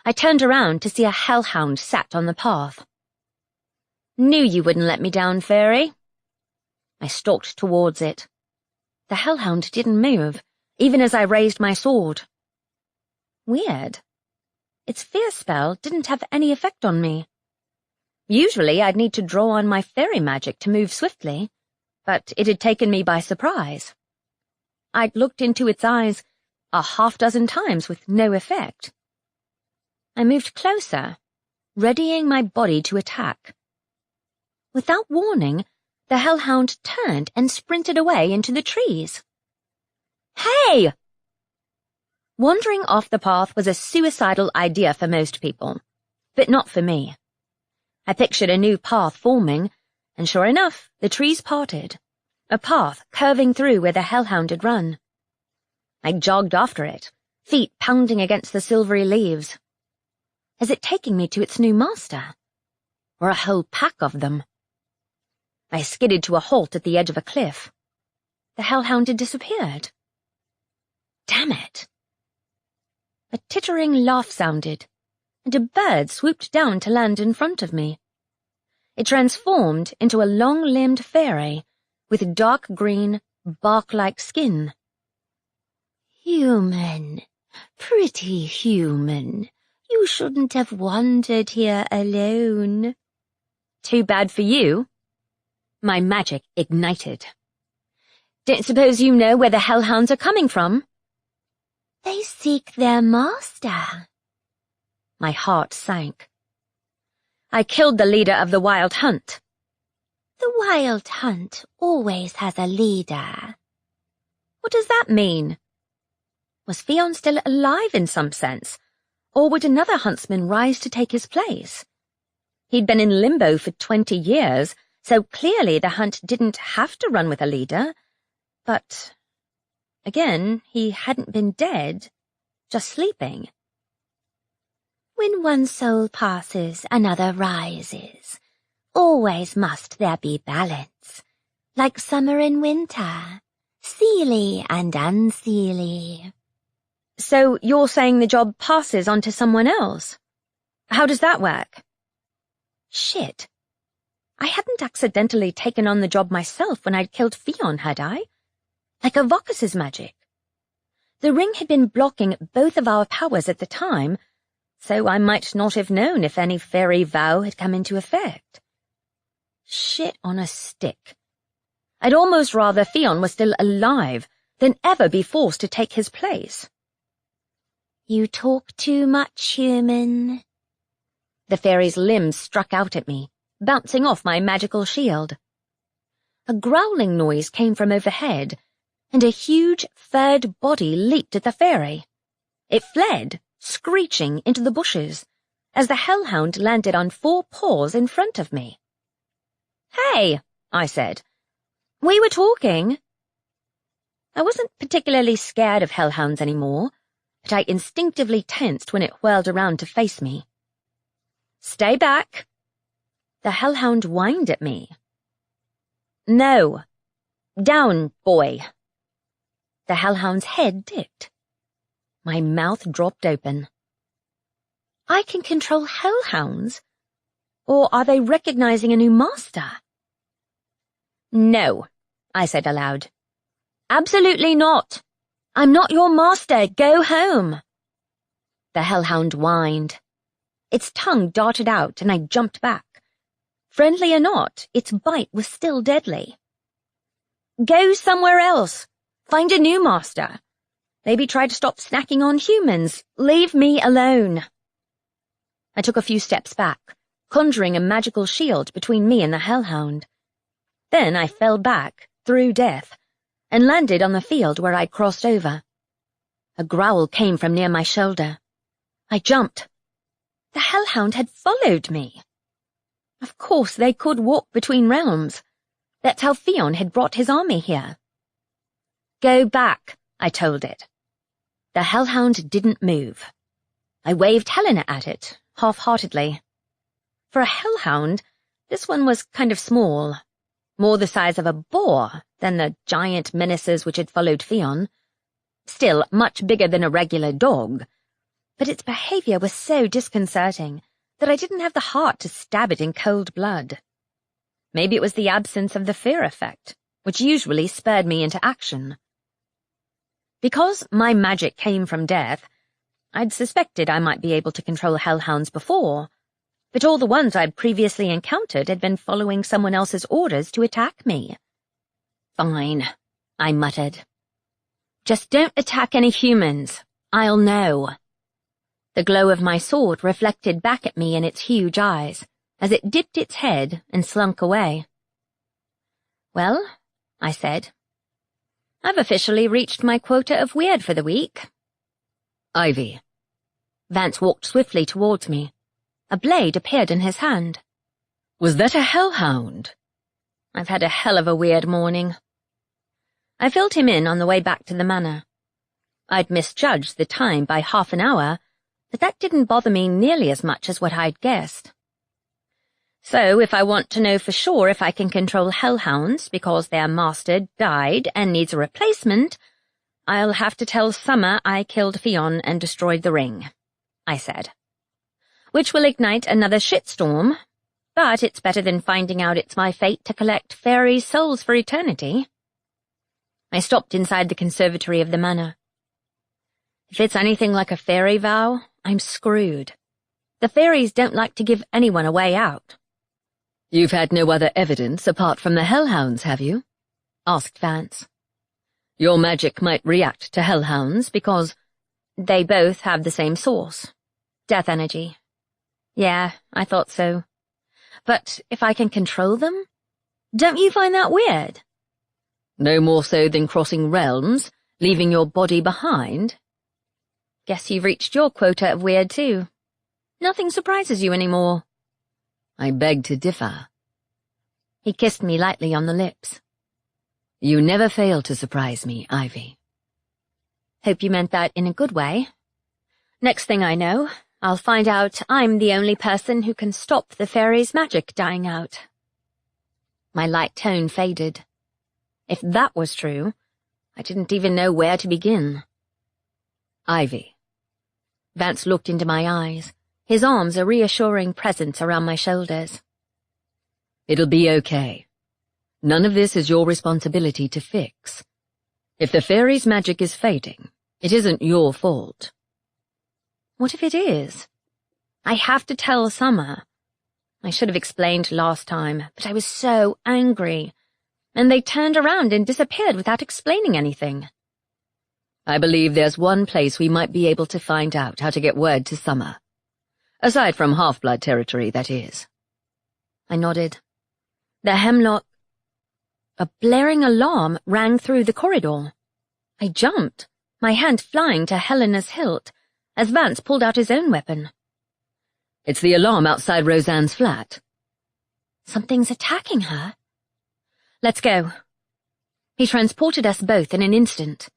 I turned around to see a hellhound sat on the path. Knew you wouldn't let me down, Faerie. I stalked towards it. The hellhound didn't move, even as I raised my sword. Weird. Its fear spell didn't have any effect on me. Usually I'd need to draw on my fairy magic to move swiftly, but it had taken me by surprise. I'd looked into its eyes 6 times with no effect. I moved closer, readying my body to attack. Without warning, the hellhound turned and sprinted away into the trees. Hey! Wandering off the path was a suicidal idea for most people, but not for me. I pictured a new path forming, and sure enough, the trees parted, a path curving through where the hellhound had run. I jogged after it, feet pounding against the silvery leaves. Is it taking me to its new master? Or a whole pack of them? I skidded to a halt at the edge of a cliff. The hellhound had disappeared. Damn it! A tittering laugh sounded, and a bird swooped down to land in front of me. It transformed into a long-limbed fairy with dark green, bark-like skin. Human, pretty human, you shouldn't have wandered here alone. Too bad for you. My magic ignited. Don't suppose you know where the hellhounds are coming from? They seek their master. My heart sank. I killed the leader of the wild hunt. The wild hunt always has a leader. What does that mean? Was Fion still alive in some sense, or would another huntsman rise to take his place? He'd been in limbo for 20 years, so clearly the hunt didn't have to run with a leader, but again, he hadn't been dead, just sleeping. When one soul passes, another rises. Always must there be balance, like summer and winter, seelie and unseelie. So you're saying the job passes on to someone else? How does that work? Shit. I hadn't accidentally taken on the job myself when I'd killed Fionn, had I? Like Avocus's magic. The ring had been blocking both of our powers at the time, so I might not have known if any fairy vow had come into effect. Shit on a stick. I'd almost rather Fionn was still alive than ever be forced to take his place. You talk too much, human. The fairy's limbs struck out at me, bouncing off my magical shield. A growling noise came from overhead, and a huge, furred body leaped at the fairy. It fled, screeching, into the bushes, as the hellhound landed on 4 paws in front of me. "Hey," I said. "We were talking." I wasn't particularly scared of hellhounds anymore, but I instinctively tensed when it whirled around to face me. "Stay back." The hellhound whined at me. "No. Down, boy." The hellhound's head dipped. My mouth dropped open. I can control hellhounds? Or are they recognizing a new master? "No," I said aloud. "Absolutely not. I'm not your master. Go home." The hellhound whined. Its tongue darted out, and I jumped back. Friendly or not, its bite was still deadly. "Go somewhere else. Find a new master. Maybe try to stop snacking on humans. Leave me alone." I took a few steps back, conjuring a magical shield between me and the hellhound. Then I fell back, through death, and landed on the field where I'd crossed over. A growl came from near my shoulder. I jumped. The hellhound had followed me. Of course they could walk between realms. That's how Fionn had brought his army here. "Go back," I told it. The hellhound didn't move. I waved Helena at it, half-heartedly. For a hellhound, this one was kind of small, more the size of a boar than the giant menaces which had followed Fionn. Still much bigger than a regular dog, but its behavior was so disconcerting that I didn't have the heart to stab it in cold blood. Maybe it was the absence of the fear effect, which usually spurred me into action. Because my magic came from death, I'd suspected I might be able to control hellhounds before, but all the ones I'd previously encountered had been following someone else's orders to attack me. "Fine," I muttered. "Just don't attack any humans. I'll know." The glow of my sword reflected back at me in its huge eyes, as it dipped its head and slunk away. "Well," I said, "I've officially reached my quota of weird for the week." Ivy. Vance walked swiftly towards me. A blade appeared in his hand. Was that a hellhound? I've had a hell of a weird morning. I filled him in on the way back to the manor. I'd misjudged the time by half an hour, but that didn't bother me nearly as much as what I'd guessed. So if I want to know for sure if I can control hellhounds because their master died and needs a replacement, I'll have to tell Summer I killed Fionn and destroyed the ring, I said. Which will ignite another shitstorm, but it's better than finding out it's my fate to collect fairies' souls for eternity. I stopped inside the conservatory of the manor. If it's anything like a fairy vow, I'm screwed. The fairies don't like to give anyone a way out. You've had no other evidence apart from the hellhounds, have you? Asked Vance. Your magic might react to hellhounds because they both have the same source. Death energy. Yeah, I thought so. But if I can control them, don't you find that weird? No more so than crossing realms, leaving your body behind? Guess you've reached your quota of weird too. Nothing surprises you anymore. I beg to differ. He kissed me lightly on the lips. You never fail to surprise me, Ivy. Hope you meant that in a good way. Next thing I know, I'll find out I'm the only person who can stop the fairy's magic dying out. My light tone faded. If that was true, I didn't even know where to begin. Ivy. Vance looked into my eyes, his arms a reassuring presence around my shoulders. It'll be okay. None of this is your responsibility to fix. If the fairy's magic is fading, it isn't your fault. What if it is? I have to tell Summer. I should have explained last time, but I was so angry. And they turned around and disappeared without explaining anything. I believe there's one place we might be able to find out how to get word to Summer. Aside from half-blood territory, that is. I nodded. The hemlock... A blaring alarm rang through the corridor. I jumped, my hand flying to Helena's hilt, as Vance pulled out his own weapon. It's the alarm outside Roseanne's flat. Something's attacking her. Let's go. He transported us both in an instant.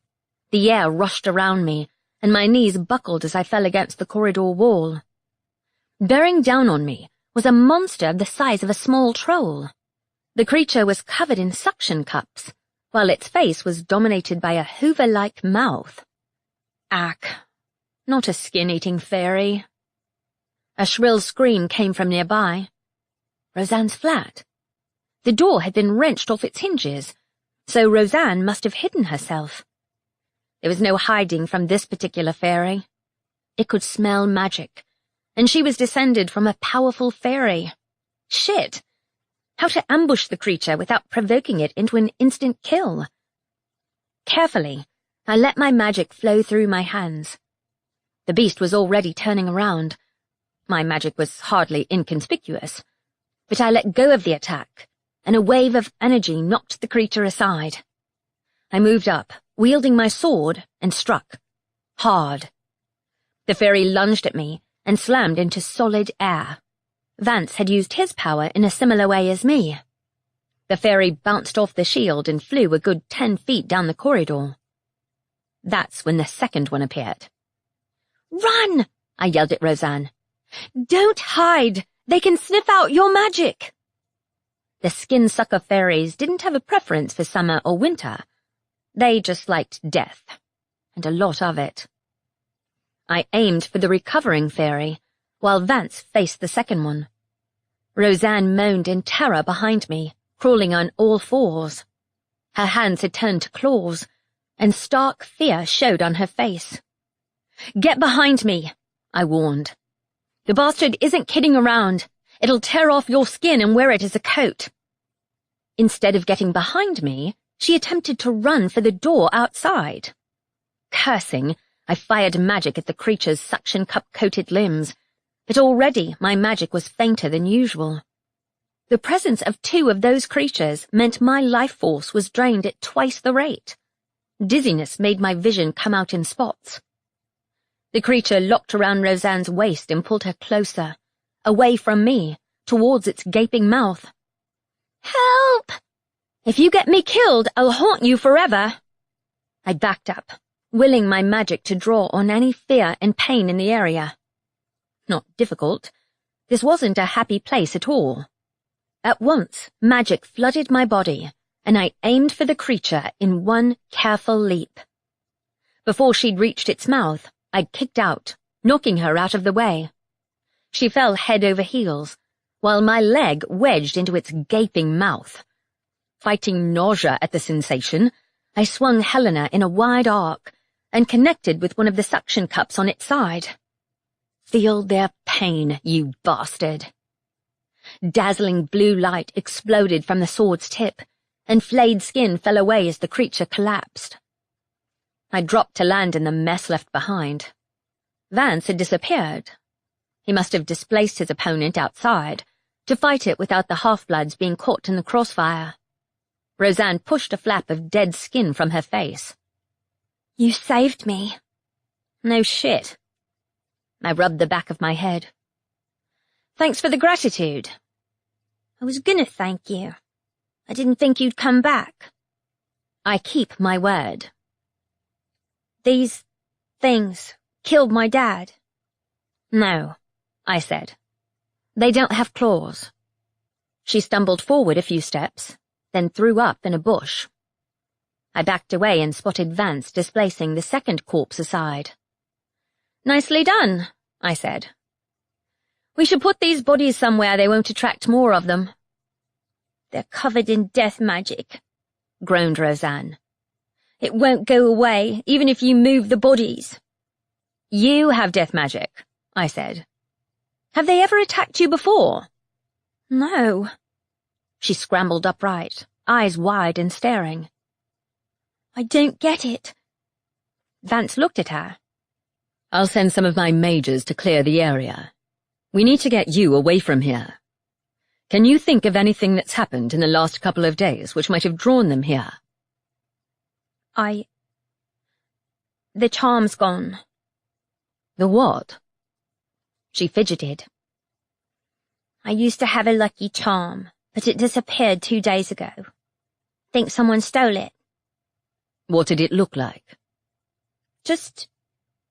The air rushed around me, and my knees buckled as I fell against the corridor wall. Bearing down on me was a monster the size of a small troll. The creature was covered in suction cups, while its face was dominated by a hoover-like mouth. Ack, not a skin-eating fairy. A shrill scream came from nearby. Roseanne's flat. The door had been wrenched off its hinges, so Roseanne must have hidden herself. There was no hiding from this particular fairy. It could smell magic, and she was descended from a powerful fairy. Shit! How to ambush the creature without provoking it into an instant kill? Carefully, I let my magic flow through my hands. The beast was already turning around. My magic was hardly inconspicuous, but I let go of the attack, and a wave of energy knocked the creature aside. I moved up, wielding my sword, and struck. Hard. The fairy lunged at me and slammed into solid air. Vance had used his power in a similar way as me. The fairy bounced off the shield and flew a good 10 feet down the corridor. That's when the second one appeared. "Run!" I yelled at Roseanne. "Don't hide! They can sniff out your magic!" The skin-sucker fairies didn't have a preference for summer or winter. They just liked death, and a lot of it. I aimed for the recovering fairy, while Vance faced the second one. Roseanne moaned in terror behind me, crawling on all fours. Her hands had turned to claws, and stark fear showed on her face. "Get behind me," I warned. "The bastard isn't kidding around. It'll tear off your skin and wear it as a coat." Instead of getting behind me, she attempted to run for the door outside. Cursing, I fired magic at the creature's suction cup-coated limbs, but already my magic was fainter than usual. The presence of 2 of those creatures meant my life force was drained at twice the rate. Dizziness made my vision come out in spots. The creature locked around Roseanne's waist and pulled her closer, away from me, towards its gaping mouth. "Help! If you get me killed, I'll haunt you forever." I backed up, willing my magic to draw on any fear and pain in the area. Not difficult. This wasn't a happy place at all. At once, magic flooded my body, and I aimed for the creature in one careful leap. Before she'd reached its mouth, I kicked out, knocking her out of the way. She fell head over heels, while my leg wedged into its gaping mouth. Fighting nausea at the sensation, I swung Helena in a wide arc and connected with one of the suction cups on its side. "Feel their pain, you bastard." Dazzling blue light exploded from the sword's tip, and flayed skin fell away as the creature collapsed. I dropped to land in the mess left behind. Vance had disappeared. He must have displaced his opponent outside, to fight it without the half-bloods being caught in the crossfire. Roseanne pushed a flap of dead skin from her face. "You saved me." "No shit." I rubbed the back of my head. "Thanks for the gratitude." "I was gonna thank you. I didn't think you'd come back." "I keep my word." "These things killed my dad." "No," I said. "They don't have claws." She stumbled forward a few steps, then threw up in a bush. I backed away and spotted Vance displacing the second corpse aside. "Nicely done," I said. "We should put these bodies somewhere they won't attract more of them." They're covered in death magic, groaned Roseanne. It won't go away, even if you move the bodies. You have death magic, I said. Have they ever attacked you before? No. She scrambled upright, eyes wide and staring. I don't get it. Vance looked at her. I'll send some of my mages to clear the area. We need to get you away from here. Can you think of anything that's happened in the last couple of days which might have drawn them here? The charm's gone. The what? She fidgeted. I used to have a lucky charm, but it disappeared 2 days ago. Think someone stole it. What did it look like? Just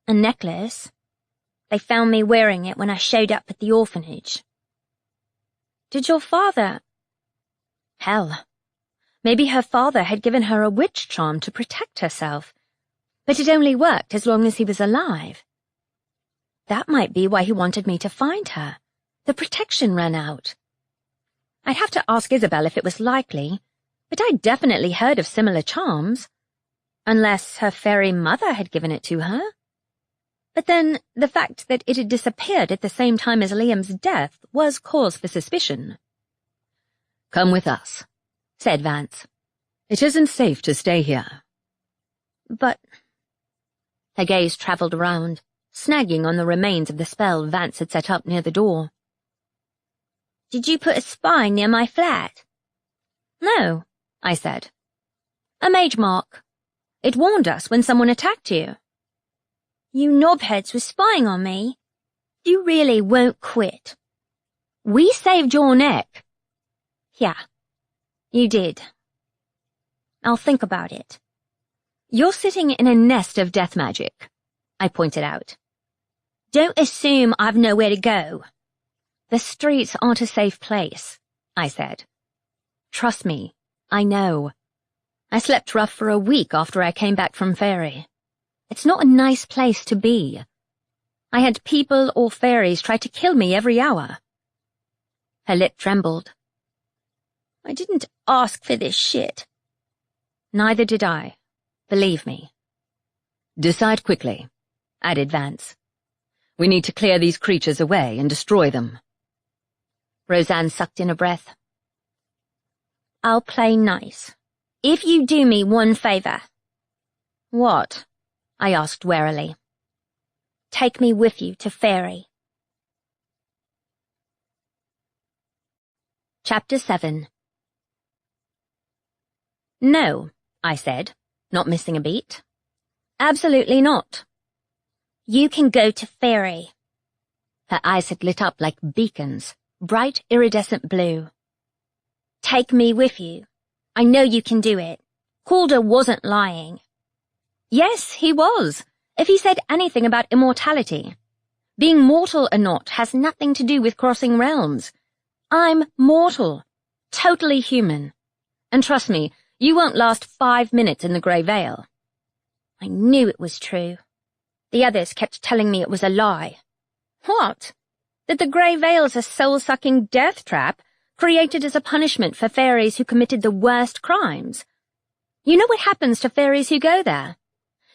a necklace. They found me wearing it when I showed up at the orphanage. Did your father? Hell, maybe her father had given her a witch charm to protect herself, but it only worked as long as he was alive. That might be why he wanted me to find her. The protection ran out. I'd have to ask Isabel if it was likely, but I'd definitely heard of similar charms. Unless her fairy mother had given it to her. But then, the fact that it had disappeared at the same time as Liam's death was cause for suspicion. Come with us, said Vance. It isn't safe to stay here. But... Her gaze travelled around, snagging on the remains of the spell Vance had set up near the door. Did you put a spine near my flat? No, I said. A mage mark. It warned us when someone attacked you. You knobheads were spying on me. You really won't quit. We saved your neck. Yeah, you did. I'll think about it. You're sitting in a nest of death magic, I pointed out. Don't assume I've nowhere to go. The streets aren't a safe place, I said. Trust me, I know. I slept rough for a week after I came back from Faerie. It's not a nice place to be. I had people or fairies try to kill me every hour. Her lip trembled. I didn't ask for this shit. Neither did I. Believe me. Decide quickly, added Vance. We need to clear these creatures away and destroy them. Roseanne sucked in a breath. I'll play nice. If you do me one favour. What? I asked warily. Take me with you to Faerie. Chapter 7. No, I said, not missing a beat. Absolutely not. You can go to Faerie. Her eyes had lit up like beacons, bright iridescent blue. Take me with you. I know you can do it. Calder wasn't lying. Yes, he was, if he said anything about immortality. Being mortal or not has nothing to do with crossing realms. I'm mortal, totally human. And trust me, you won't last 5 minutes in the Grey Vale. I knew it was true. The others kept telling me it was a lie. What? That the Grey Vale's a soul-sucking death trap created as a punishment for fairies who committed the worst crimes. You know what happens to fairies who go there?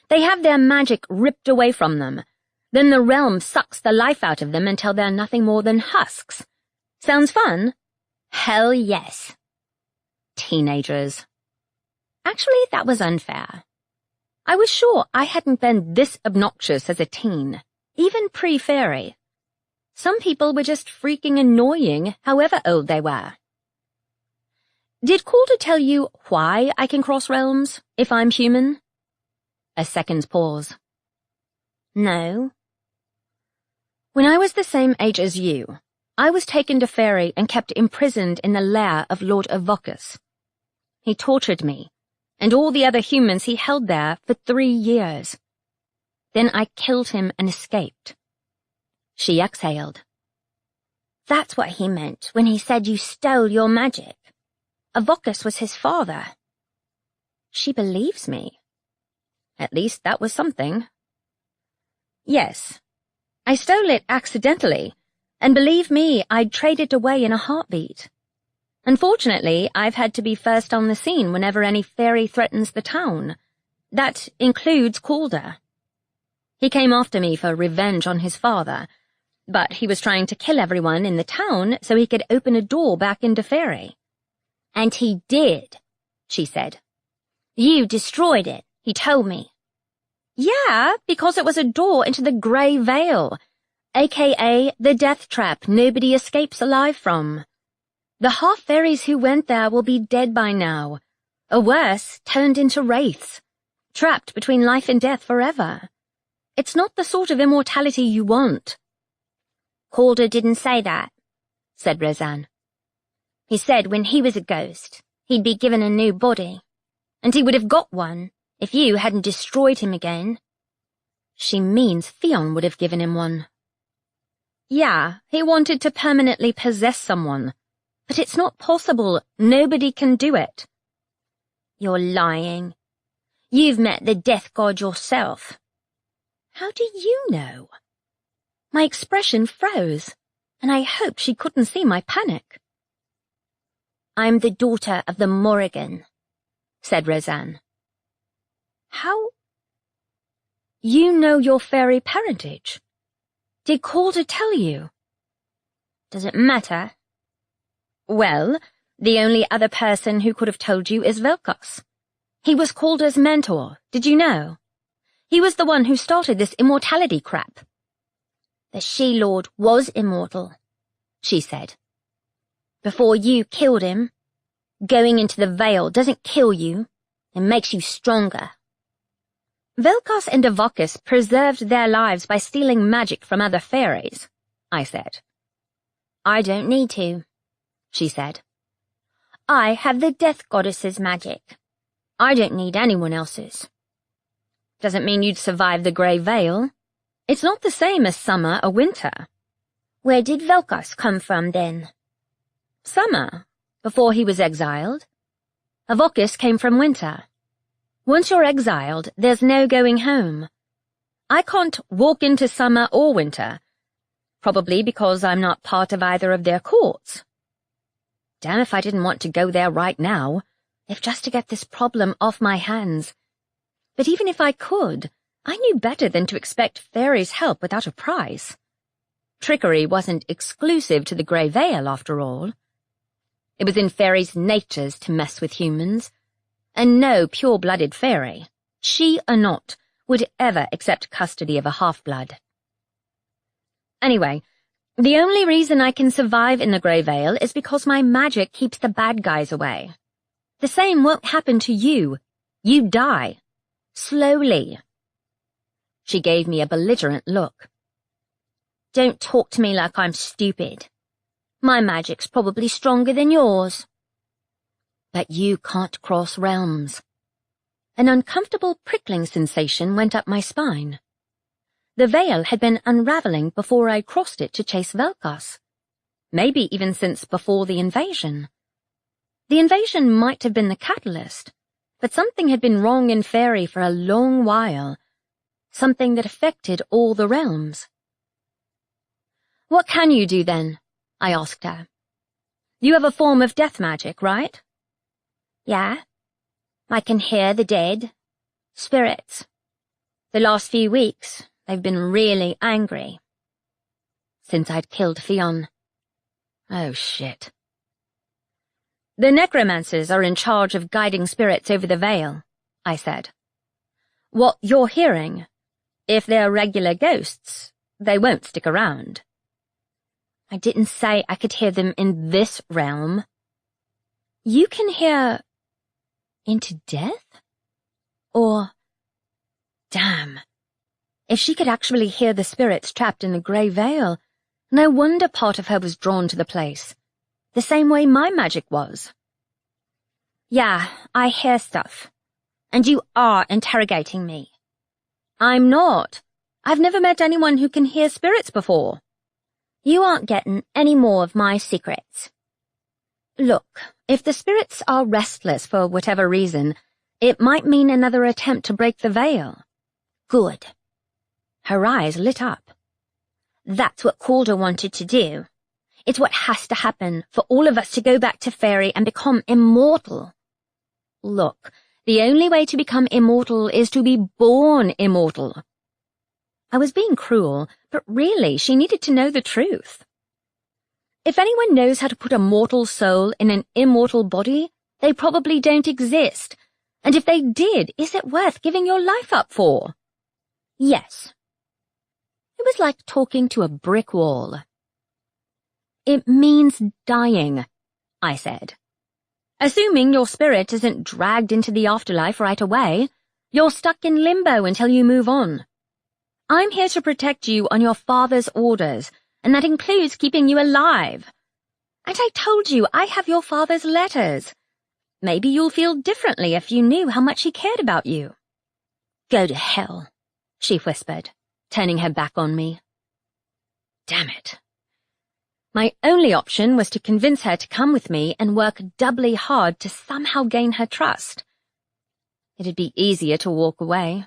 They have their magic ripped away from them. Then the realm sucks the life out of them until they're nothing more than husks. Sounds fun? Hell yes. Teenagers. Actually, that was unfair. I was sure I hadn't been this obnoxious as a teen, even pre-Faerie. Some people were just freaking annoying, however old they were. Did Calder tell you why I can cross realms, if I'm human? A second's pause. No. When I was the same age as you, I was taken to Faerie and kept imprisoned in the lair of Lord Avocus. He tortured me, and all the other humans he held there for 3 years. Then I killed him and escaped. She exhaled. That's what he meant when he said you stole your magic. Avocus was his father. She believes me. At least that was something. Yes, I stole it accidentally, and believe me, I'd trade it away in a heartbeat. Unfortunately, I've had to be first on the scene whenever any Faerie threatens the town. That includes Calder. He came after me for revenge on his father, but he was trying to kill everyone in the town so he could open a door back into Faerie. And he did, she said. You destroyed it, he told me. Yeah, because it was a door into the Grey Vale, aka the death trap nobody escapes alive from. The half-fairies who went there will be dead by now, or worse, turned into wraiths, trapped between life and death forever. It's not the sort of immortality you want. Calder didn't say that, said Roseanne. He said when he was a ghost, he'd be given a new body, and he would have got one if you hadn't destroyed him again. She means Fionn would have given him one. Yeah, he wanted to permanently possess someone, but it's not possible. Nobody can do it. You're lying. You've met the death god yourself. How do you know? My expression froze, and I hoped she couldn't see my panic. I'm the daughter of the Morrigan, said Roseanne. How? You know your Faerie parentage. Did Calder tell you? Does it matter? Well, the only other person who could have told you is Velkos. He was Calder's mentor, did you know? He was the one who started this immortality crap. The She-Lord was immortal, she said. Before you killed him, going into the Vale doesn't kill you, it makes you stronger. Velkos and Avokis preserved their lives by stealing magic from other fairies, I said. I don't need to, she said. I have the Death Goddess's magic. I don't need anyone else's. Doesn't mean you'd survive the Grey Vale. It's not the same as summer or winter. Where did Velkos come from, then? Summer, before he was exiled. Avokis came from winter. Once you're exiled, there's no going home. I can't walk into summer or winter, probably because I'm not part of either of their courts. Damn if I didn't want to go there right now, if just to get this problem off my hands. But even if I could, I knew better than to expect Faerie's help without a prize. Trickery wasn't exclusive to the Grey Vale, after all. It was in Faerie's natures to mess with humans, and no pure-blooded Faerie, she or not, would ever accept custody of a half-blood. Anyway, the only reason I can survive in the Grey Vale is because my magic keeps the bad guys away. The same won't happen to you. You die. Slowly. She gave me a belligerent look. Don't talk to me like I'm stupid. My magic's probably stronger than yours. But you can't cross realms. An uncomfortable prickling sensation went up my spine. The veil had been unraveling before I crossed it to chase Velkos. Maybe even since before the invasion. The invasion might have been the catalyst, but something had been wrong in Faerie for a long while. Something that affected all the realms. What can you do then? I asked her. You have a form of death magic, right? Yeah. I can hear the dead. Spirits. The last few weeks, they've been really angry. Since I'd killed Fionn. Oh, shit. The necromancers are in charge of guiding spirits over the Vale, I said. What you're hearing, if they're regular ghosts, they won't stick around. I didn't say I could hear them in this realm. You can hear into death? Or, damn, if she could actually hear the spirits trapped in the Grey Vale, no wonder part of her was drawn to the place, the same way my magic was. Yeah, I hear stuff, and you are interrogating me. I'm not. I've never met anyone who can hear spirits before. You aren't getting any more of my secrets. Look, if the spirits are restless for whatever reason, it might mean another attempt to break the veil. Good. Her eyes lit up. That's what Calder wanted to do. It's what has to happen for all of us to go back to Faerie and become immortal. Look, the only way to become immortal is to be born immortal. I was being cruel, but really she needed to know the truth. If anyone knows how to put a mortal soul in an immortal body, they probably don't exist. And if they did, is it worth giving your life up for? Yes. It was like talking to a brick wall. It means dying, I said. Assuming your spirit isn't dragged into the afterlife right away, you're stuck in limbo until you move on. I'm here to protect you on your father's orders, and that includes keeping you alive. And I told you I have your father's letters. Maybe you'll feel differently if you knew how much he cared about you. Go to hell, she whispered, turning her back on me. Damn it. My only option was to convince her to come with me and work doubly hard to somehow gain her trust. It'd be easier to walk away.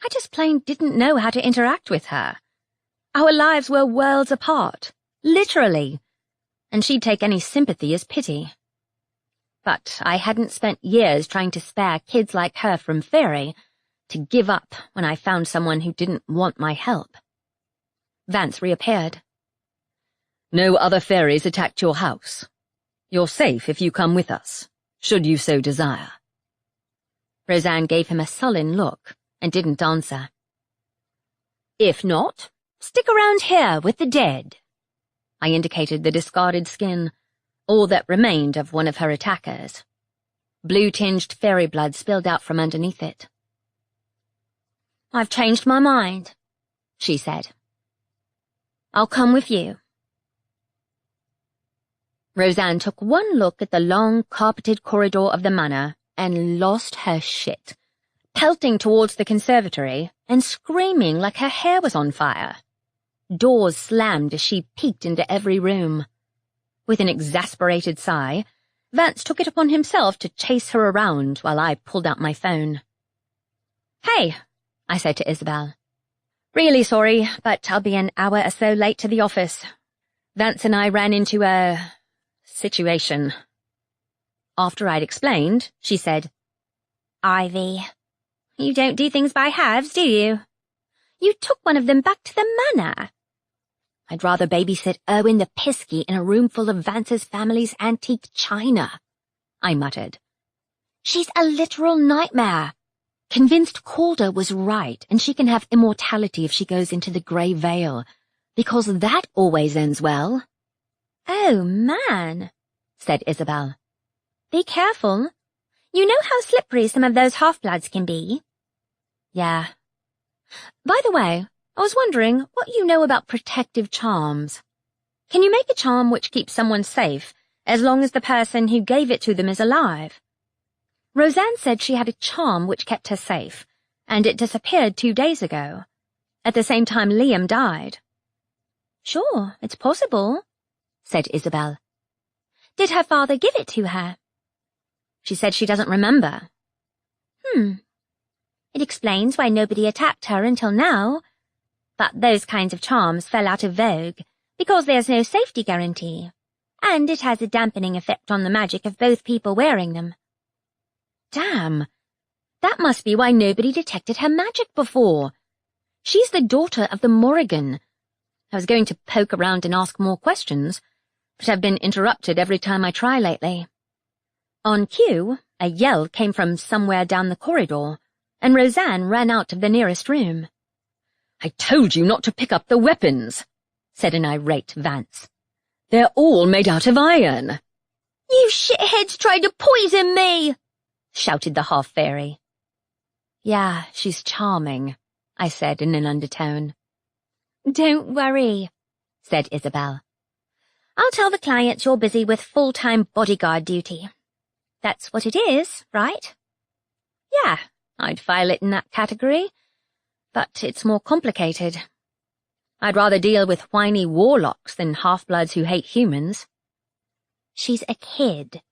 I just plain didn't know how to interact with her. Our lives were worlds apart, literally, and she'd take any sympathy as pity. But I hadn't spent years trying to spare kids like her from Faerie to give up when I found someone who didn't want my help. Vance reappeared. No other fairies attacked your house. You're safe if you come with us, should you so desire. Roseanne gave him a sullen look and didn't answer. If not, stick around here with the dead. I indicated the discarded skin, all that remained of one of her attackers. Blue-tinged fairy blood spilled out from underneath it. I've changed my mind, she said. I'll come with you. Roseanne took one look at the long, carpeted corridor of the manor and lost her shit, pelting towards the conservatory and screaming like her hair was on fire. Doors slammed as she peeked into every room. With an exasperated sigh, Vance took it upon himself to chase her around while I pulled out my phone. Hey, I said to Isabel. Really sorry, but I'll be an hour or so late to the office. Vance and I ran into a situation. After I'd explained, she said, Ivy, you don't do things by halves, do you? You took one of them back to the manor. I'd rather babysit Erwin the Pisky in a room full of Vance's family's antique china, I muttered. She's a literal nightmare. Convinced Calder was right, and she can have immortality if she goes into the Grey Vale, because that always ends well. Oh, man, said Isabel. Be careful. You know how slippery some of those half-bloods can be. Yeah. By the way, I was wondering what you know about protective charms. Can you make a charm which keeps someone safe, as long as the person who gave it to them is alive? Roseanne said she had a charm which kept her safe, and it disappeared 2 days ago, at the same time Liam died. Sure, it's possible, said Isabel. Did her father give it to her? She said she doesn't remember. It explains why nobody attacked her until now. But those kinds of charms fell out of vogue, because there's no safety guarantee, and it has a dampening effect on the magic of both people wearing them. Damn, that must be why nobody detected her magic before. She's the daughter of the Morrigan. I was going to poke around and ask more questions, but I've been interrupted every time I try lately. On cue, a yell came from somewhere down the corridor, and Roseanne ran out of the nearest room. I told you not to pick up the weapons, said an irate Vance. They're all made out of iron. You shitheads tried to poison me, shouted the half-fairy. Yeah, she's charming, I said in an undertone. Don't worry, said Isabel. I'll tell the clients you're busy with full-time bodyguard duty. That's what it is, right? Yeah, I'd file it in that category, but it's more complicated. I'd rather deal with whiny warlocks than half-bloods who hate humans. She's a kid,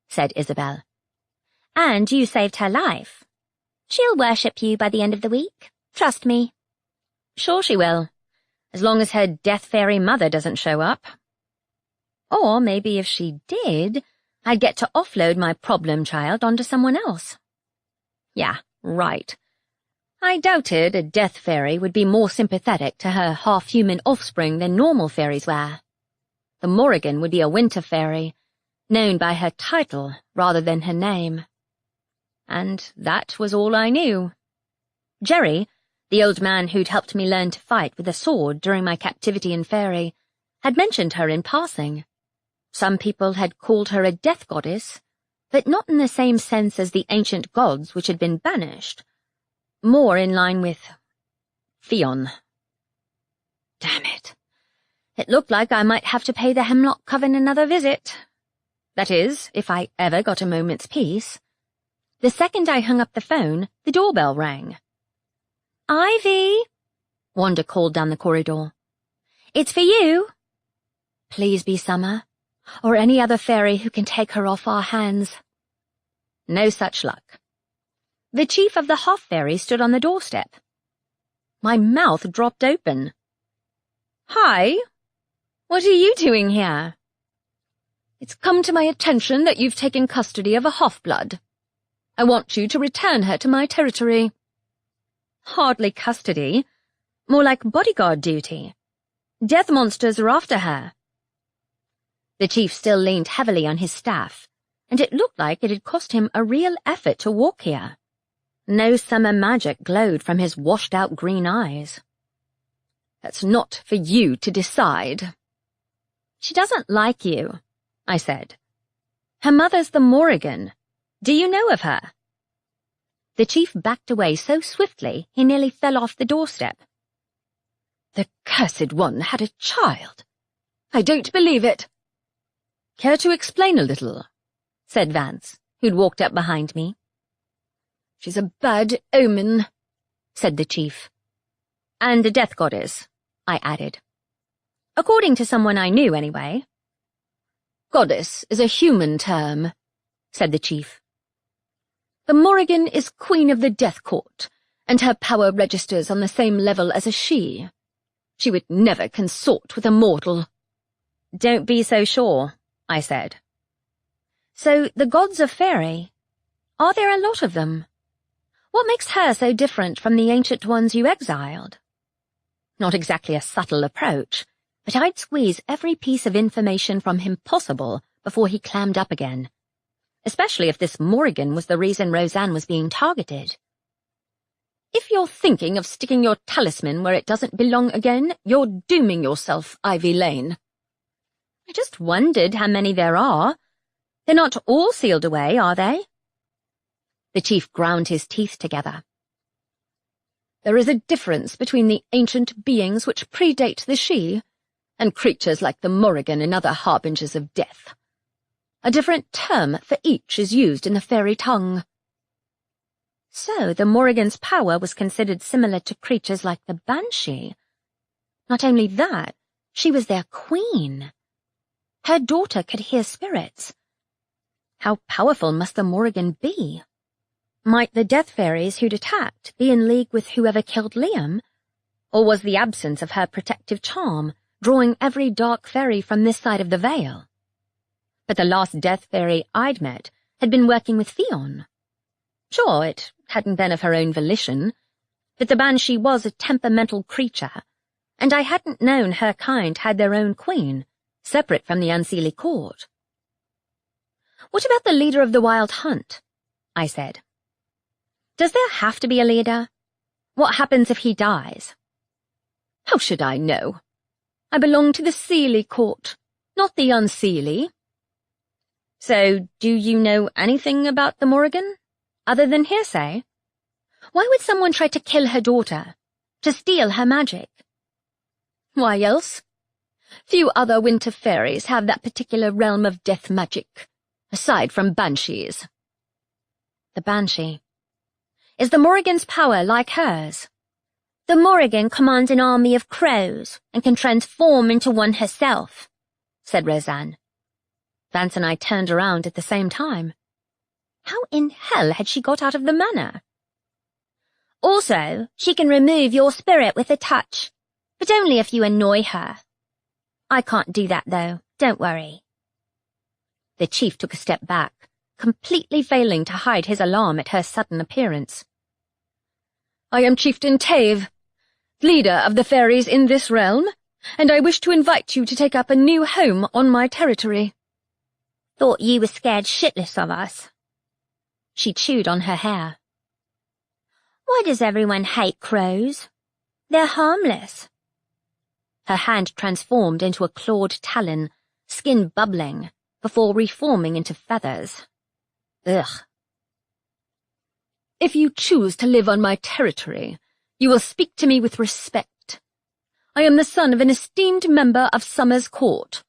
said Isabel. And you saved her life. She'll worship you by the end of the week. Trust me. Sure she will, as long as her death fairy mother doesn't show up. Or maybe if she did, I'd get to offload my problem child onto someone else. Yeah, right. I doubted a death fairy would be more sympathetic to her half-human offspring than normal fairies were. The Morrigan would be a winter fairy, known by her title rather than her name. And that was all I knew. Jerry, the old man who'd helped me learn to fight with a sword during my captivity in Faerie, had mentioned her in passing. Some people had called her a death goddess, but not in the same sense as the ancient gods which had been banished. More in line with Theon. Damn it. It looked like I might have to pay the Hemlock Coven another visit. That is, if I ever got a moment's peace. The second I hung up the phone, the doorbell rang. "Ivy," Wanda called down the corridor. "It's for you." Please be Summer, or any other fairy who can take her off our hands. No such luck. The chief of the Half Fairy stood on the doorstep. My mouth dropped open. "Hi, what are you doing here?" "It's come to my attention that you've taken custody of a half-blood. I want you to return her to my territory." Hardly custody, more like bodyguard duty. Death monsters are after her. The chief still leaned heavily on his staff, and it looked like it had cost him a real effort to walk here. No summer magic glowed from his washed-out green eyes. "That's not for you to decide." "She doesn't like you," I said. "Her mother's the Morrigan. Do you know of her?" The chief backed away so swiftly he nearly fell off the doorstep. "The cursed one had a child. I don't believe it." "Care to explain a little?" said Vance, who'd walked up behind me. "She's a bad omen," said the chief. "And a death goddess," I added. "According to someone I knew, anyway." "Goddess is a human term," said the chief. "The Morrigan is queen of the Death Court, and her power registers on the same level as a she. She would never consort with a mortal." "Don't be so sure," I said. "So the gods of Faerie, are there a lot of them? What makes her so different from the ancient ones you exiled?" Not exactly a subtle approach, but I'd squeeze every piece of information from him possible before he clammed up again. Especially if this Morrigan was the reason Roseanne was being targeted. "If you're thinking of sticking your talisman where it doesn't belong again, you're dooming yourself, Ivy Lane." "I just wondered how many there are. They're not all sealed away, are they?" The chief ground his teeth together. "There is a difference between the ancient beings which predate the she, and creatures like the Morrigan and other harbingers of death. A different term for each is used in the fairy tongue." So the Morrigan's power was considered similar to creatures like the Banshee. Not only that, she was their queen. Her daughter could hear spirits. How powerful must the Morrigan be? Might the death fairies who'd attacked be in league with whoever killed Liam? Or was the absence of her protective charm drawing every dark fairy from this side of the veil? But the last death fairy I'd met had been working with Theon. Sure, it hadn't been of her own volition, but the Banshee was a temperamental creature, and I hadn't known her kind had their own queen, separate from the Unseelie court. "What about the leader of the Wild Hunt?" I said. "Does there have to be a leader? What happens if he dies?" "How should I know? I belong to the Seelie court, not the Unseelie." "So, do you know anything about the Morrigan, other than hearsay? Why would someone try to kill her daughter, to steal her magic?" "Why else? Few other winter fairies have that particular realm of death magic, aside from banshees." "The Banshee. Is the Morrigan's power like hers?" "The Morrigan commands an army of crows and can transform into one herself," said Roseanne. Vance and I turned around at the same time. How in hell had she got out of the manor? "Also, she can remove your spirit with a touch, but only if you annoy her. I can't do that, though, Don't worry. The chief took a step back, completely failing to hide his alarm at her sudden appearance. I am Chieftain Tave, leader of the fairies in this realm, and I wish to invite you to take up a new home on my territory. Thought you were scared shitless of us. She chewed on her hair. Why does everyone hate crows? They're harmless. Her hand transformed into a clawed talon, skin bubbling, before reforming into feathers. Ugh. If you choose to live on my territory, you will speak to me with respect. I am the son of an esteemed member of Summer's court.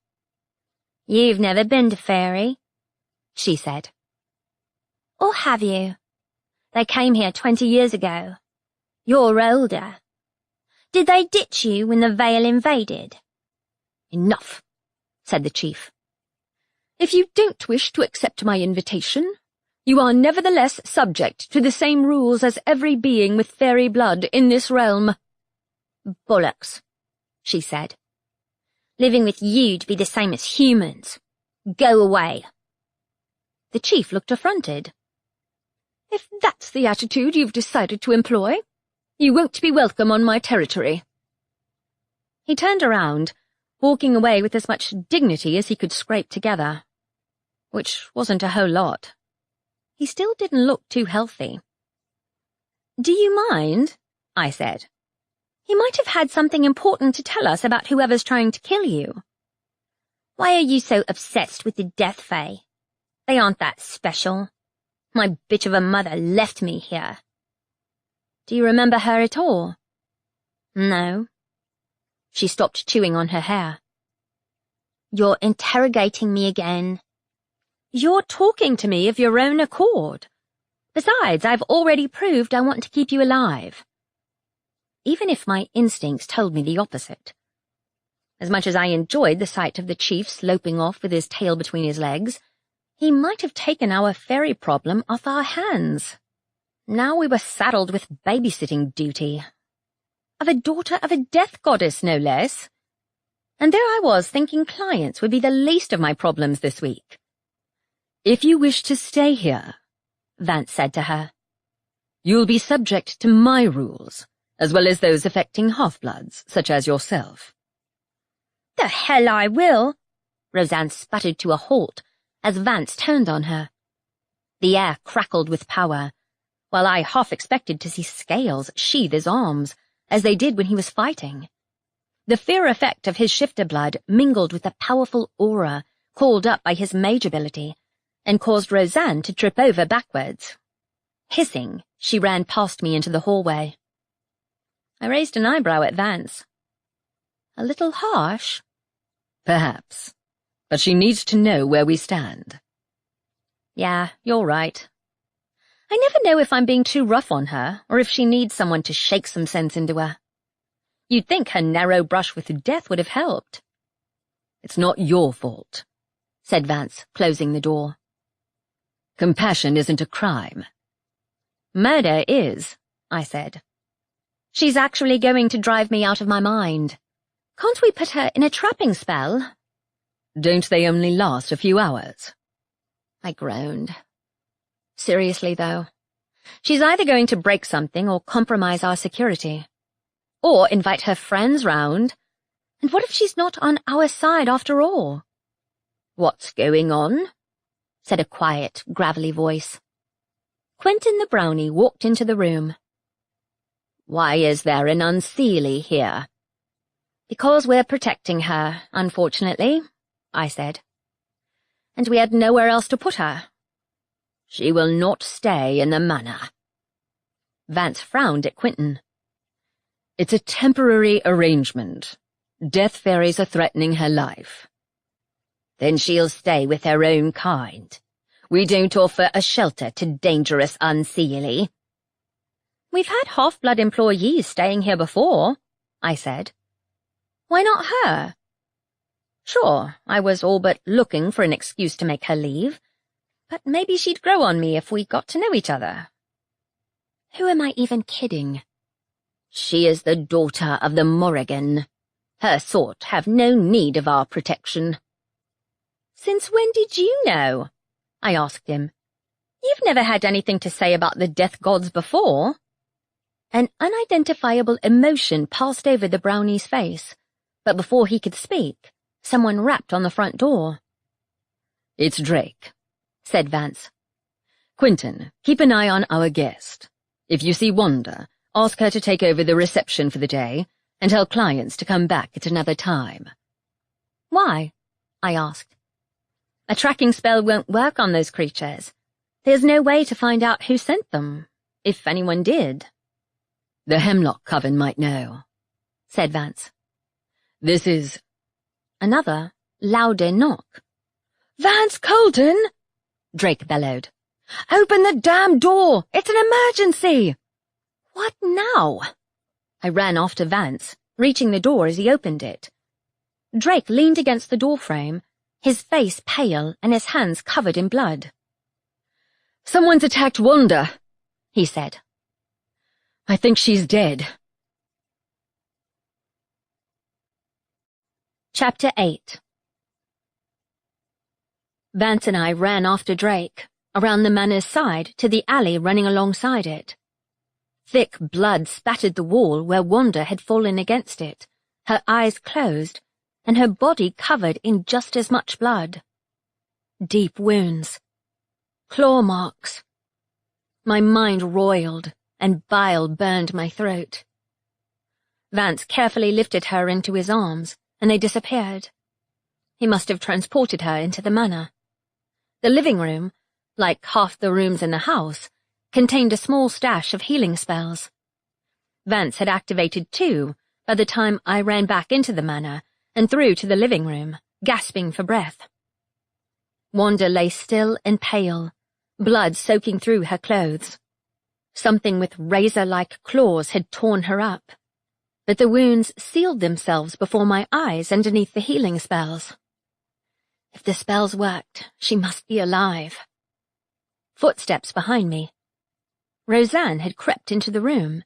You've never been to Faerie, she said. Or have you? They came here 20 years ago. You're older. Did they ditch you when the Vale invaded? Enough, said the chief. If you don't wish to accept my invitation, you are nevertheless subject to the same rules as every being with fairy blood in this realm. Bollocks, she said. Living with you'd be the same as humans. Go away. The chief looked affronted. If that's the attitude you've decided to employ, you won't be welcome on my territory. He turned around, walking away with as much dignity as he could scrape together, which wasn't a whole lot. He still didn't look too healthy. Do you mind? I said. He might have had something important to tell us about whoever's trying to kill you. Why are you so obsessed with the Death Fae? They aren't that special. My bitch of a mother left me here. Do you remember her at all? No. She stopped chewing on her hair. You're interrogating me again. You're talking to me of your own accord. Besides, I've already proved I want to keep you alive. Even if my instincts told me the opposite. As much as I enjoyed the sight of the chief sloping off with his tail between his legs, he might have taken our fairy problem off our hands. Now we were saddled with babysitting duty. Of a daughter of a death goddess, no less. And there I was thinking clients would be the least of my problems this week. If you wish to stay here, Vance said to her, you'll be subject to my rules, as well as those affecting half-bloods, such as yourself. The hell I will, Roseanne sputtered to a halt as Vance turned on her. The air crackled with power, while I half expected to see scales sheathe his arms, as they did when he was fighting. The fear effect of his shifter blood mingled with the powerful aura called up by his mage ability, and caused Roseanne to trip over backwards. Hissing, she ran past me into the hallway. I raised an eyebrow at Vance. A little harsh? Perhaps, but she needs to know where we stand. Yeah, you're right. I never know if I'm being too rough on her, or if she needs someone to shake some sense into her. You'd think her narrow brush with death would have helped. It's not your fault, said Vance, closing the door. Compassion isn't a crime. Murder is, I said. She's actually going to drive me out of my mind. Can't we put her in a trapping spell? Don't they only last a few hours? I groaned. Seriously, though, she's either going to break something or compromise our security. Or invite her friends round. And what if she's not on our side after all? What's going on? Said a quiet, gravelly voice. Quentin the Brownie walked into the room. Why is there an unseelie here? Because we're protecting her, unfortunately, I said. And we had nowhere else to put her. She will not stay in the manor. Vance frowned at Quentin. It's a temporary arrangement. Death fairies are threatening her life. Then she'll stay with her own kind. We don't offer a shelter to dangerous unseelie. We've had half-blood employees staying here before, I said. Why not her? Sure, I was all but looking for an excuse to make her leave, but maybe she'd grow on me if we got to know each other. Who am I even kidding? She is the daughter of the Morrigan. Her sort have no need of our protection. Since when did you know? I asked him. You've never had anything to say about the death gods before. An unidentifiable emotion passed over the brownie's face, but before he could speak, someone rapped on the front door. It's Drake, said Vance. Quentin, keep an eye on our guest. If you see Wanda, ask her to take over the reception for the day and tell clients to come back at another time. Why? I asked. A tracking spell won't work on those creatures. There's no way to find out who sent them, if anyone did. The Hemlock Coven might know, said Vance. This is... Another, louder knock. Vance Colton! Drake bellowed. Open the damn door! It's an emergency! What now? I ran after Vance, reaching the door as he opened it. Drake leaned against the doorframe, his face pale and his hands covered in blood. Someone's attacked Wanda, he said. I think she's dead. Chapter 8. Vance and I ran after Drake, around the manor's side to the alley running alongside it. Thick blood spattered the wall where Wanda had fallen against it, her eyes closed, and her body covered in just as much blood. Deep wounds. Claw marks. My mind roiled, and bile burned my throat. Vance carefully lifted her into his arms, and they disappeared. He must have transported her into the manor. The living room, like half the rooms in the house, contained a small stash of healing spells. Vance had activated 2 by the time I ran back into the manor and through to the living room, gasping for breath. Wanda lay still and pale, blood soaking through her clothes. Something with razor-like claws had torn her up, but the wounds sealed themselves before my eyes underneath the healing spells. If the spells worked, she must be alive. Footsteps behind me. Roseanne had crept into the room.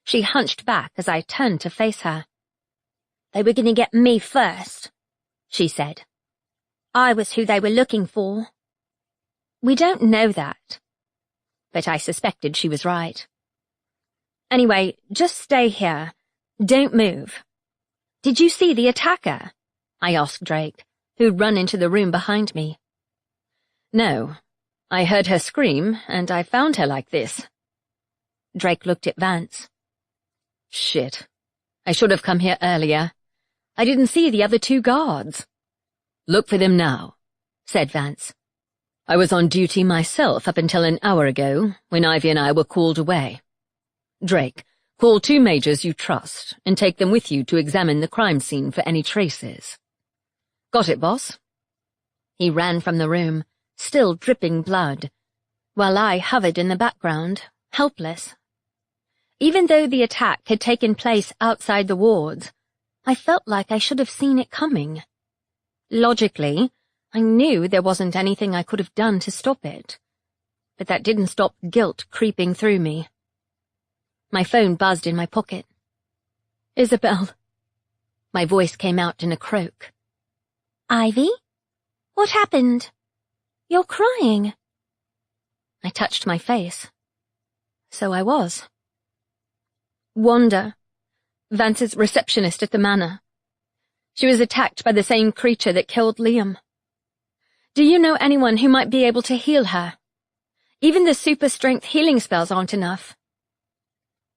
She hunched back as I turned to face her. They were going to get me first, she said. I was who they were looking for. We don't know that. But I suspected she was right. Anyway, just stay here. Don't move. Did you see the attacker? I asked Drake, who'd run into the room behind me. No. I heard her scream, and I found her like this. Drake looked at Vance. Shit. I should have come here earlier. I didn't see the other 2 guards. Look for them now, said Vance. I was on duty myself up until an hour ago, when Ivy and I were called away. Drake, call 2 majors you trust, and take them with you to examine the crime scene for any traces. Got it, boss? He ran from the room, still dripping blood, while I hovered in the background, helpless. Even though the attack had taken place outside the wards, I felt like I should have seen it coming. Logically, I knew there wasn't anything I could have done to stop it, but that didn't stop guilt creeping through me. My phone buzzed in my pocket. Isabel. My voice came out in a croak. Ivy? What happened? You're crying. I touched my face. So I was. Wanda, Vance's receptionist at the manor. She was attacked by the same creature that killed Liam. Do you know anyone who might be able to heal her? Even the super-strength healing spells aren't enough.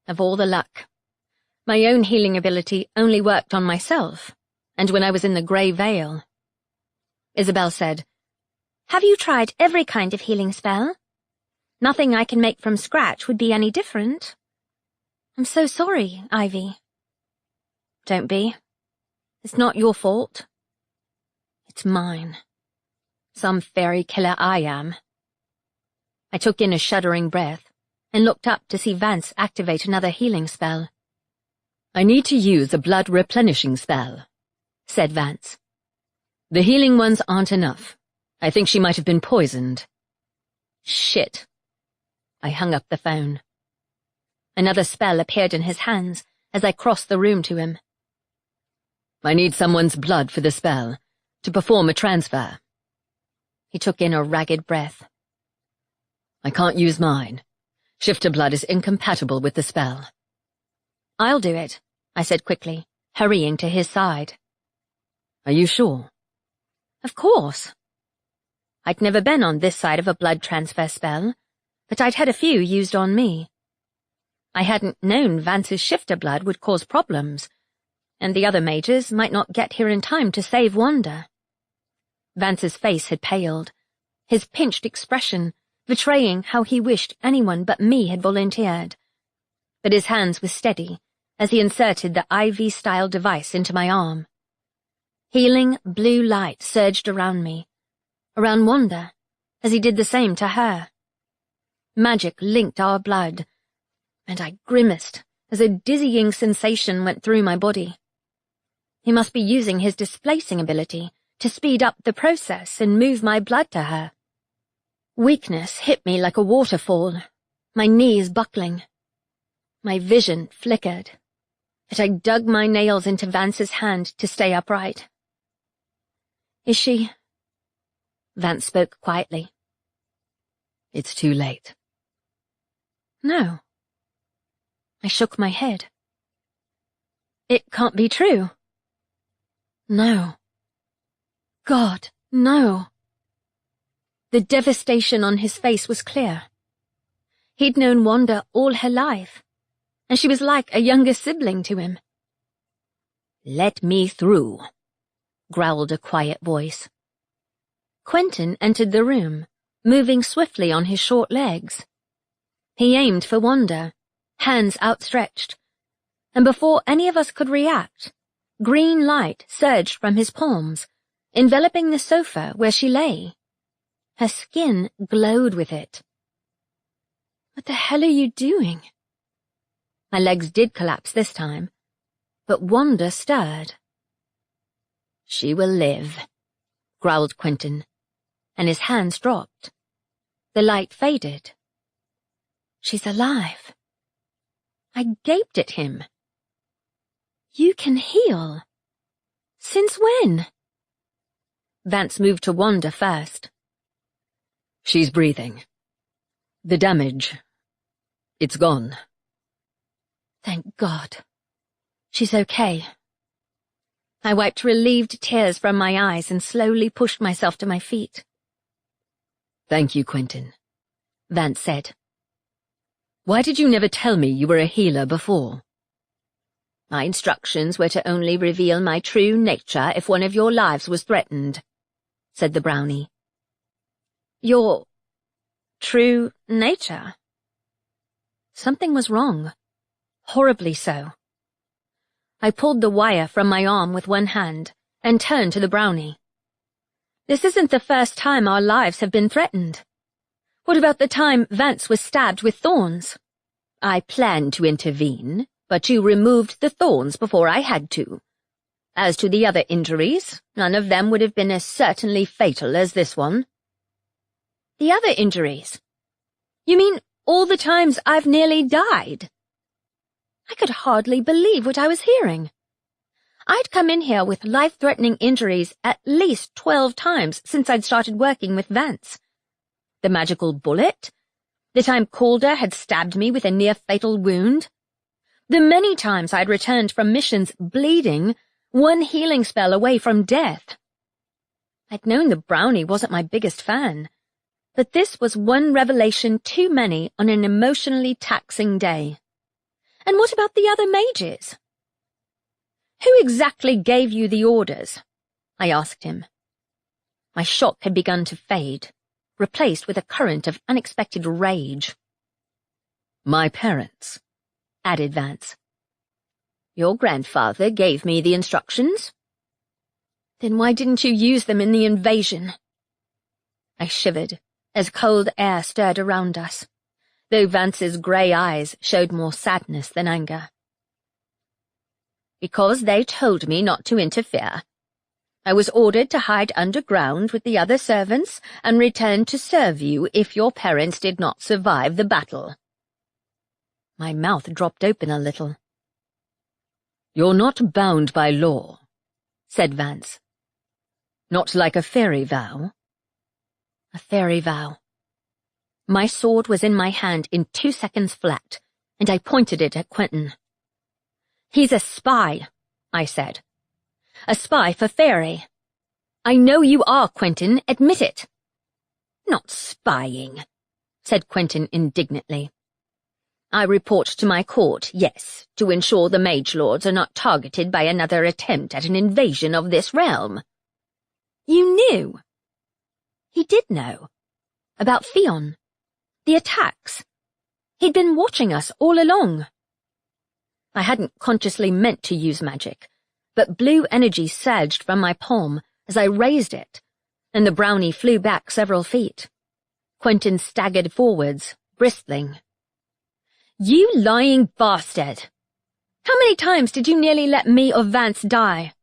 Of all the luck. My own healing ability only worked on myself, and when I was in the Grey Vale. Isabel said, Have you tried every kind of healing spell? Nothing I can make from scratch would be any different. I'm so sorry, Ivy. Don't be. It's not your fault. It's mine. Some fairy killer I am. I took in a shuddering breath and looked up to see Vance activate another healing spell. I need to use a blood replenishing spell, said Vance. The healing ones aren't enough. I think she might have been poisoned. Shit. I hung up the phone. Another spell appeared in his hands as I crossed the room to him. I need someone's blood for the spell, to perform a transfer, He took in a ragged breath. I can't use mine. Shifter blood is incompatible with the spell. I'll do it, I said quickly, hurrying to his side. Are you sure? Of course. I'd never been on this side of a blood transfer spell, but I'd had a few used on me. I hadn't known Vance's shifter blood would cause problems, and the other mages might not get here in time to save Wanda. Vance's face had paled, his pinched expression betraying how he wished anyone but me had volunteered. But his hands were steady as he inserted the IV-style device into my arm. Healing blue light surged around me, around Wanda, as he did the same to her. Magic linked our blood, and I grimaced as a dizzying sensation went through my body. He must be using his displacing ability to speed up the process and move my blood to her. Weakness hit me like a waterfall, my knees buckling. My vision flickered, but I dug my nails into Vance's hand to stay upright. Is she? Vance spoke quietly. It's too late. No. I shook my head. It can't be true. No. God, no. The devastation on his face was clear. He'd known Wanda all her life, and she was like a younger sibling to him. "Let me through," growled a quiet voice. Quentin entered the room, moving swiftly on his short legs. He aimed for Wanda, hands outstretched, and before any of us could react, green light surged from his palms, enveloping the sofa where she lay. Her skin glowed with it. What the hell are you doing? My legs did collapse this time, but Wanda stirred. She will live, growled Quentin, and his hands dropped. The light faded. She's alive. I gaped at him. You can heal. Since when? Vance moved to Wanda first. She's breathing. The damage, it's gone. Thank God. She's okay. I wiped relieved tears from my eyes and slowly pushed myself to my feet. Thank you, Quentin, Vance said. Why did you never tell me you were a healer before? My instructions were to only reveal my true nature if one of your lives was threatened, said the brownie. Your true nature? Something was wrong. Horribly so. I pulled the wire from my arm with one hand and turned to the brownie. This isn't the first time our lives have been threatened. What about the time Vance was stabbed with thorns? I planned to intervene, but you removed the thorns before I had to. As to the other injuries, none of them would have been as certainly fatal as this one. The other injuries? You mean all the times I've nearly died? I could hardly believe what I was hearing. I'd come in here with life-threatening injuries at least 12 times since I'd started working with Vance. The magical bullet, the time Calder had stabbed me with a near-fatal wound, the many times I'd returned from missions bleeding, one healing spell away from death. I'd known the brownie wasn't my biggest fan, but this was one revelation too many on an emotionally taxing day. And what about the other mages? Who exactly gave you the orders? I asked him. My shock had begun to fade, replaced with a current of unexpected rage. My parents, added Vance. Your grandfather gave me the instructions? Then why didn't you use them in the invasion? I shivered as cold air stirred around us, though Vance's grey eyes showed more sadness than anger. Because they told me not to interfere. I was ordered to hide underground with the other servants and return to serve you if your parents did not survive the battle. My mouth dropped open a little. You're not bound by law, said Vance. Not like a fairy vow. A fairy vow. My sword was in my hand in 2 seconds flat, and I pointed it at Quentin. He's a spy, I said. A spy for Faerie. I know you are, Quentin, admit it. Not spying, said Quentin indignantly. I report to my court, yes, to ensure the mage lords are not targeted by another attempt at an invasion of this realm. You knew? He did know. About Theon. The attacks. He'd been watching us all along. I hadn't consciously meant to use magic, but blue energy surged from my palm as I raised it, and the brownie flew back several feet. Quentin staggered forwards, bristling. You lying bastard! How many times did you nearly let me or Vance die?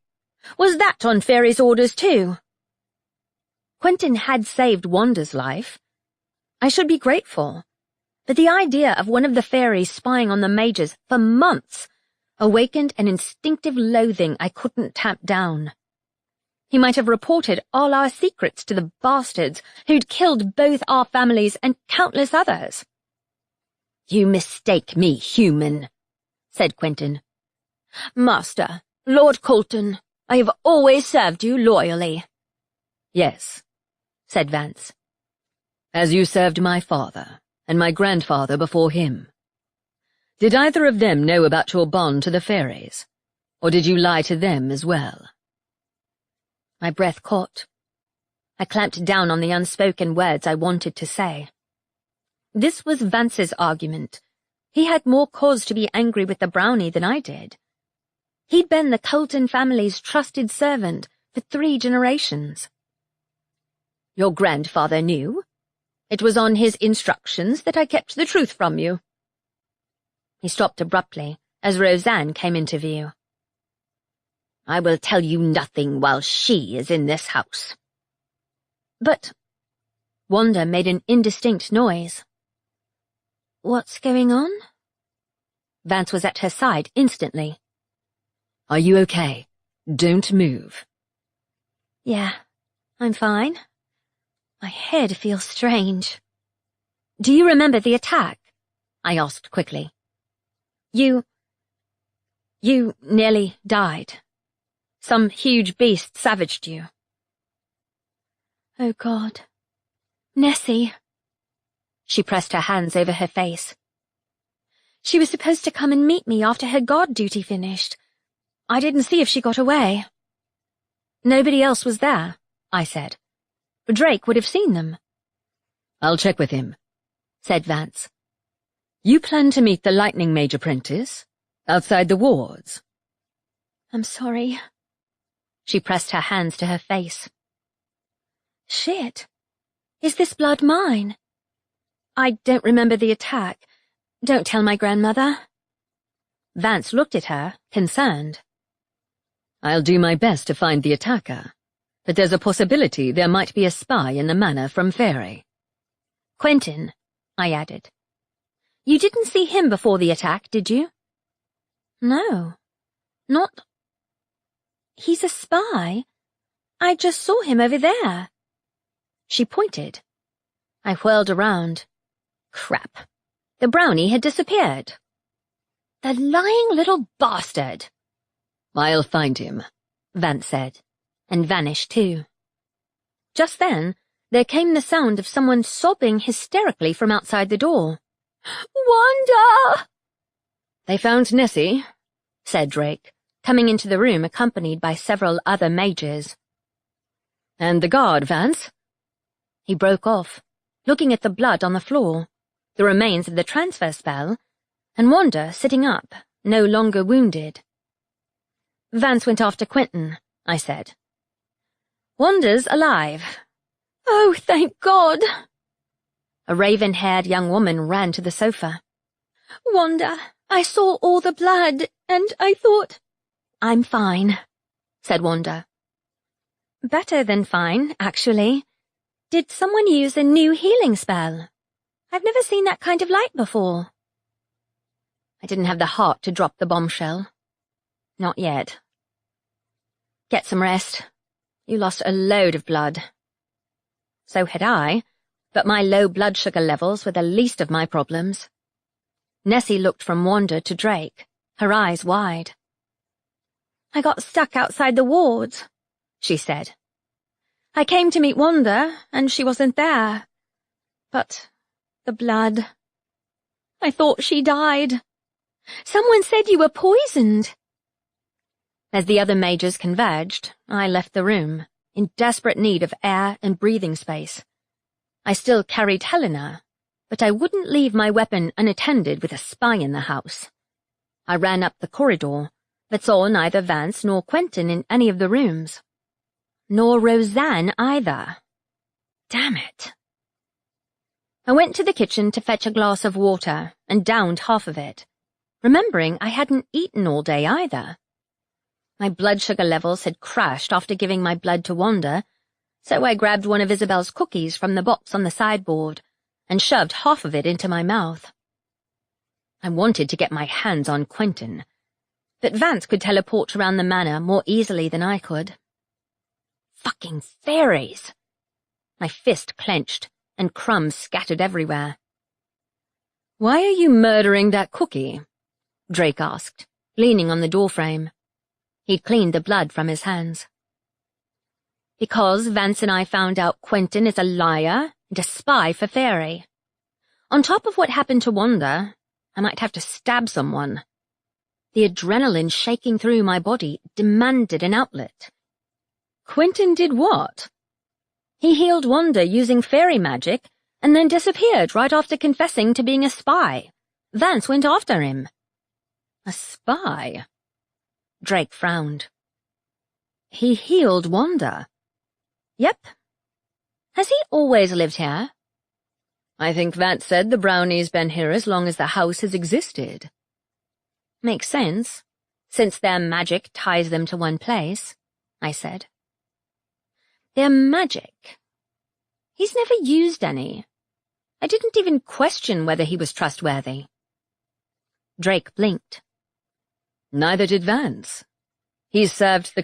Was that on Faerie's orders too? Quentin had saved Wanda's life. I should be grateful, but the idea of one of the fairies spying on the mages for months awakened an instinctive loathing I couldn't tamp down. He might have reported all our secrets to the bastards who'd killed both our families and countless others. You mistake me, human, said Quentin. Master, Lord Colton, I have always served you loyally. Yes, said Vance. As you served my father, and my grandfather before him. Did either of them know about your bond to the fairies, or did you lie to them as well? My breath caught. I clamped down on the unspoken words I wanted to say. This was Vance's argument. He had more cause to be angry with the brownie than I did. He'd been the Colton family's trusted servant for 3 generations. Your grandfather knew. It was on his instructions that I kept the truth from you. He stopped abruptly as Roseanne came into view. I will tell you nothing while she is in this house. But Wanda made an indistinct noise. What's going on? Vance was at her side instantly. Are you okay? Don't move. Yeah, I'm fine. My head feels strange. Do you remember the attack? I asked quickly. You nearly died. Some huge beast savaged you. Oh, God. Nessie. She pressed her hands over her face. She was supposed to come and meet me after her guard duty finished. I didn't see if she got away. Nobody else was there, I said. Drake would have seen them. I'll check with him, said Vance. You plan to meet the Lightning Mage apprentice? Outside the wards? I'm sorry. She pressed her hands to her face. Shit. Is this blood mine? I don't remember the attack. Don't tell my grandmother. Vance looked at her, concerned. I'll do my best to find the attacker, but there's a possibility there might be a spy in the manor from Faerie. Quentin, I added. You didn't see him before the attack, did you? No. Not... He's a spy. I just saw him over there. She pointed. I whirled around. Crap. The brownie had disappeared. The lying little bastard. I'll find him, Vance said, and vanished too. Just then, there came the sound of someone sobbing hysterically from outside the door. Wanda! They found Nessie, said Drake, coming into the room accompanied by several other mages. And the guard, Vance? He broke off, looking at the blood on the floor, the remains of the transfer spell, and Wanda sitting up, no longer wounded. Vance went after Quentin, I said. Wanda's alive. Oh, thank God! A raven-haired young woman ran to the sofa. Wanda, I saw all the blood, and I thought... I'm fine, said Wanda. Better than fine, actually. Did someone use a new healing spell? I've never seen that kind of light before. I didn't have the heart to drop the bombshell. Not yet. Get some rest. You lost a load of blood. So had I, but my low blood sugar levels were the least of my problems. Nessie looked from Wanda to Drake, her eyes wide. "I got stuck outside the wards," she said. "I came to meet Wanda, and she wasn't there. But the blood. I thought she died. Someone said you were poisoned." As the other mages converged, I left the room, in desperate need of air and breathing space. I still carried Helena, but I wouldn't leave my weapon unattended with a spy in the house. I ran up the corridor, but saw neither Vance nor Quentin in any of the rooms. Nor Roseanne either. Damn it. I went to the kitchen to fetch a glass of water and downed half of it, remembering I hadn't eaten all day either. My blood sugar levels had crashed after giving my blood to Wanda, so I grabbed one of Isabel's cookies from the box on the sideboard and shoved half of it into my mouth. I wanted to get my hands on Quentin, but Vance could teleport around the manor more easily than I could. Fucking fairies! My fist clenched, and crumbs scattered everywhere. "Why are you murdering that cookie?" Drake asked, leaning on the doorframe. He'd cleaned the blood from his hands. "Because Vance and I found out Quentin is a liar and a spy for Faerie. On top of what happened to Wanda, I might have to stab someone. The adrenaline shaking through my body demanded an outlet." "Quentin did what?" "He healed Wanda using fairy magic and then disappeared right after confessing to being a spy. Vance went after him." "A spy?" Drake frowned. "He healed Wanda?" "Yep. Has he always lived here?" "I think Vance said the brownie's been here as long as the house has existed." "Makes sense, since their magic ties them to one place," I said. "Their magic? He's never used any. I didn't even question whether he was trustworthy." Drake blinked. "Neither did Vance. He's served the